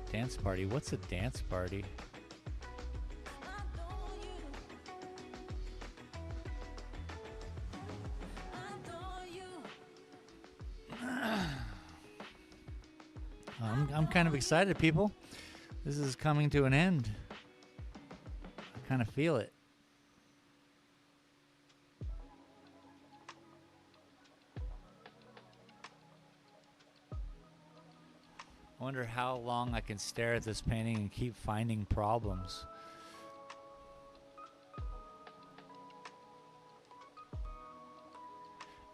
Dance party? What's a dance party? I'm kind of excited, people. This is coming to an end. I kind of feel it. I wonder how long I can stare at this painting and keep finding problems.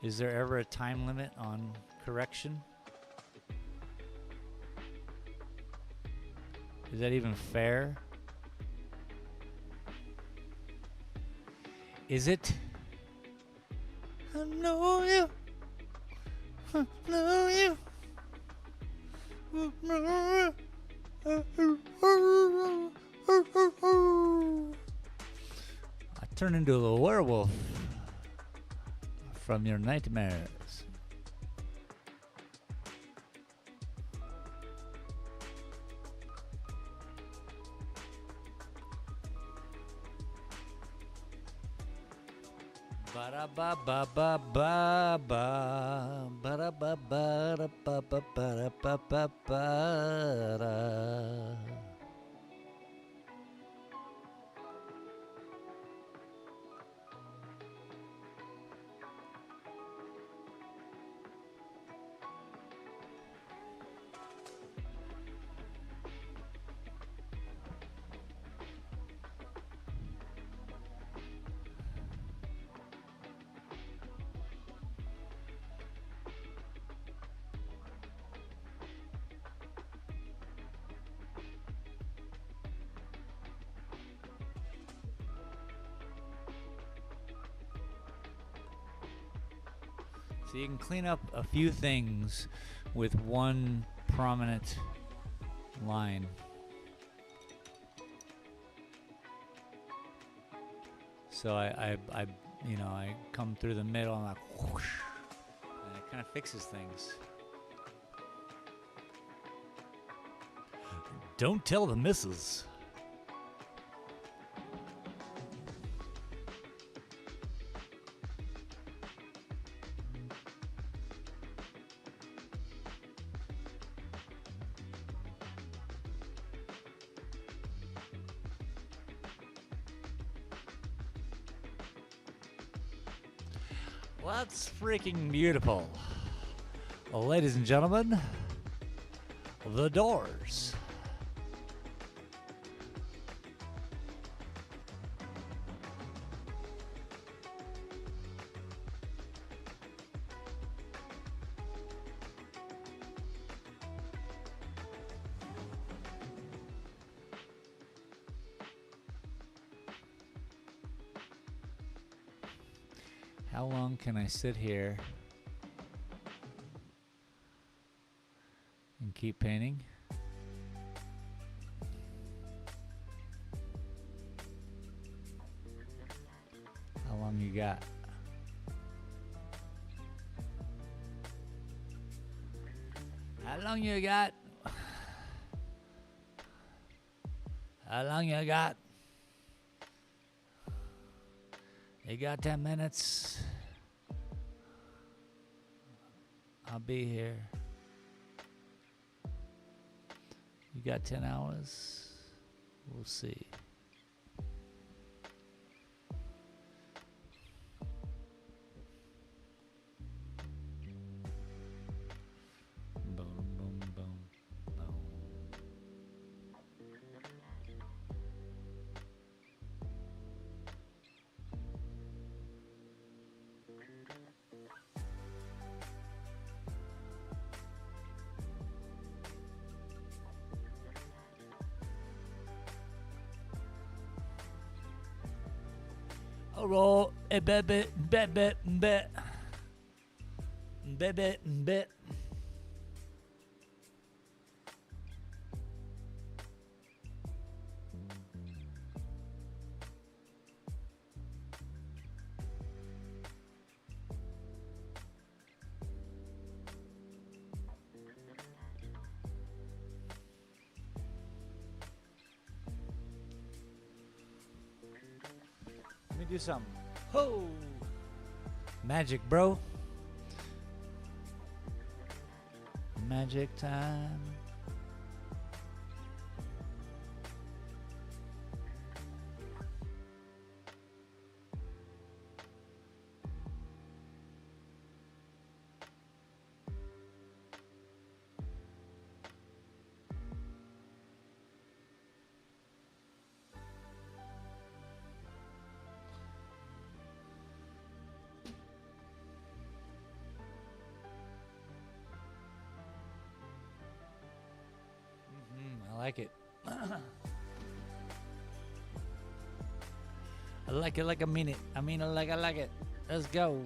Is there ever a time limit on correction? Is that even fair? Is it? I know you. I know you. I turn into a werewolf from your nightmares. Ba ba ba ba ba ba ba ba ba ba ba ba ba ba ba. So you can clean up a few things with one prominent line. So I you know, I come through the middle and like whoosh, and it kind of fixes things. Don't tell the missus. Well, that's freaking beautiful. Well, ladies and gentlemen, The Doors. How long can I sit here and keep painting? How long you got? How long you got? How long you got? You got 10 minutes. I'll be here. You got 10 hours? We'll see. roll a baby, baby, baby, baby, baby. Let me do something. Ho! Magic, bro. Magic time. I like it. I like it like I mean it. I mean it like I like it. Let's go.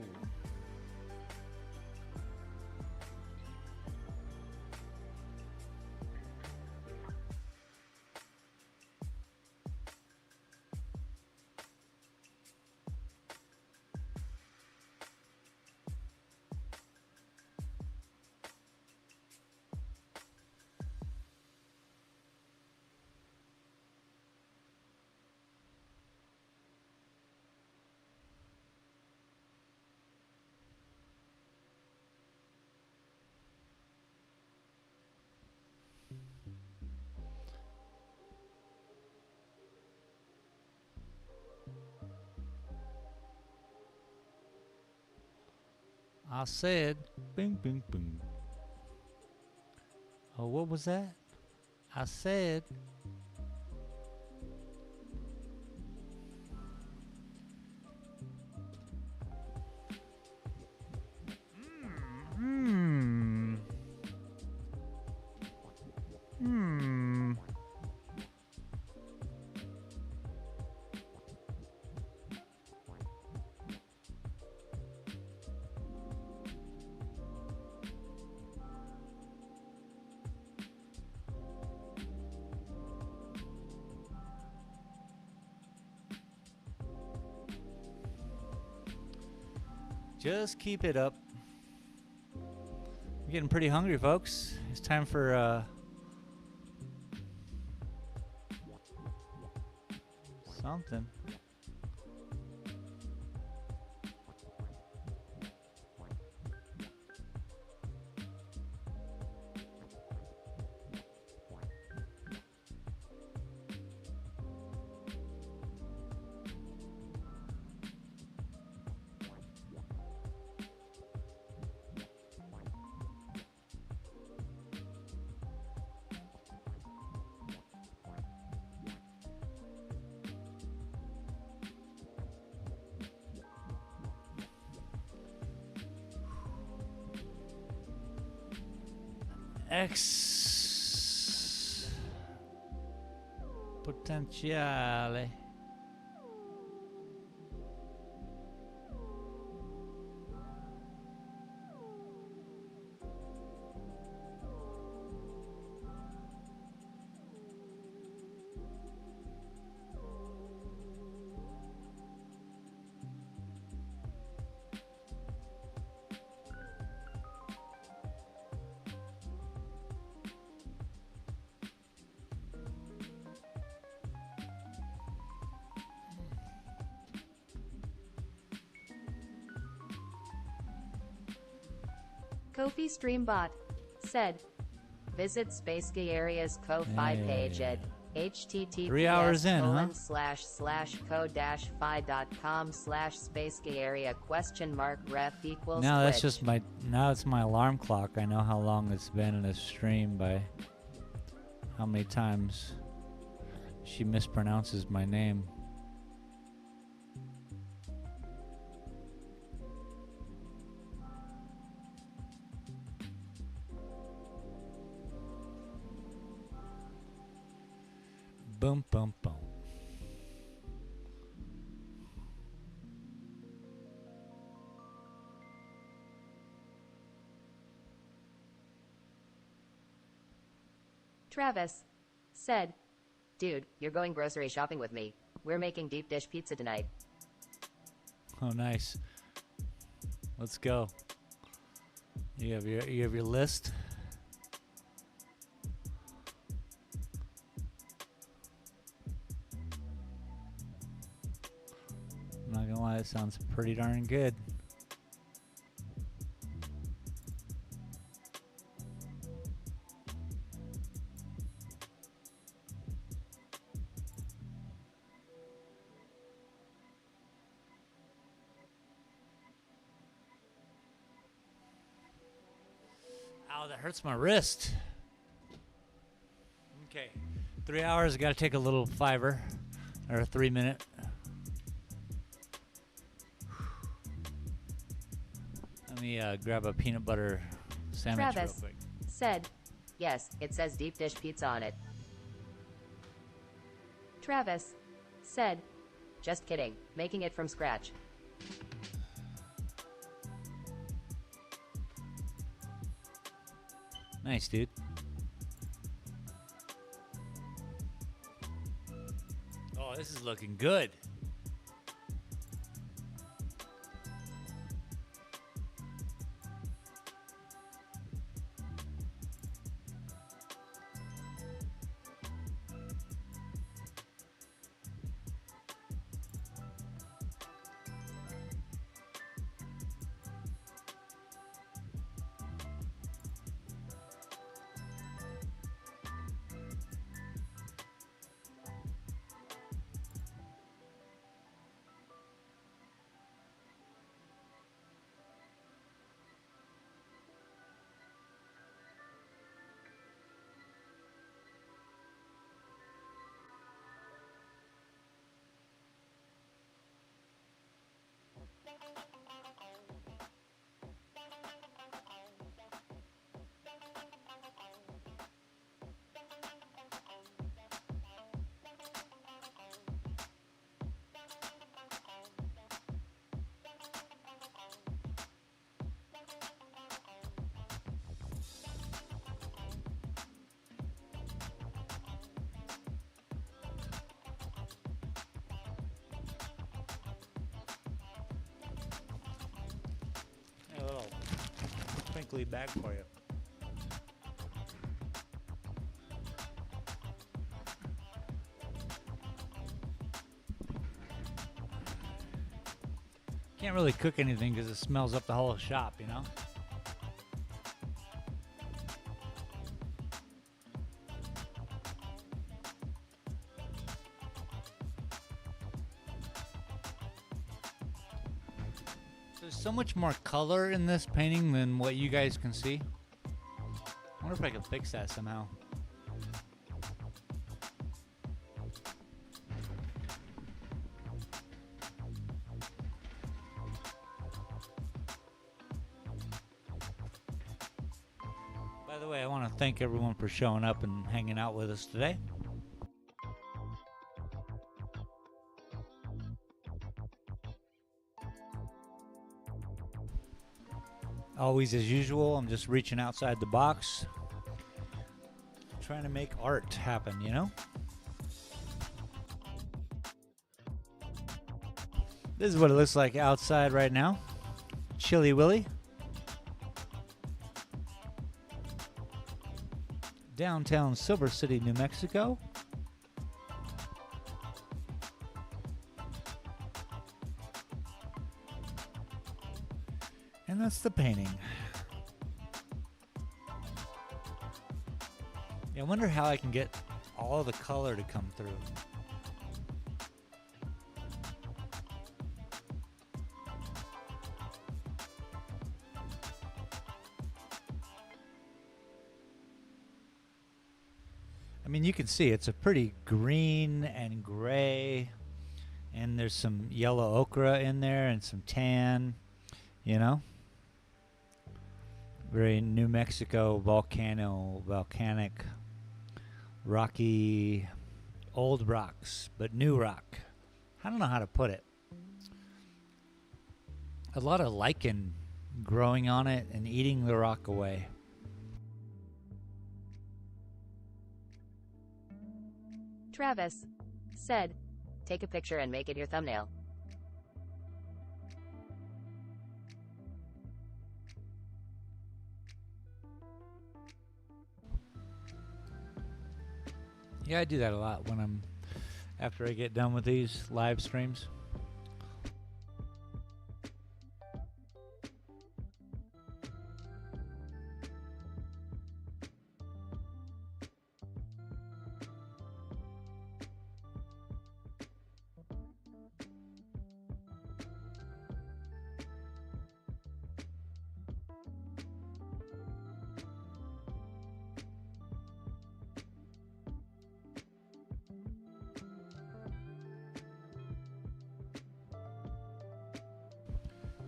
I said, bing, bing, bing. Oh, what was that? I said, hmm. Just keep it up. We're getting pretty hungry, folks. It's time for something. Ex potenziale. Kofi Streambot said, visit Spacegay Area's Ko-Fi Yeah. page at https 3 hours in, huh? //ko-fi.com/Spacegay Area ref equals Now that's Twitch. just my it's my alarm clock. I know how long it's been in a stream by how many times she mispronounces my name. Boom, boom, boom. Travis said, Dude, you're going grocery shopping with me. We're making deep dish pizza tonight. Oh, nice. Let's go. You have your list. I'm not gonna lie, it sounds pretty darn good. Ow, that hurts my wrist. Okay, 3 hours. Got to take a little 5-er or a 3-minute. Let me grab a peanut butter sandwich real Travis quick. said, Yes, it says deep dish pizza on it. Travis said, Just kidding. Making it from scratch. Nice, dude. Oh, this is looking good. A little twinkly bag for you. Can't really cook anything because it smells up the whole shop, you know? There's so much more color in this painting than what you guys can see. I wonder if I can fix that somehow. By the way, I want to thank everyone for showing up and hanging out with us today. Always as usual, I'm just reaching outside the box, trying to make art happen, you know? This is what it looks like outside right now. Chilly Willy. Downtown Silver City, New Mexico. And that's the painting. Yeah, I wonder how I can get all the color to come through. I mean, you can see it's a pretty green and gray, and there's some yellow ochre in there and some tan, you know? Very New Mexico volcanic, rocky, old rocks, but new rock. I don't know how to put it. A lot of lichen growing on it and eating the rock away. Travis said, Take a picture and make it your thumbnail. Yeah, I do that a lot when I'm after I get done with these live streams.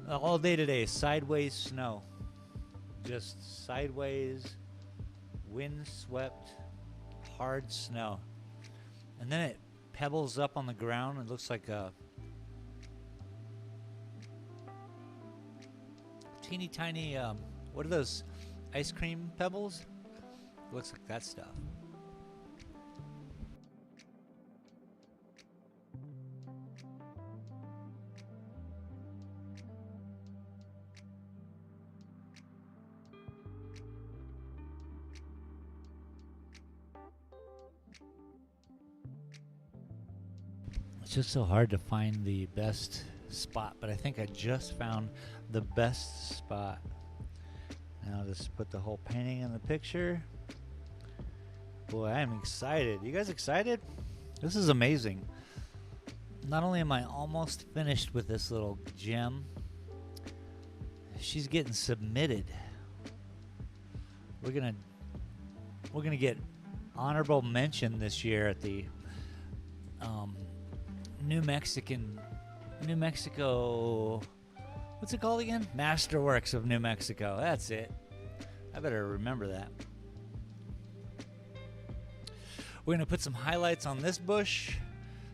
All day today, sideways snow. Just sideways, wind-swept, hard snow. And then it pebbles up on the ground. It looks like a teeny tiny, what are those, ice cream pebbles? Looks like that stuff. It's just so hard to find the best spot, but I think I just found the best spot. Now I'll just put the whole painting in the picture. Boy, I am excited. You guys excited? This is amazing. Not only am I almost finished with this little gem, she's getting submitted. We're gonna get honorable mention this year at the New Mexico, what's it called again? Masterworks of New Mexico. That's it. I better remember that. We're gonna put some highlights on this bush,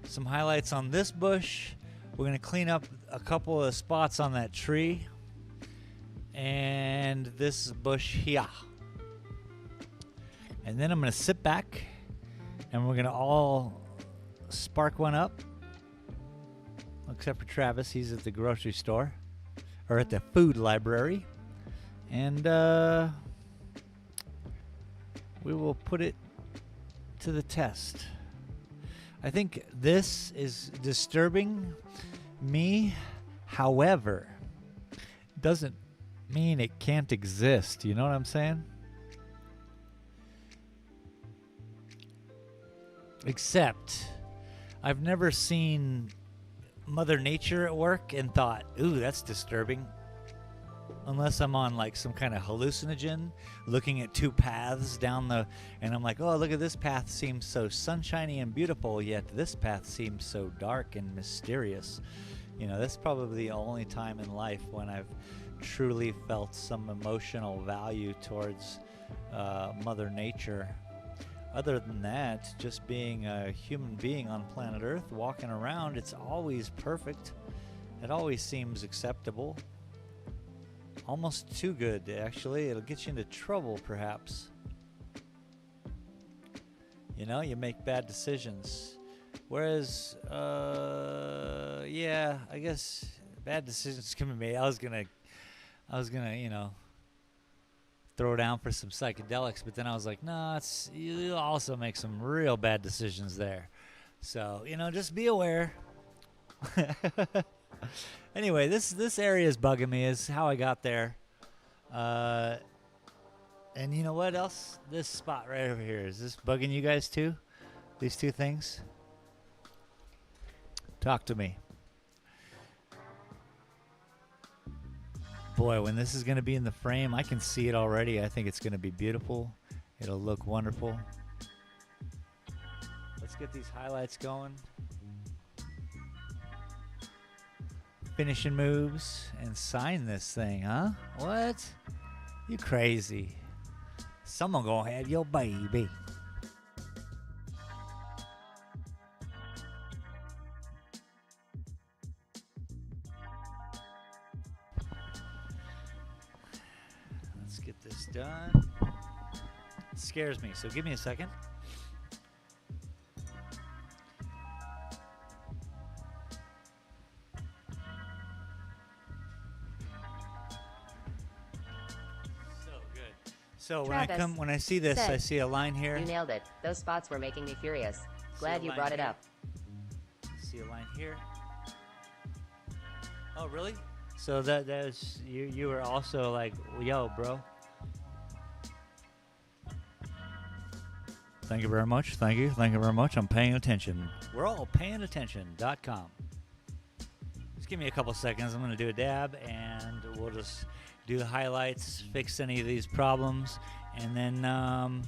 some highlights on this bush. We're gonna clean up a couple of spots on that tree and this bush here. And then I'm gonna sit back and we're gonna all spark one up, except for Travis. He's at the grocery store or at the food library, and we will put it to the test. I think this is disturbing me, however, doesn't mean it can't exist. You know what I'm saying? Except I've never seen Mother Nature at work and thought, ooh, that's disturbing. Unless I'm on like some kind of hallucinogen, looking at two paths down and I'm like, oh, look at this path, seems so sunshiny and beautiful, yet this path seems so dark and mysterious. You know, that's probably the only time in life when I've truly felt some emotional value towards Mother Nature. Other than that, just being a human being on planet Earth, walking around, it's always perfect. It always seems acceptable. Almost too good, actually. It'll get you into trouble, perhaps. You know, you make bad decisions. Whereas, yeah, I guess bad decisions can be made. I was gonna, you know, throw down for some psychedelics, but then I was like, no, you'll also make some real bad decisions there. So, you know, just be aware. Anyway, this area is bugging me, is how I got there. And you know what else? This spot right over here, is this bugging you guys too? These two things? Talk to me. Boy, when this is going to be in the frame, I can see it already. I think it's going to be beautiful. It'll look wonderful. Let's get these highlights going. Finishing moves and sign this thing, huh? What? You crazy. Someone gonna have your baby. Let's get this done. It scares me, so give me a second. So Travis when I see this, I said, see a line here. You nailed it. Those spots were making me furious. Glad See a you line brought it here? up. See a line here. Oh, really? So that's you. You were also like, yo, bro. Thank you very much. Thank you. Thank you very much. I'm paying attention. We're all paying attention.com. Just give me a couple seconds. I'm going to do a dab and we'll just do the highlights, fix any of these problems, and then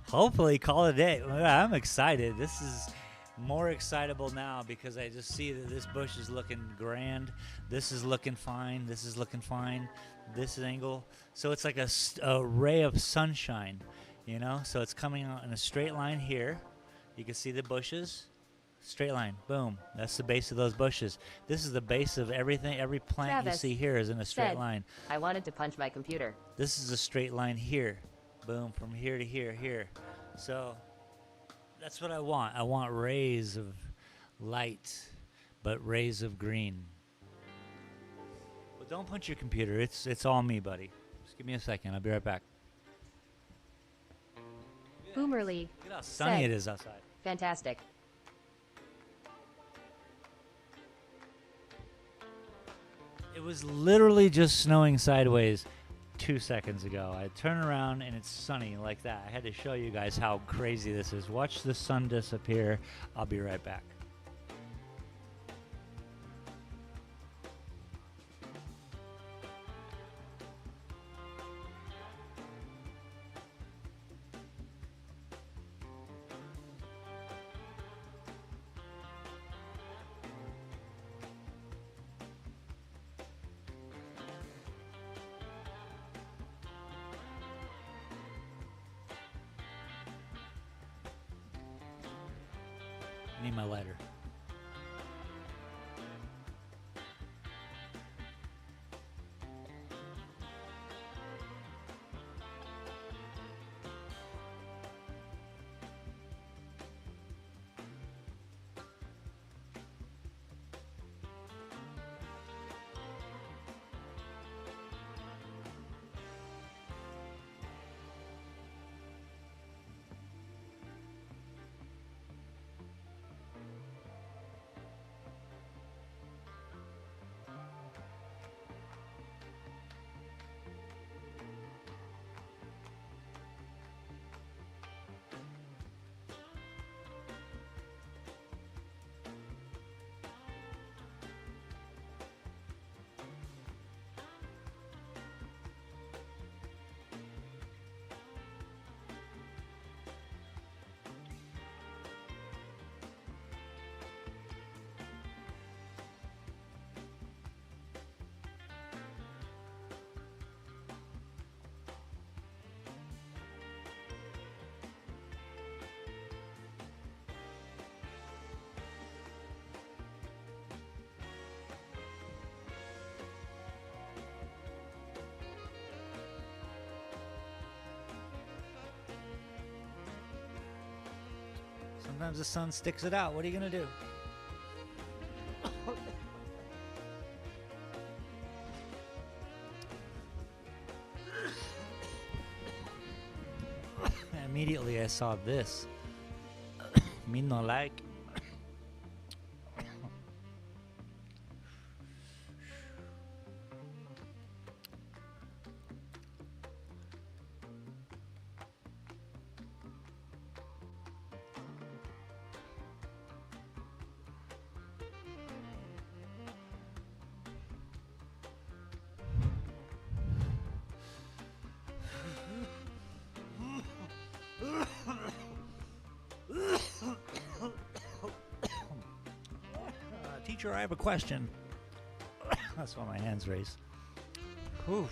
hopefully call it a day. I'm excited. This is more excitable now because I just see that this bush is looking grand. This is looking fine. This is looking fine. This angle. So it's like a ray of sunshine. You know, so it's coming out in a straight line here. You can see the bushes. Straight line. Boom. That's the base of those bushes. This is the base of everything. Every plant you Travis see here is in a straight said, line. I wanted to punch my computer. This is a straight line here. Boom. From here to here, here. So that's what I want. I want rays of light, but rays of green. Well, don't punch your computer. It's all me, buddy. Just give me a second. I'll be right back. Boomer League. Look at how sunny said, it is outside. Fantastic. It was literally just snowing sideways 2 seconds ago. I turn around and it's sunny like that. I had to show you guys how crazy this is. Watch the sun disappear. I'll be right back. I need my lighter. Sometimes the sun sticks it out. What are you going to do? Immediately I saw this. Me no like. Teacher, I have a question. That's why my hands raise. Whew.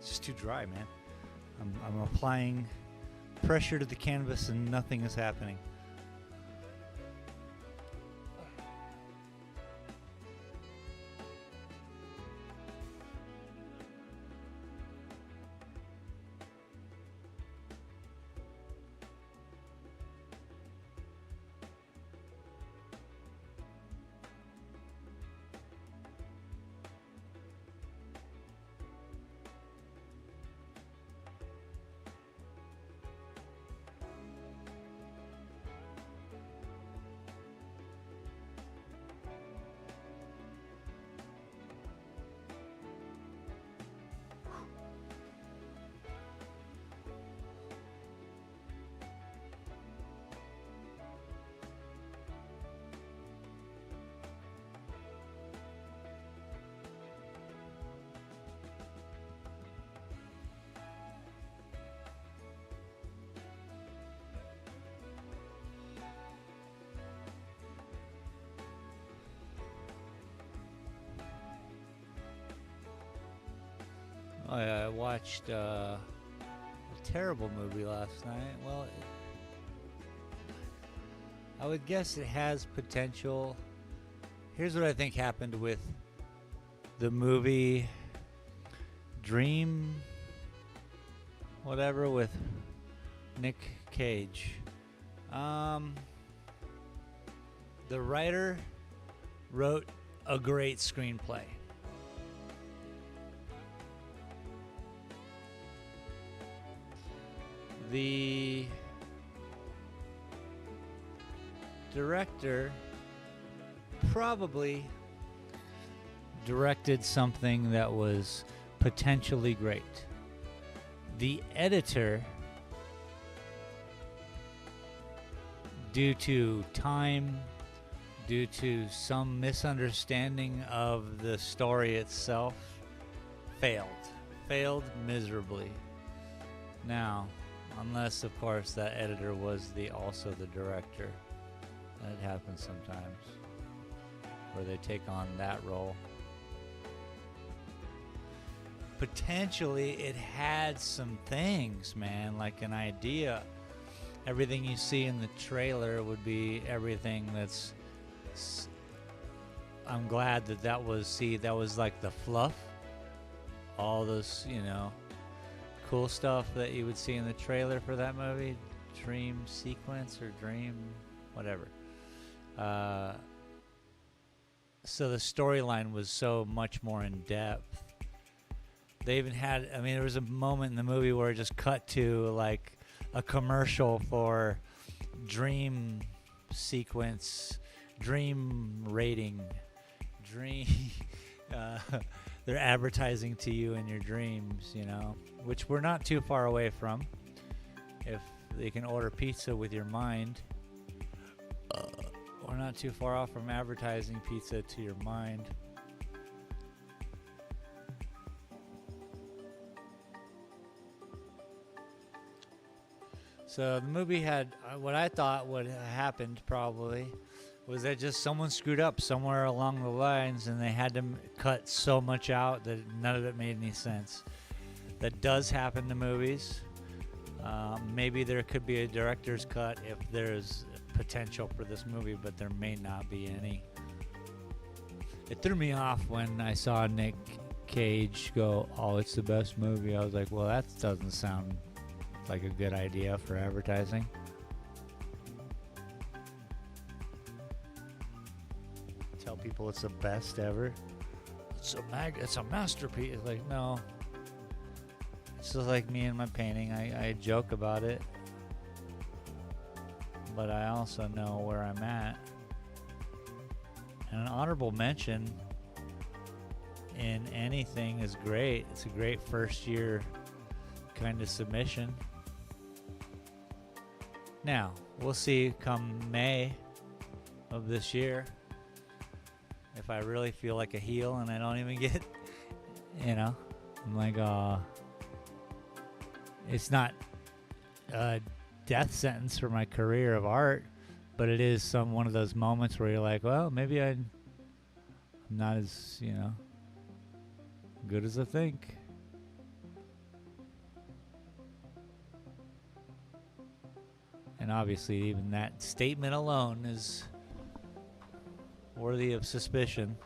It's just too dry, man. I'm applying pressure to the canvas and nothing is happening. I watched a terrible movie last night. Well, I would guess it has potential. Here's what I think happened with the movie Dream, whatever, with Nick Cage. The writer wrote a great screenplay. The director probably directed something that was potentially great. The editor, due to time, due to some misunderstanding of the story itself, failed miserably. Now, unless of course that editor was also the director. That happens sometimes, where they take on that role. Potentially it had some things, man, like an idea. Everything you see in the trailer would be everything that's... I'm glad that was like the fluff. All those, cool stuff that you would see in the trailer for that movie. Dream sequence or dream, whatever. So the storyline was so much more in depth. They even had, there was a moment in the movie where it just cut to like a commercial for dream sequence, dream rating, dream. They're advertising to you in your dreams, which we're not too far away from. If they can order pizza with your mind, we're not too far off from advertising pizza to your mind. So the movie had what I thought would have happened probably was that just someone screwed up somewhere along the lines and they had to cut so much out that none of it made any sense. That does happen to movies. Maybe there could be a director's cut if there's potential for this movie, but there may not be any. It threw me off when I saw Nick Cage go, "Oh, it's the best movie." I was like, well, that doesn't sound like a good idea for advertising. Tell people it's the best ever. It's a masterpiece. It's like, no. It's just like me and my painting. I joke about it, but I also know where I'm at. And an honorable mention in anything is great. It's a great first year kind of submission. Now, we'll see come May of this year if I really feel like a heel and I don't even get, I'm like, it's not a death sentence for my career of art, but it is one of those moments where you're like, well, maybe I'm not as, good as I think. And obviously, even that statement alone is worthy of suspicion.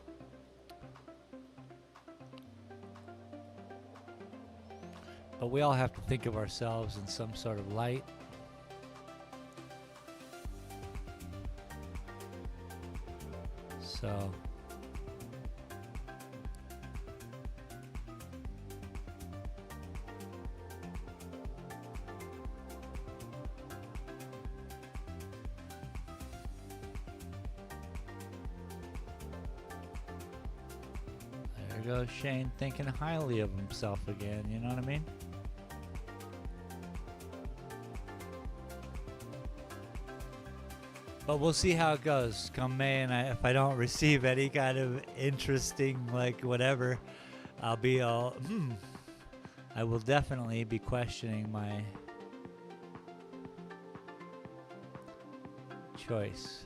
But we all have to think of ourselves in some sort of light. So, there goes Shane thinking highly of himself again, you know what I mean? But we'll see how it goes come May, and if I don't receive any kind of interesting, whatever, I'll be all, I will definitely be questioning my choice.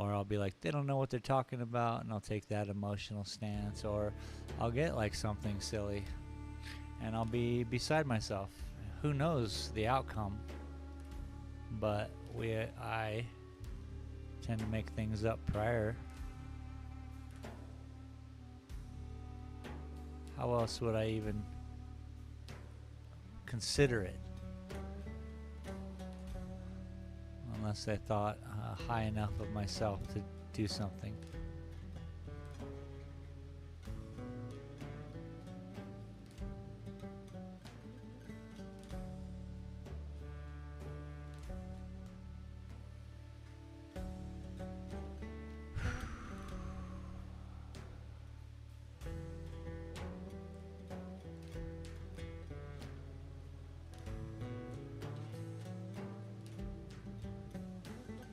Or I'll be like, they don't know what they're talking about, and I'll take that emotional stance. Or I'll get like something silly, and I'll be beside myself. Who knows the outcome? But I tend to make things up prior. How else would I even consider it? Unless I thought high enough of myself to do something.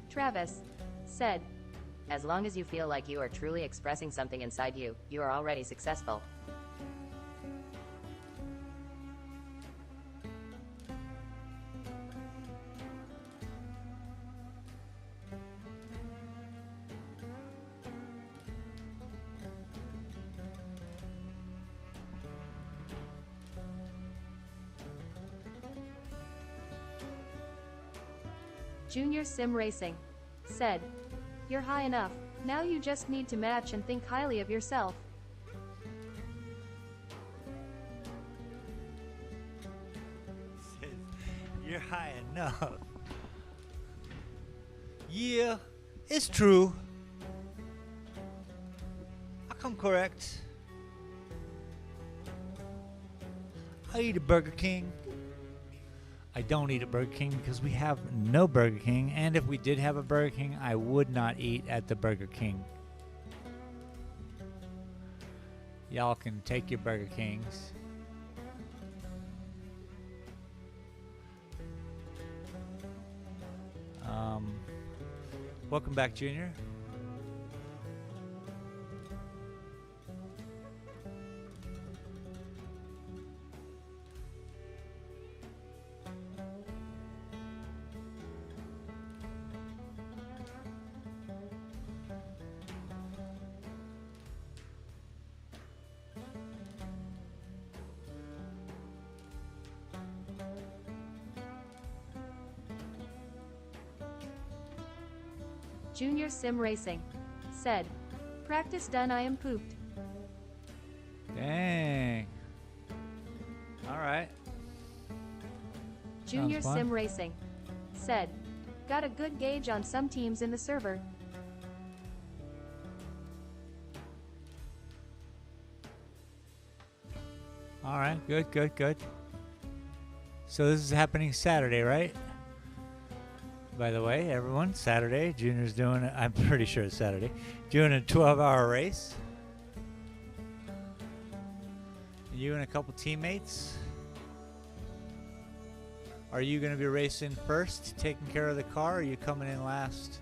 Travis said, As long as you feel like you are truly expressing something inside you, you are already successful. Junior Sim Racing said, you're high enough. Now you just need to match and think highly of yourself. You're high enough. Yeah, it's true. I come correct. I eat a Burger King. I don't eat at Burger King because we have no Burger King, and if we did have a Burger King, I would not eat at the Burger King. Y'all can take your Burger Kings. Welcome back, Junior. Junior Sim Racing said, practice done, I am pooped. Dang. All right. Junior Sounds fun. Sim Racing said, got a good gauge on some teams in the server. All right. Good, good, good. So this is happening Saturday, right? By the way, everyone, Saturday, Junior's doing, I'm pretty sure it's Saturday, doing a 12-hour race. You and a couple teammates. Are you going to be racing first, taking care of the car, or are you coming in last?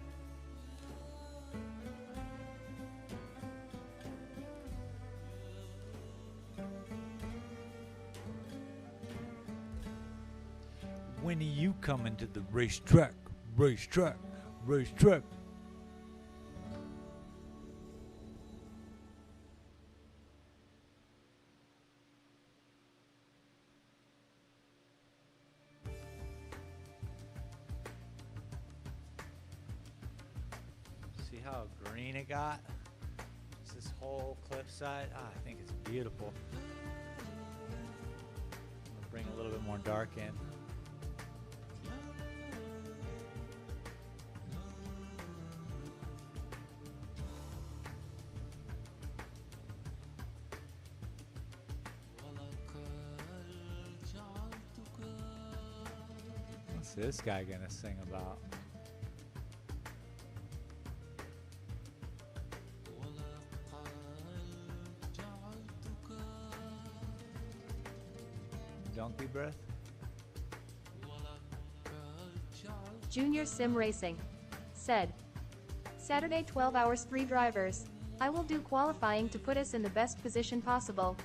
When are you coming to the racetrack? Racetrack, racetrack. See how green it got? It's this whole cliffside. Ah, I think it's beautiful. I'll bring a little bit more dark in. What's this guy gonna sing about? Donkey breath? Junior Sim Racing said, Saturday 12 hours 3 drivers. I will do qualifying to put us in the best position possible.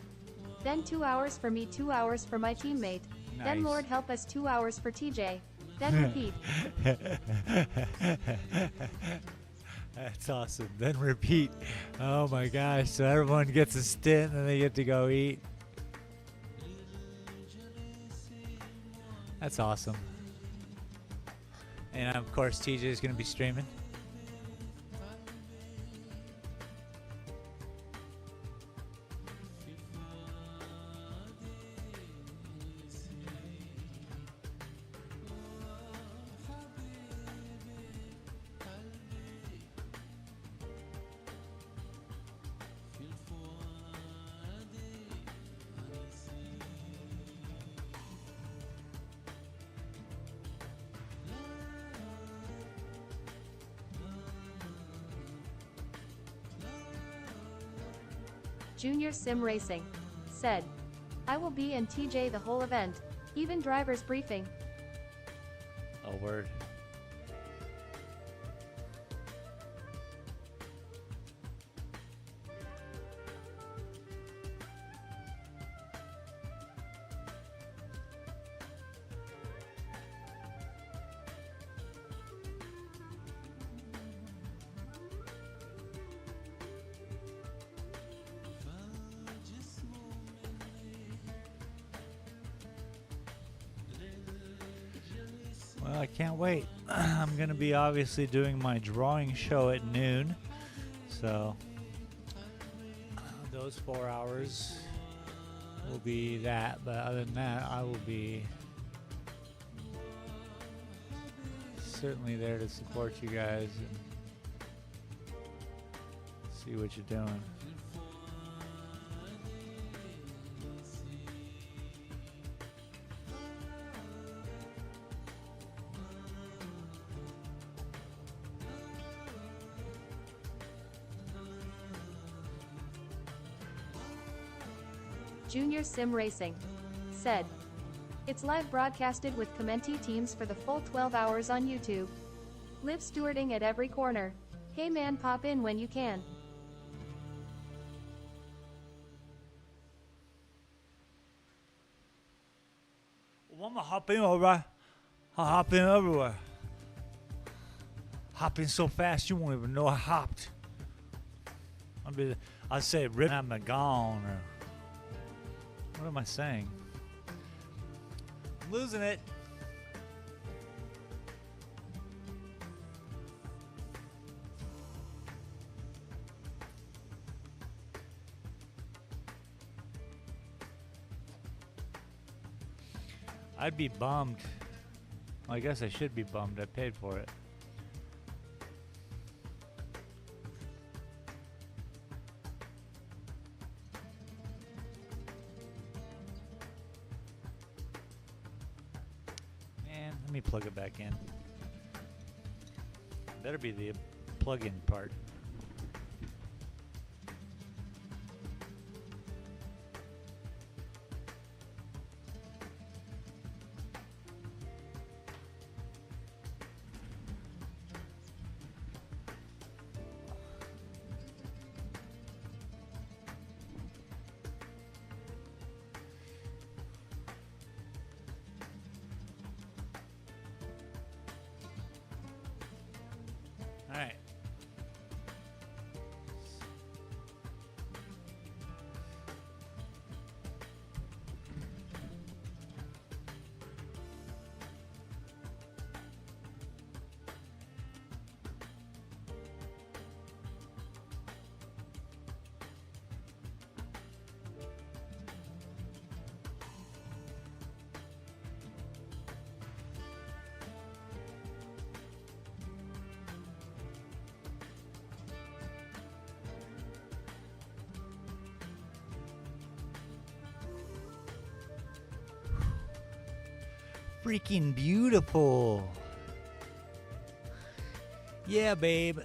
Then 2 hours for me, 2 hours for my teammate. Then Nice. Lord help us 2 hours for TJ. Then repeat. That's awesome. Then repeat. Oh my gosh. So everyone gets a stint and they get to go eat. That's awesome. And of course, TJ is going to be streaming. Junior Sim Racing said, I will be in TJ the whole event, even driver's briefing. Oh, word. Well, I can't wait. I'm going to be obviously doing my drawing show at noon. So those 4 hours will be that. But other than that, I will be certainly there to support you guys and see what you're doing. Junior Sim Racing said, it's live broadcasted with Commenti teams for the full 12 hours on YouTube. Live stewarding at every corner. Hey man, pop in when you can. Well, I'm gonna hop in, alright. I'll hop in everywhere. Hopping so fast you won't even know I hopped. I'd say rip I'm gone or what am I saying? I'm losing it. I'd be bummed. Well, I guess I should be bummed. I paid for it. Man, let me plug it back in. Better be the plug-in part. All right. Freaking beautiful. Yeah, babe.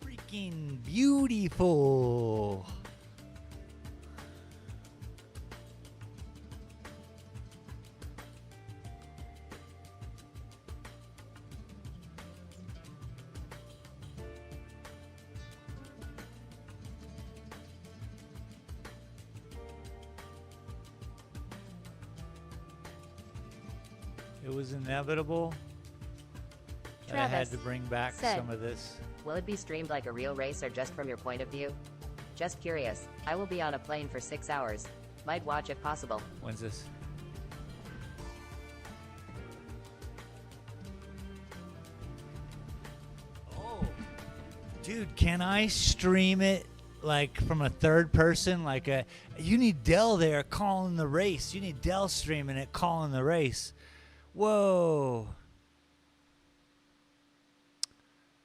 Freaking beautiful. It was inevitable that I had Travis to bring back said, some of this. Will it be streamed like a real race or just from your point of view? Just curious. I will be on a plane for 6 hours. Might watch if possible. When's this? Oh, dude, can I stream it like from a third person? Like you need Dell there calling the race. You need Dell streaming it, calling the race. Whoa.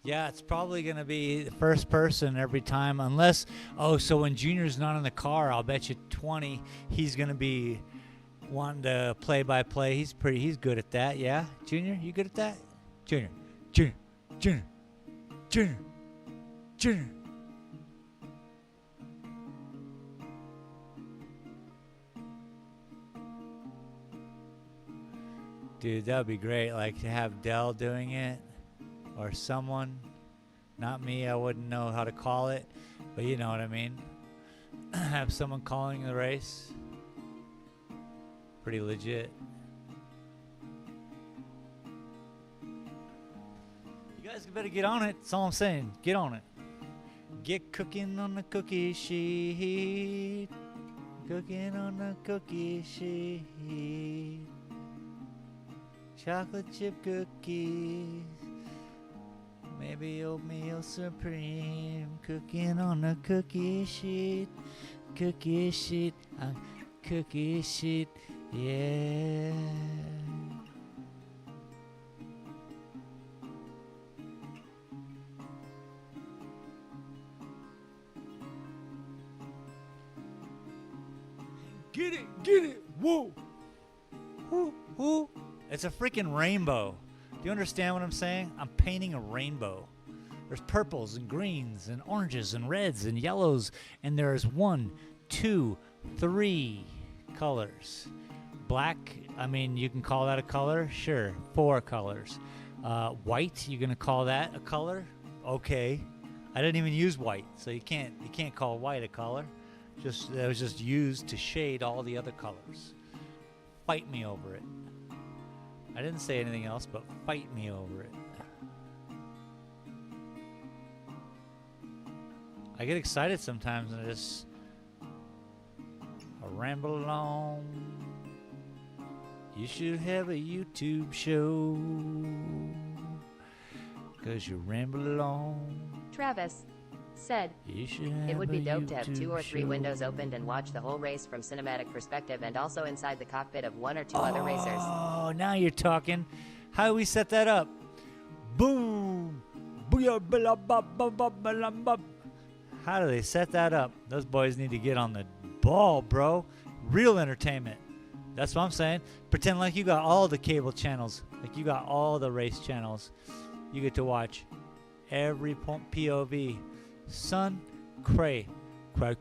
Yeah, it's probably going to be the first person every time, unless, so when Junior's not in the car, I'll bet you 20, he's going to be wanting to play-by-play. He's good at that, yeah? Junior, you good at that? Junior. Dude, that would be great, like to have Dell doing it. Or someone, not me, I wouldn't know how to call it, but you know what I mean. Have someone calling the race. Pretty legit. You guys better get on it, that's all I'm saying. Get on it. Get cooking on the cookie sheet. Cooking on the cookie sheet. Chocolate chip cookies. Maybe oatmeal supreme, cooking on a cookie sheet, cookie sheet, yeah. Get it, whoa, whoo. It's a freaking rainbow. Do you understand what I'm saying? I'm painting a rainbow. There's purples and greens and oranges and reds and yellows, and there's 1, 2, 3 colors. Black, I mean, you can call that a color? Sure, 4 colors. White, you gonna call that a color? Okay. I didn't even use white, so you can't call white a color. That was just used to shade all the other colors. Fight me over it. I didn't say anything else, but fight me over it. I get excited sometimes and I ramble along. You should have a YouTube show, 'cause you ramble along. Travis said, You should have it would be a dope to have 2 or YouTube 3 show. windows opened and watch the whole race from cinematic perspective and also inside the cockpit of 1 or 2 other racers. Oh, now you're talking. How do we set that up? Boom. How do they set that up? Those boys need to get on the ball, bro. Real entertainment. That's what I'm saying. Pretend like you got all the cable channels. Like you got all the race channels. You get to watch every POV. Son, cray. Cry.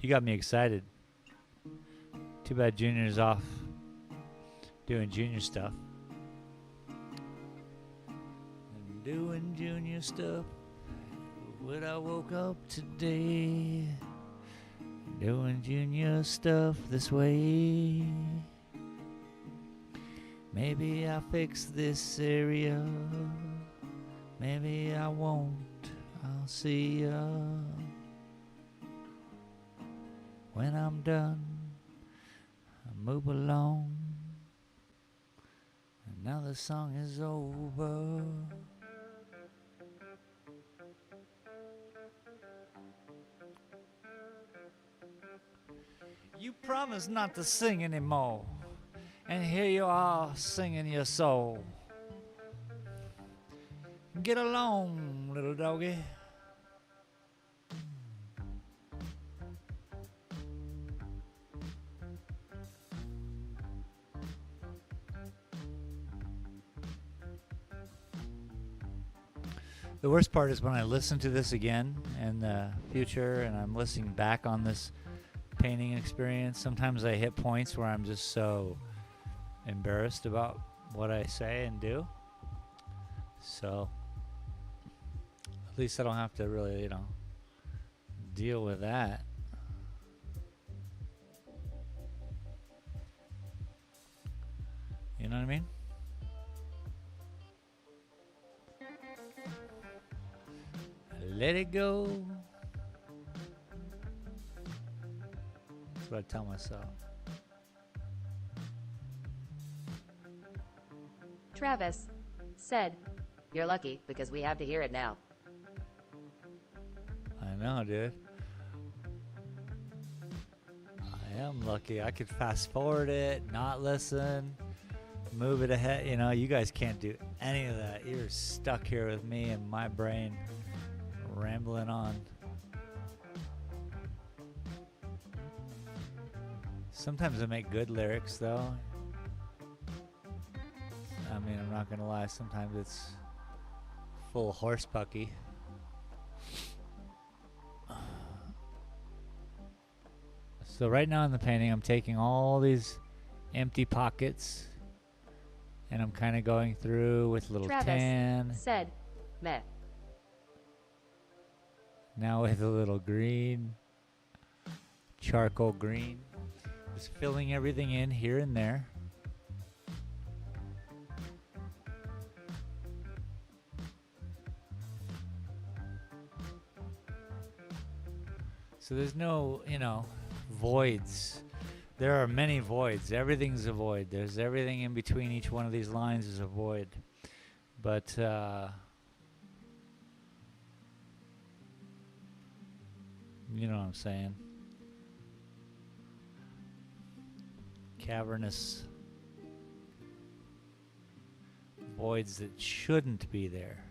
You got me excited. Too bad Junior's off doing Junior stuff. And doing Junior stuff. When I woke up today, doing Junior stuff this way. Maybe I'll fix this area. Maybe I won't. I'll see ya when I'm done. I move along. And now the song is over. You promised not to sing anymore, and here you are singing your soul. Get along, little doggy. The worst part is when I listen to this again in the future and I'm listening back on this painting experience. Sometimes I hit points where I'm just so embarrassed about what I say and do. So at least I don't have to really, deal with that. You know what I mean? Let it go. That's what I tell myself. Travis said, You're lucky, because we have to hear it now. I know, dude. I am lucky. I could fast forward it, not listen, move it ahead. You know, you guys can't do any of that. You're stuck here with me and my brain rambling on. Sometimes I make good lyrics, though. I mean, I'm not gonna lie. Sometimes it's full horse pucky. So right now in the painting, I'm taking all these empty pockets, and I'm kind of going through with a little Travis tan. said, Meh. Now with a little green, charcoal green. Just filling everything in here and there. So there's no, you know, voids. There are many voids. Everything's a void. There's everything in between each one of these lines is a void. But you know what I'm saying? Cavernous voids that shouldn't be there.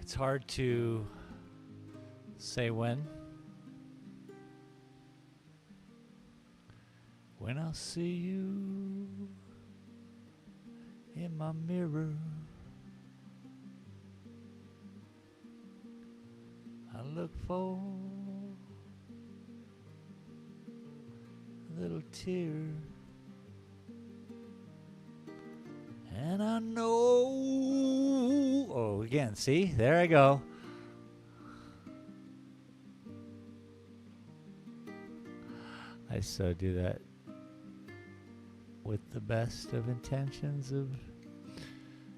It's hard to say when. When I'll see you in my mirror, I look for a little tear, and I know. Oh, again, see? There I go. I so do that with the best of intentions of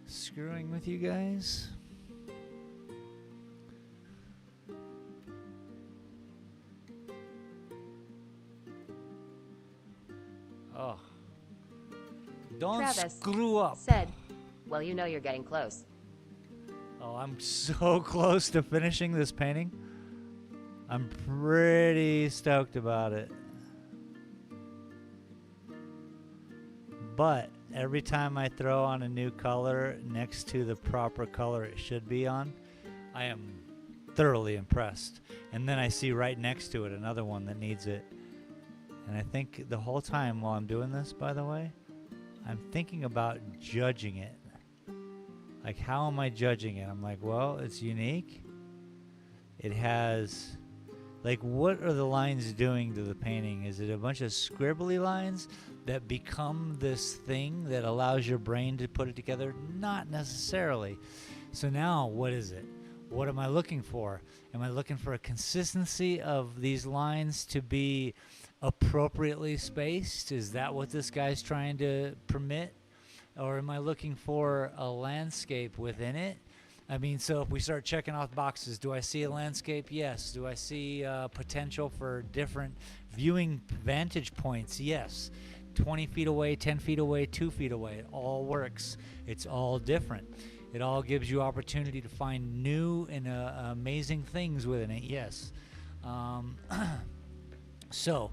screwing with you guys. Oh. Don't Travis screw up. said, Well, you know you're getting close. Oh, I'm so close to finishing this painting. I'm pretty stoked about it. But every time I throw on a new color next to the proper color it should be on, I am thoroughly impressed. And then I see right next to it another one that needs it. And I think the whole time while I'm doing this, by the way, I'm thinking about judging it. Like, how am I judging it? I'm like, well, it's unique. It has, like, what are the lines doing to the painting? Is it a bunch of scribbly lines that become this thing that allows your brain to put it together? Not necessarily. So now, what is it? What am I looking for? Am I looking for a consistency of these lines to be appropriately spaced? Is that what this guy's trying to permit? Or am I looking for a landscape within it? I mean, so if we start checking off boxes, do I see a landscape? Yes. Do I see potential for different viewing vantage points? Yes. 20 feet away, 10 feet away, 2 feet away. It all works. It's all different. It all gives you opportunity to find new and amazing things within it. Yes. So,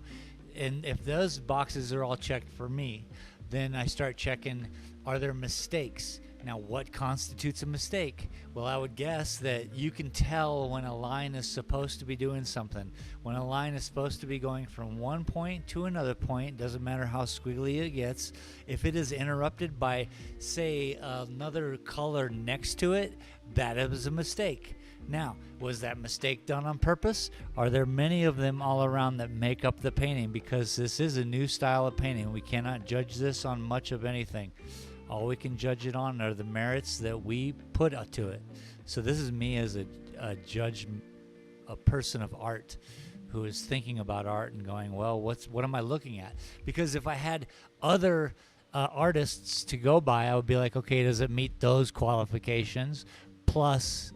and if those boxes are all checked for me, Then I start checking, are there mistakes? Now, what constitutes a mistake? Well, I would guess that you can tell when a line is supposed to be doing something. When a line is supposed to be going from one point to another point, doesn't matter how squiggly it gets. If it is interrupted by, say, another color next to it, that is a mistake. Now, was that mistake done on purpose? Are there many of them all around that make up the painting? Because this is a new style of painting. We cannot judge this on much of anything. All we can judge it on are the merits that we put to it. So this is me as a judge, a person of art who is thinking about art and going, well, what am I looking at? Because if I had other artists to go by, I would be like, okay, does it meet those qualifications? Plus,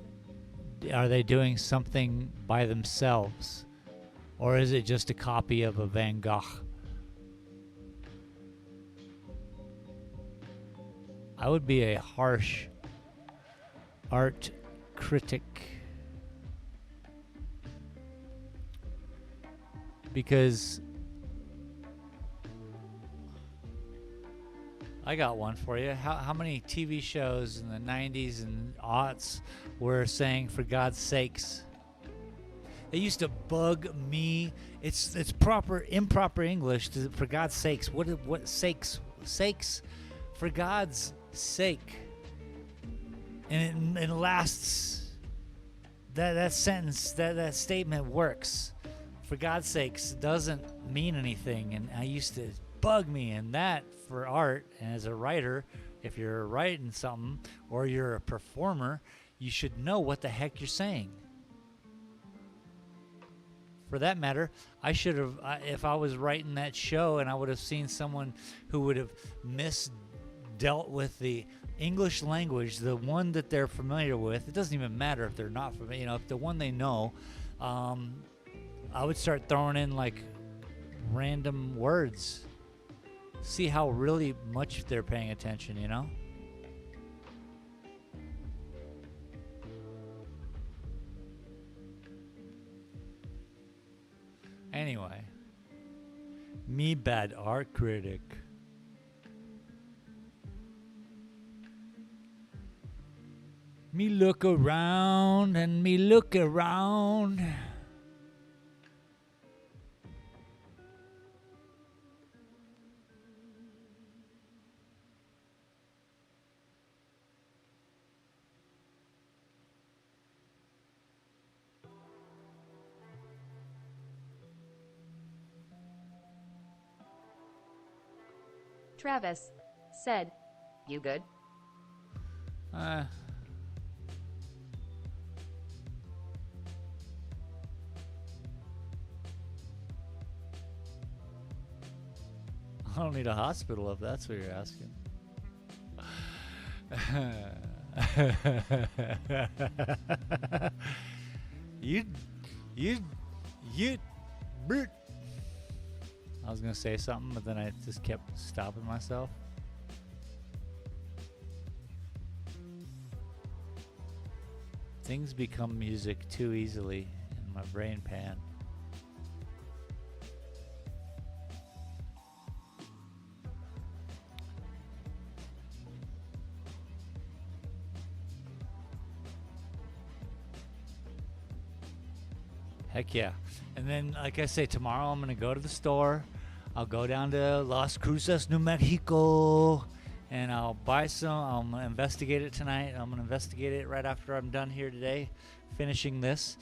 are they doing something by themselves? Or is it just a copy of a Van Gogh? I would be a harsh art critic because I got one for you. How many TV shows in the 90s and aughts were saying, for God's sakes? They used to bug me. It's improper English. For God's sakes. What sakes? Sakes? For God's sake. And it lasts. That sentence, that statement works. For God's sakes doesn't mean anything. And I used to bug me, and that for art and as a writer, if you're writing something or you're a performer, you should know what the heck you're saying. For that matter, I should have, if I was writing that show and I would have seen someone who would have misdealt with the English language, the one that they're familiar with, it doesn't even matter if they're not familiar, if the one they know, I would start throwing in like random words. See how really much they're paying attention, Anyway, me bad art critic. Me look around and me look around. Travis said, You good? I don't need a hospital if that's what you're asking. Bert. I was gonna say something, but then I just kept stopping myself. Things become music too easily in my brain pan. Heck yeah. And then, like I say, tomorrow I'm going to go to the store. I'll go down to Las Cruces, New Mexico, and I'll buy some. I'm going to investigate it tonight. I'm going to investigate it right after I'm done here today, finishing this.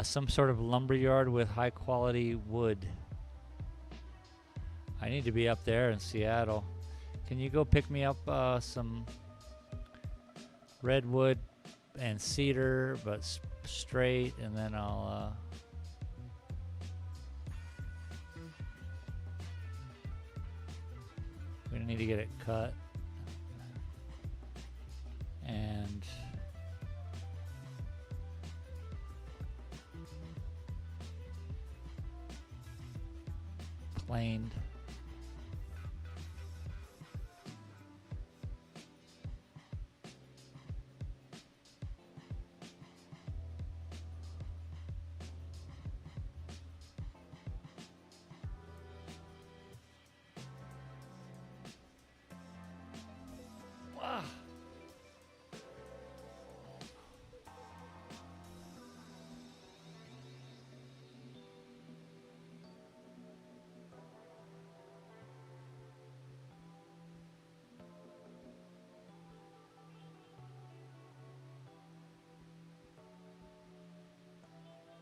Some sort of lumberyard with high quality wood. I need to be up there in Seattle. Can you go pick me up some redwood and cedar, but straight, and then I'll... we need to get it cut and planed.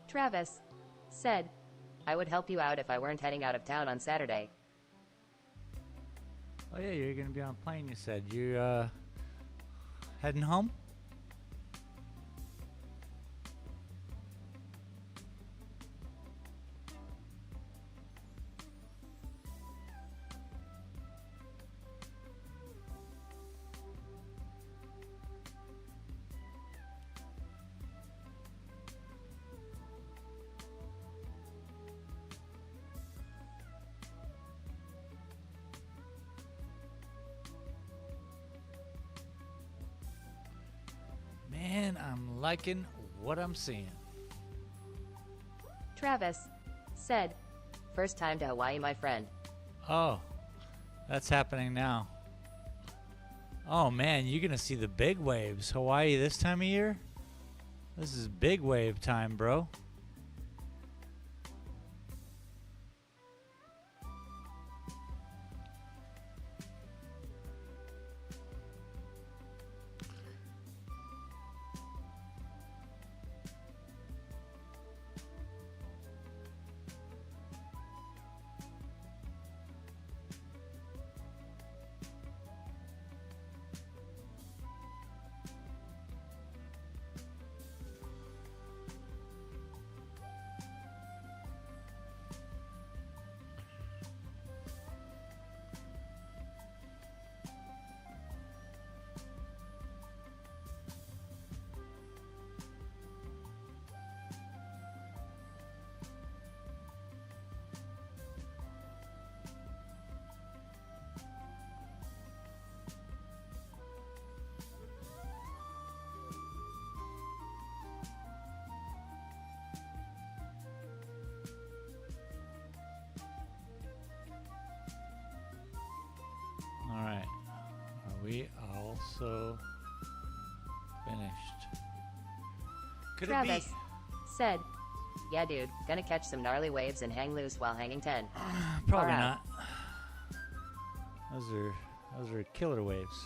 Travis said, I would help you out if I weren't heading out of town on Saturday. Oh yeah, you're gonna be on a plane. You said you're heading home. Man, I'm liking what I'm seeing. Travis said, First time to Hawaii, my friend. Oh, that's happening now. Oh man, you're gonna see the big waves. Hawaii this time of year? This is big wave time, bro. All right. Are we also finished? Could it Travis be? said, Yeah, dude. Gonna catch some gnarly waves and hang loose while hanging 10. Probably Far not. out. Those are killer waves.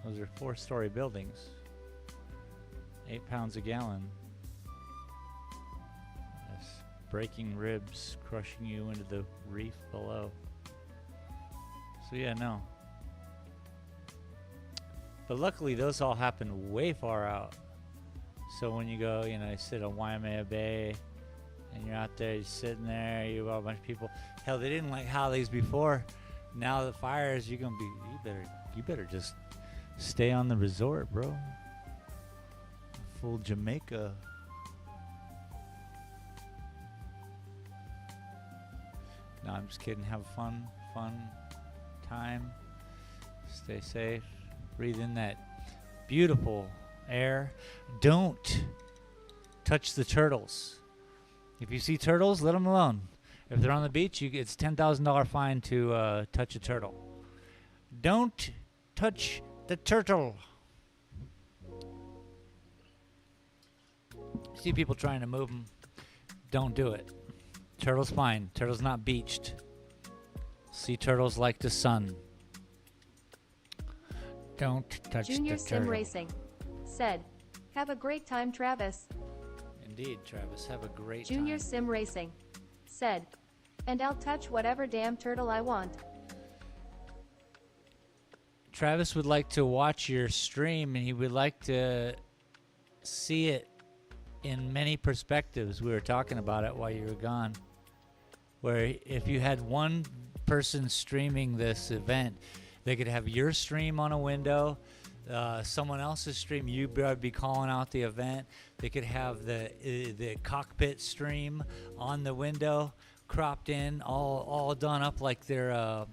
Those are 4-story buildings. 8 pounds a gallon. That's breaking ribs, crushing you into the reef below. So yeah, no. But luckily those all happen way far out. So when you go, you know, you sit on Waimea Bay and you're out there, you're sitting there, you have a bunch of people. Hell, they didn't like Holidays before. Now the fires, you're gonna be, you better just stay on the resort, bro. Full Jamaica. No, I'm just kidding. Have fun time. Stay safe. Breathe in that beautiful air. Don't touch the turtles. If you see turtles, let them alone. If they're on the beach, it's $10,000 fine to touch a turtle. Don't touch the turtle. See people trying to move them. Don't do it. Turtle's fine. Turtle's not beached. Sea turtles like the sun. Don't touch Junior the Sim turtle. Racing said, Have a great time, Travis. Indeed, Travis. Have a great Junior time. Sim Racing said, And I'll touch whatever damn turtle I want. Travis would like to watch your stream, and he would like to see it in many perspectives. We were talking about it while you were gone. Where if you had one person streaming this event, they could have your stream on a window, someone else's stream, you'd be calling out the event. They could have the cockpit stream on the window, cropped in, all done up like they're,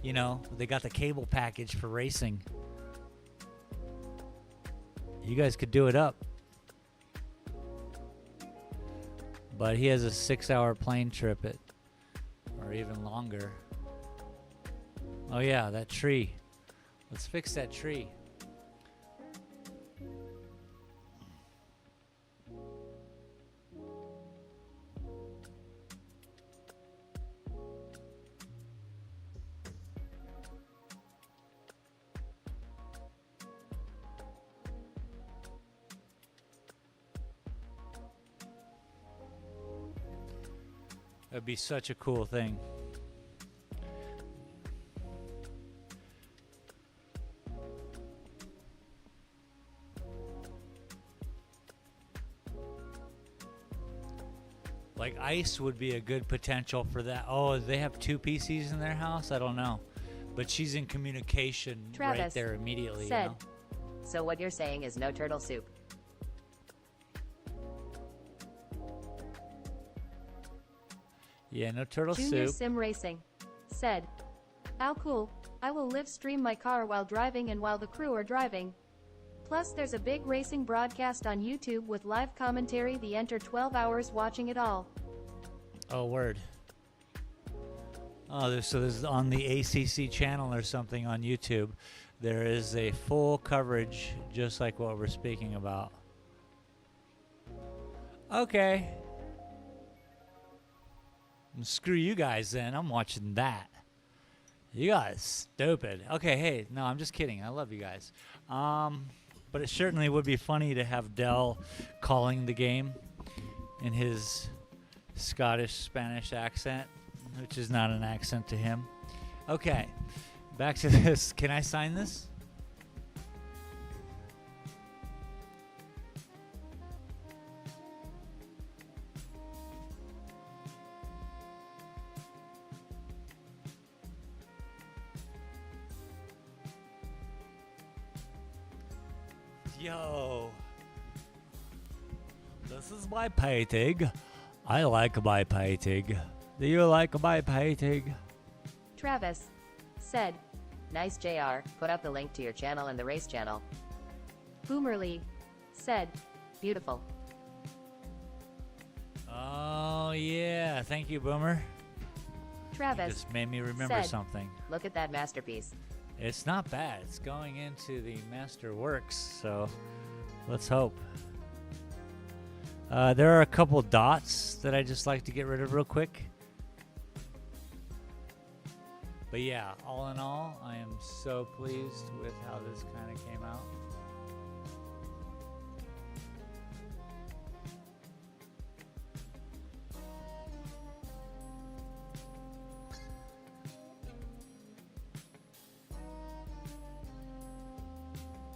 you know, they got the cable package for racing. You guys could do it up. But he has a 6-hour plane trip or even longer. Oh yeah, that tree. Let's fix that tree. It'd be such a cool thing. Like ice would be a good potential for that. Oh, they have 2 PCs in their house? I don't know. But she's in communication right Travis there immediately. said, You know? So what you're saying is no turtle soup. Yeah, no turtle Junior soup. Sim Racing said, "How cool. I will live stream my car while driving and while the crew are driving. Plus there's a big racing broadcast on YouTube with live commentary. The enter 12 hours watching it all." Oh, word. Oh, so this is on the ACC channel or something on YouTube. There is a full coverage just like what we're speaking about. Okay. Screw you guys then. I'm watching that. You guys stupid. Okay, hey, no, I'm just kidding. I love you guys. But it certainly would be funny to have Dell calling the game in his Scottish Spanish accent, which is not an accent to him. Okay, back to this. Can I sign this? Yo, this is my painting. I like my painting. Do you like my painting? Travis said, Nice JR, put up the link to your channel and the race channel. Boomer League said, Beautiful. Oh yeah, thank you, Boomer. You Travis just made me remember said- something. Look at that masterpiece. It's not bad. It's going into the Master Works, so let's hope. There are a couple dots that I just like to get rid of real quick. But yeah, all in all, I am so pleased with how this kind of came out.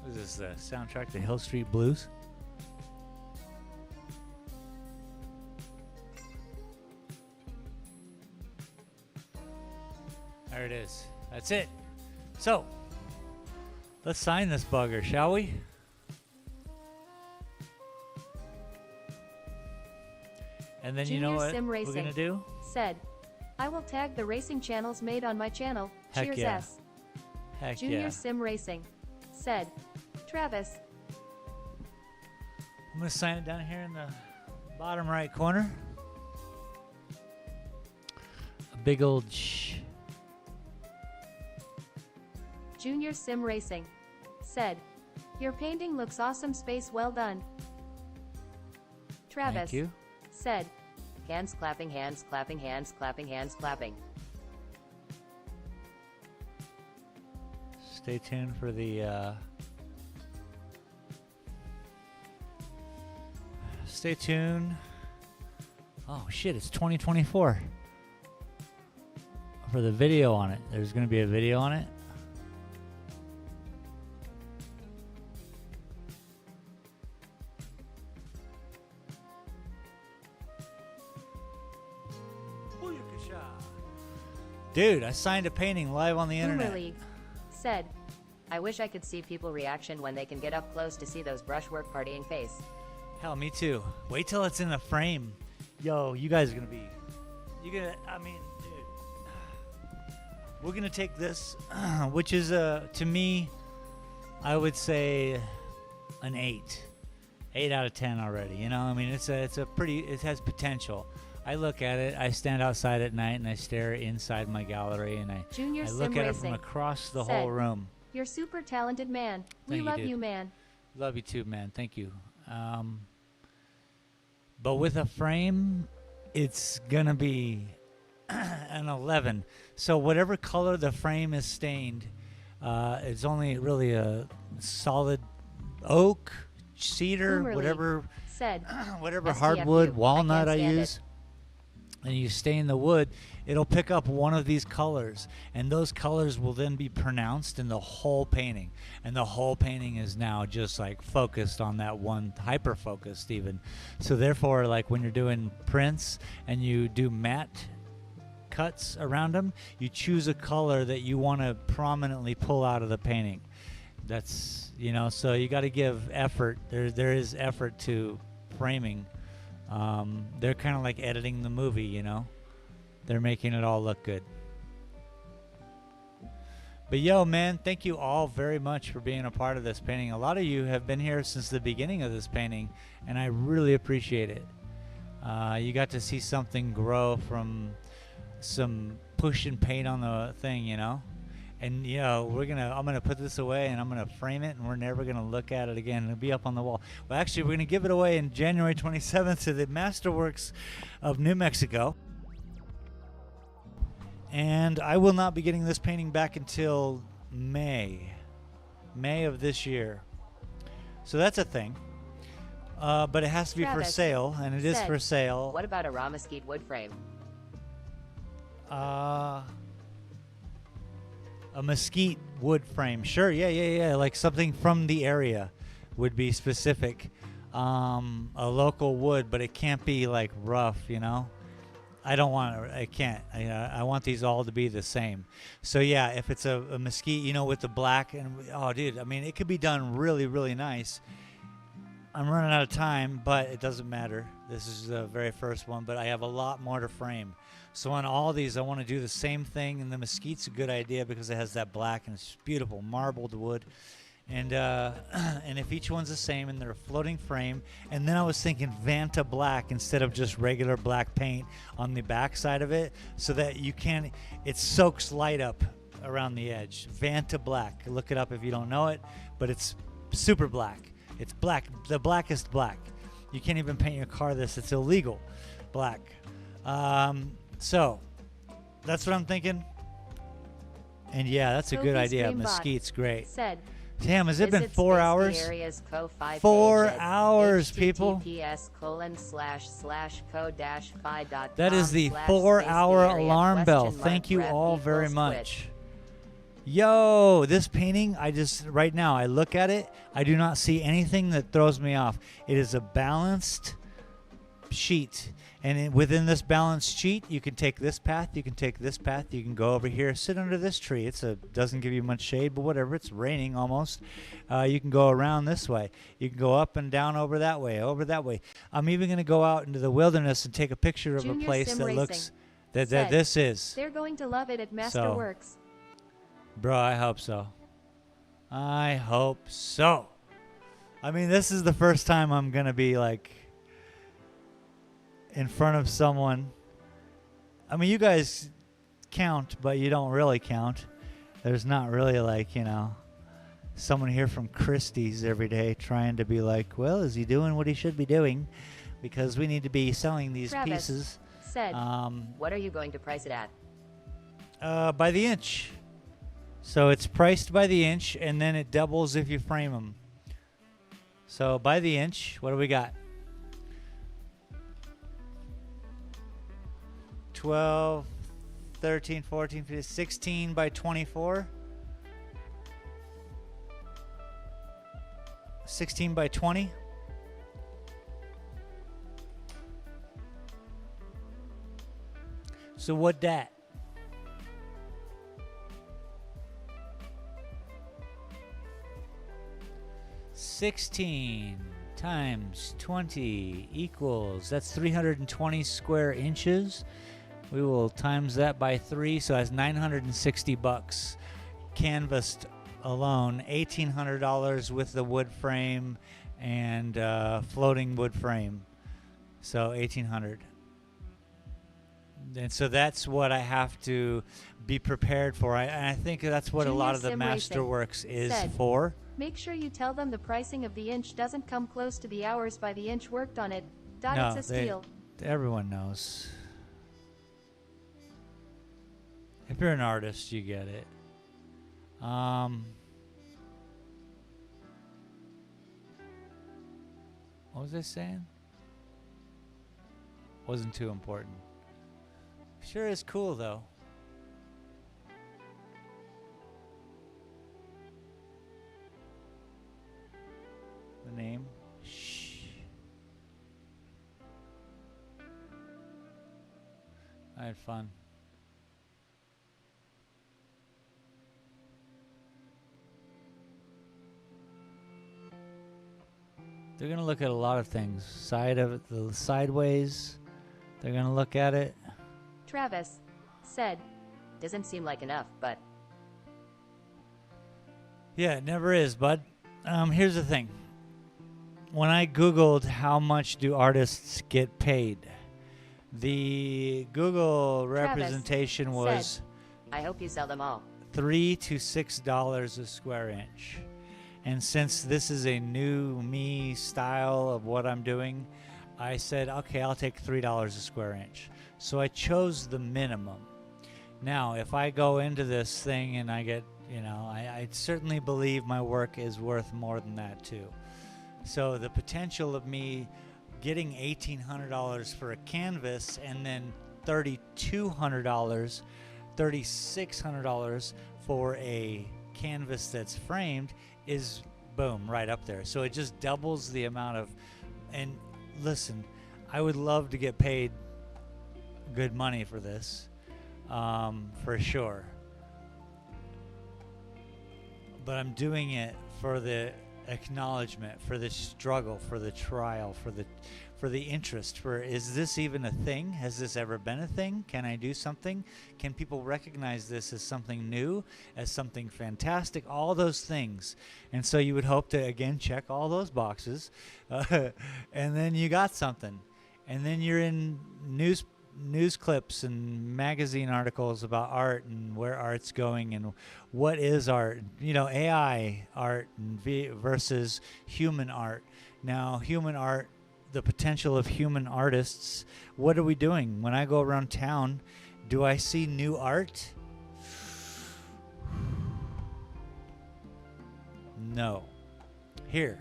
What is this, the soundtrack to Hill Street Blues? There it is. That's it. So, let's sign this bugger, shall we? And then you know Junior what Sim we're Racing gonna do? said, "I will tag the racing channels made on my channel. Heck Cheers yeah. S." Heck Junior yeah. Sim Racing said, Travis I'm gonna sign it down here in the bottom right corner. A big old shh. Junior Sim Racing said, "Your painting looks awesome. Space well done." Travis Thank you. Said, hands clapping, hands clapping, hands clapping, hands clapping. Stay tuned for the stay tuned. Oh shit, it's 2024. For the video on it. There's gonna be a video on it. Dude, I signed a painting live on the Boomer internet. League said, I wish I could see people reaction when they can get up close to see those brushwork partying face. Hell, me too. Wait till it's in the frame. Yo, you guys are gonna be. I mean, dude. We're gonna take this, which is to me, I would say, an 8. 8 out of 10 already. You know, I mean, it's a pretty. It has potential. I look at it. I stand outside at night and I stare inside my gallery and I Junior look Sim at it from Racing across the said, whole room. "You're super talented, man. We Thank you, love dude. you, man." Love you too, man. Thank you. But with a frame, it's gonna be an 11. So whatever color the frame is stained, it's only really a solid oak, cedar, Boomer League whatever, said, whatever STFU. hardwood, I walnut can't I stand use. and you stain the wood, it'll pick up one of these colors, and those colors will then be pronounced in the whole painting, and the whole painting is now just like focused on that one, hyper focused even. So therefore, like when you're doing prints and you do matte cuts around them, you choose a color that you want to prominently pull out of the painting. That's, you know, so you got to give effort. There is effort to framing. They're kind of like editing the movie, you know. They're making it all look good. But yo, man, thank you all very much for being a part of this painting. A lot of you have been here since the beginning of this painting, and I really appreciate it. You got to see something grow from some push and paint on the thing, you know. And you know, I'm gonna put this away and I'm gonna frame it, and we're never gonna look at it again. It'll be up on the wall. Well, actually, we're gonna give it away in January 27th to the Masterworks of New Mexico. And I will not be getting this painting back until May of this year. So that's a thing. But it has to be for Travis sale, and it is said, for sale. What about a raw mesquite wood frame? A mesquite wood frame. Sure, yeah. Like something from the area would be specific. A local wood, but it can't be like rough, you know? I can't. I want these all to be the same. So yeah, if it's a mesquite, you know, with the black and, oh dude, I mean, it could be done really, really nice. I'm running out of time, but it doesn't matter. This is the very first one, but I have a lot more to frame. So on all these, I want to do the same thing, and the mesquite's a good idea because it has that black and it's beautiful marbled wood. And and if each one's the same and they're a floating frame, and then I was thinking Vanta black instead of just regular black paint on the back side of it, so that it soaks light up around the edge. Vanta black. Look it up if you don't know it, but it's super black. It's black, the blackest black. You can't even paint your car this. It's illegal black. So that's what I'm thinking. And yeah, that's a good Toby's idea. Dream Bot Mesquite's great. Said, Damn, has it been Visit 4 Space hours? The Area's Co-Fi 4 page at hours, people. https://co-fi.com. That is the 4-hour alarm bell. Thank you all very much. Yo, this painting, right now, I look at it, I do not see anything that throws me off. It is a balanced sheet. And within this balanced sheet, you can take this path, you can take this path, you can go over here, sit under this tree. Doesn't give you much shade, but whatever, it's raining almost. You can go around this way. You can go up and down over that way. I'm even going to go out into the wilderness and take a picture of Junior a place Sim that Racing looks, that said, this is. they're going to love it at Masterworks. Bro, I hope so. I hope so. I mean, this is the first time I'm going to be like in front of someone. I mean, you guys count, but you don't really count. There's not really like, you know, someone here from Christie's every day trying to be like, well, is he doing what he should be doing? Because we need to be selling these Travis pieces. Said, What are you going to price it at? By the inch. So it's priced by the inch, and then it doubles if you frame them. So by the inch, what do we got? 12, 13, 14, 15, 16 by 24. 16 by 20. So what that? $16 times 20 equals, that's 320 square inches. We will times that by 3, so that's $960 canvassed alone. $1,800 with the wood frame and floating wood frame. So $1,800. And so that's what I have to be prepared for. And I think that's what a Junior lot of the Sim Racing Masterworks is said, for. make sure you tell them the pricing of the inch doesn't come close to the hours by the inch worked on it. No, It's a steal. everyone knows. If you're an artist, you get it. What was I saying? Wasn't too important. Sure is cool though. The name. Shh. I had fun. They're gonna look at a lot of things. Side of it, the sideways. They're gonna look at it. Travis said, doesn't seem like enough, but Yeah, it never is, bud. Here's the thing. When I Googled how much do artists get paid, the Google Travis representation was said, I hope you sell them all. $3 to $6 a square inch. And since this is a new me style of what I'm doing, I said, okay, I'll take $3 a square inch. So I chose the minimum. Now, if I go into this thing and I get, I certainly believe my work is worth more than that too. So the potential of me getting $1,800 for a canvas and then $3,200, $3,600 for a canvas that's framed is boom, right up there. So it just doubles the amount of, and listen, I would love to get paid good money for this, for sure. But I'm doing it for the acknowledgement, for the struggle, for the trial, for the interest, for is this even a thing? Has this ever been a thing? Can I do something? Can people recognize this as something new, as something fantastic? All those things. And so you would hope to, again, check all those boxes. And then you got something. And then you're in news clips and magazine articles about art and where art's going and what is art. AI art versus human art. Now, human art, the potential of human artists, what are we doing? When I go around town, do I see new art? No. Here.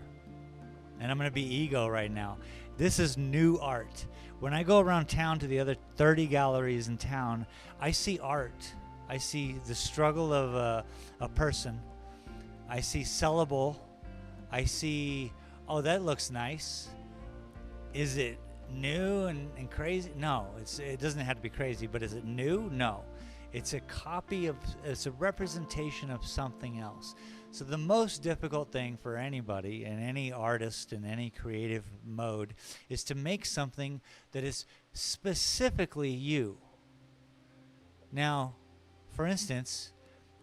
And I'm going to be ego right now. This is new art. When I go around town to the other 30 galleries in town, I see art. I see the struggle of a person. I see sellable. I see, oh, that looks nice. Is it new and crazy? No, it doesn't have to be crazy, but is it new? No. It's a copy of, it's a representation of something else. So the most difficult thing for anybody and any artist in any creative mode is to make something that is specifically you. Now, for instance,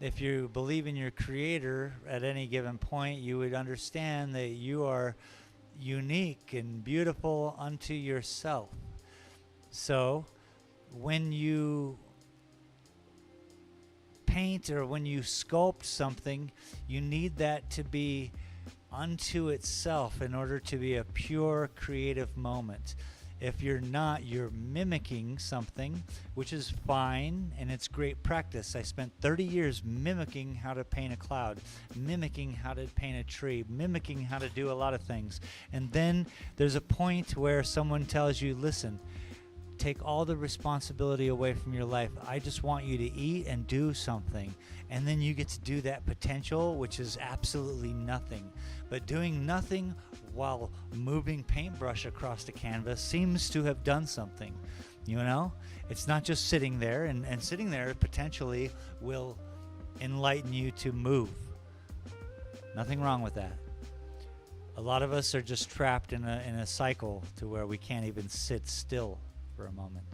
if you believe in your creator at any given point, you would understand that you are unique and beautiful unto yourself. So when you paint or when you sculpt something, you need that to be unto itself in order to be a pure creative moment. If you're not, you're mimicking something, which is fine and it's great practice. I spent 30 years mimicking how to paint a cloud, mimicking how to paint a tree, mimicking how to do a lot of things. And then there's a point where someone tells you, listen, take all the responsibility away from your life. I just want you to eat and do something. And then you get to do that potential, which is absolutely nothing. But doing nothing while moving paintbrush across the canvas seems to have done something. It's not just sitting there, and sitting there potentially will enlighten you to move. Nothing wrong with that. A lot of us are just trapped in a cycle to where we can't even sit still for a moment.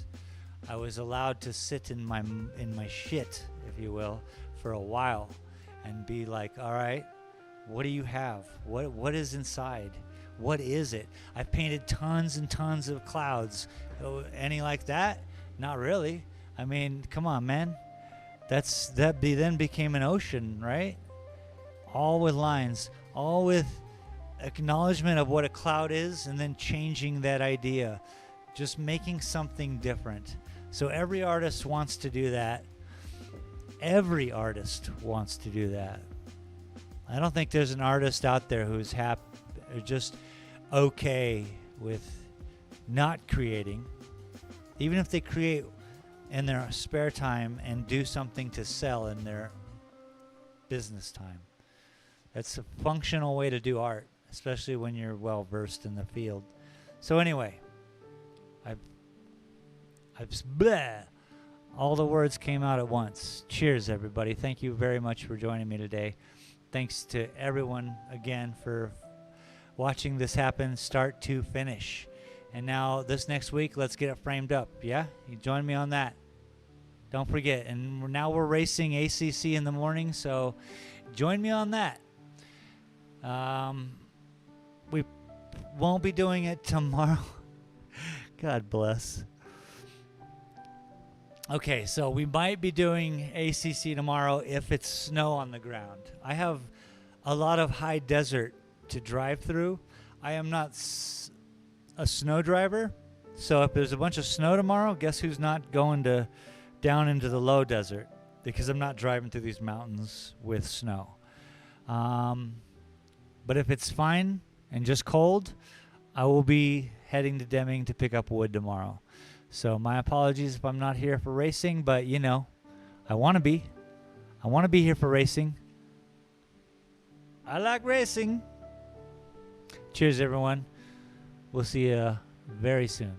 I was allowed to sit in my shit, if you will, for a while and be like, all right, what do you have? What is inside? What is it? I've painted tons and tons of clouds. Any like that? Not really. I mean, come on, man. Then became an ocean, right? All with lines, all with acknowledgement of what a cloud is, and then changing that idea. Just making something different. So every artist wants to do that. Every artist wants to do that. I don't think there's an artist out there who's happy or just okay with not creating. Even if they create in their spare time and do something to sell in their business time. That's a functional way to do art, especially when you're well versed in the field. So anyway, I've bleh, all the words came out at once. Cheers, everybody. Thank you very much for joining me today. Thanks to everyone again for watching this happen start to finish. And now this next week, let's get it framed up. Yeah? You join me on that. Don't forget. And now we're racing ACC in the morning, so join me on that. We won't be doing it tomorrow. God bless. Okay, so we might be doing ACC tomorrow if it's snow on the ground. I have a lot of high desert to drive through. I am not a snow driver, so if there's a bunch of snow tomorrow, guess who's not going down into the low desert? Because I'm not driving through these mountains with snow. But if it's fine and just cold, I will be heading to Deming to pick up wood tomorrow. So my apologies if I'm not here for racing, but you know, I want to be. I want to be here for racing. I like racing. Cheers, everyone. We'll see you very soon.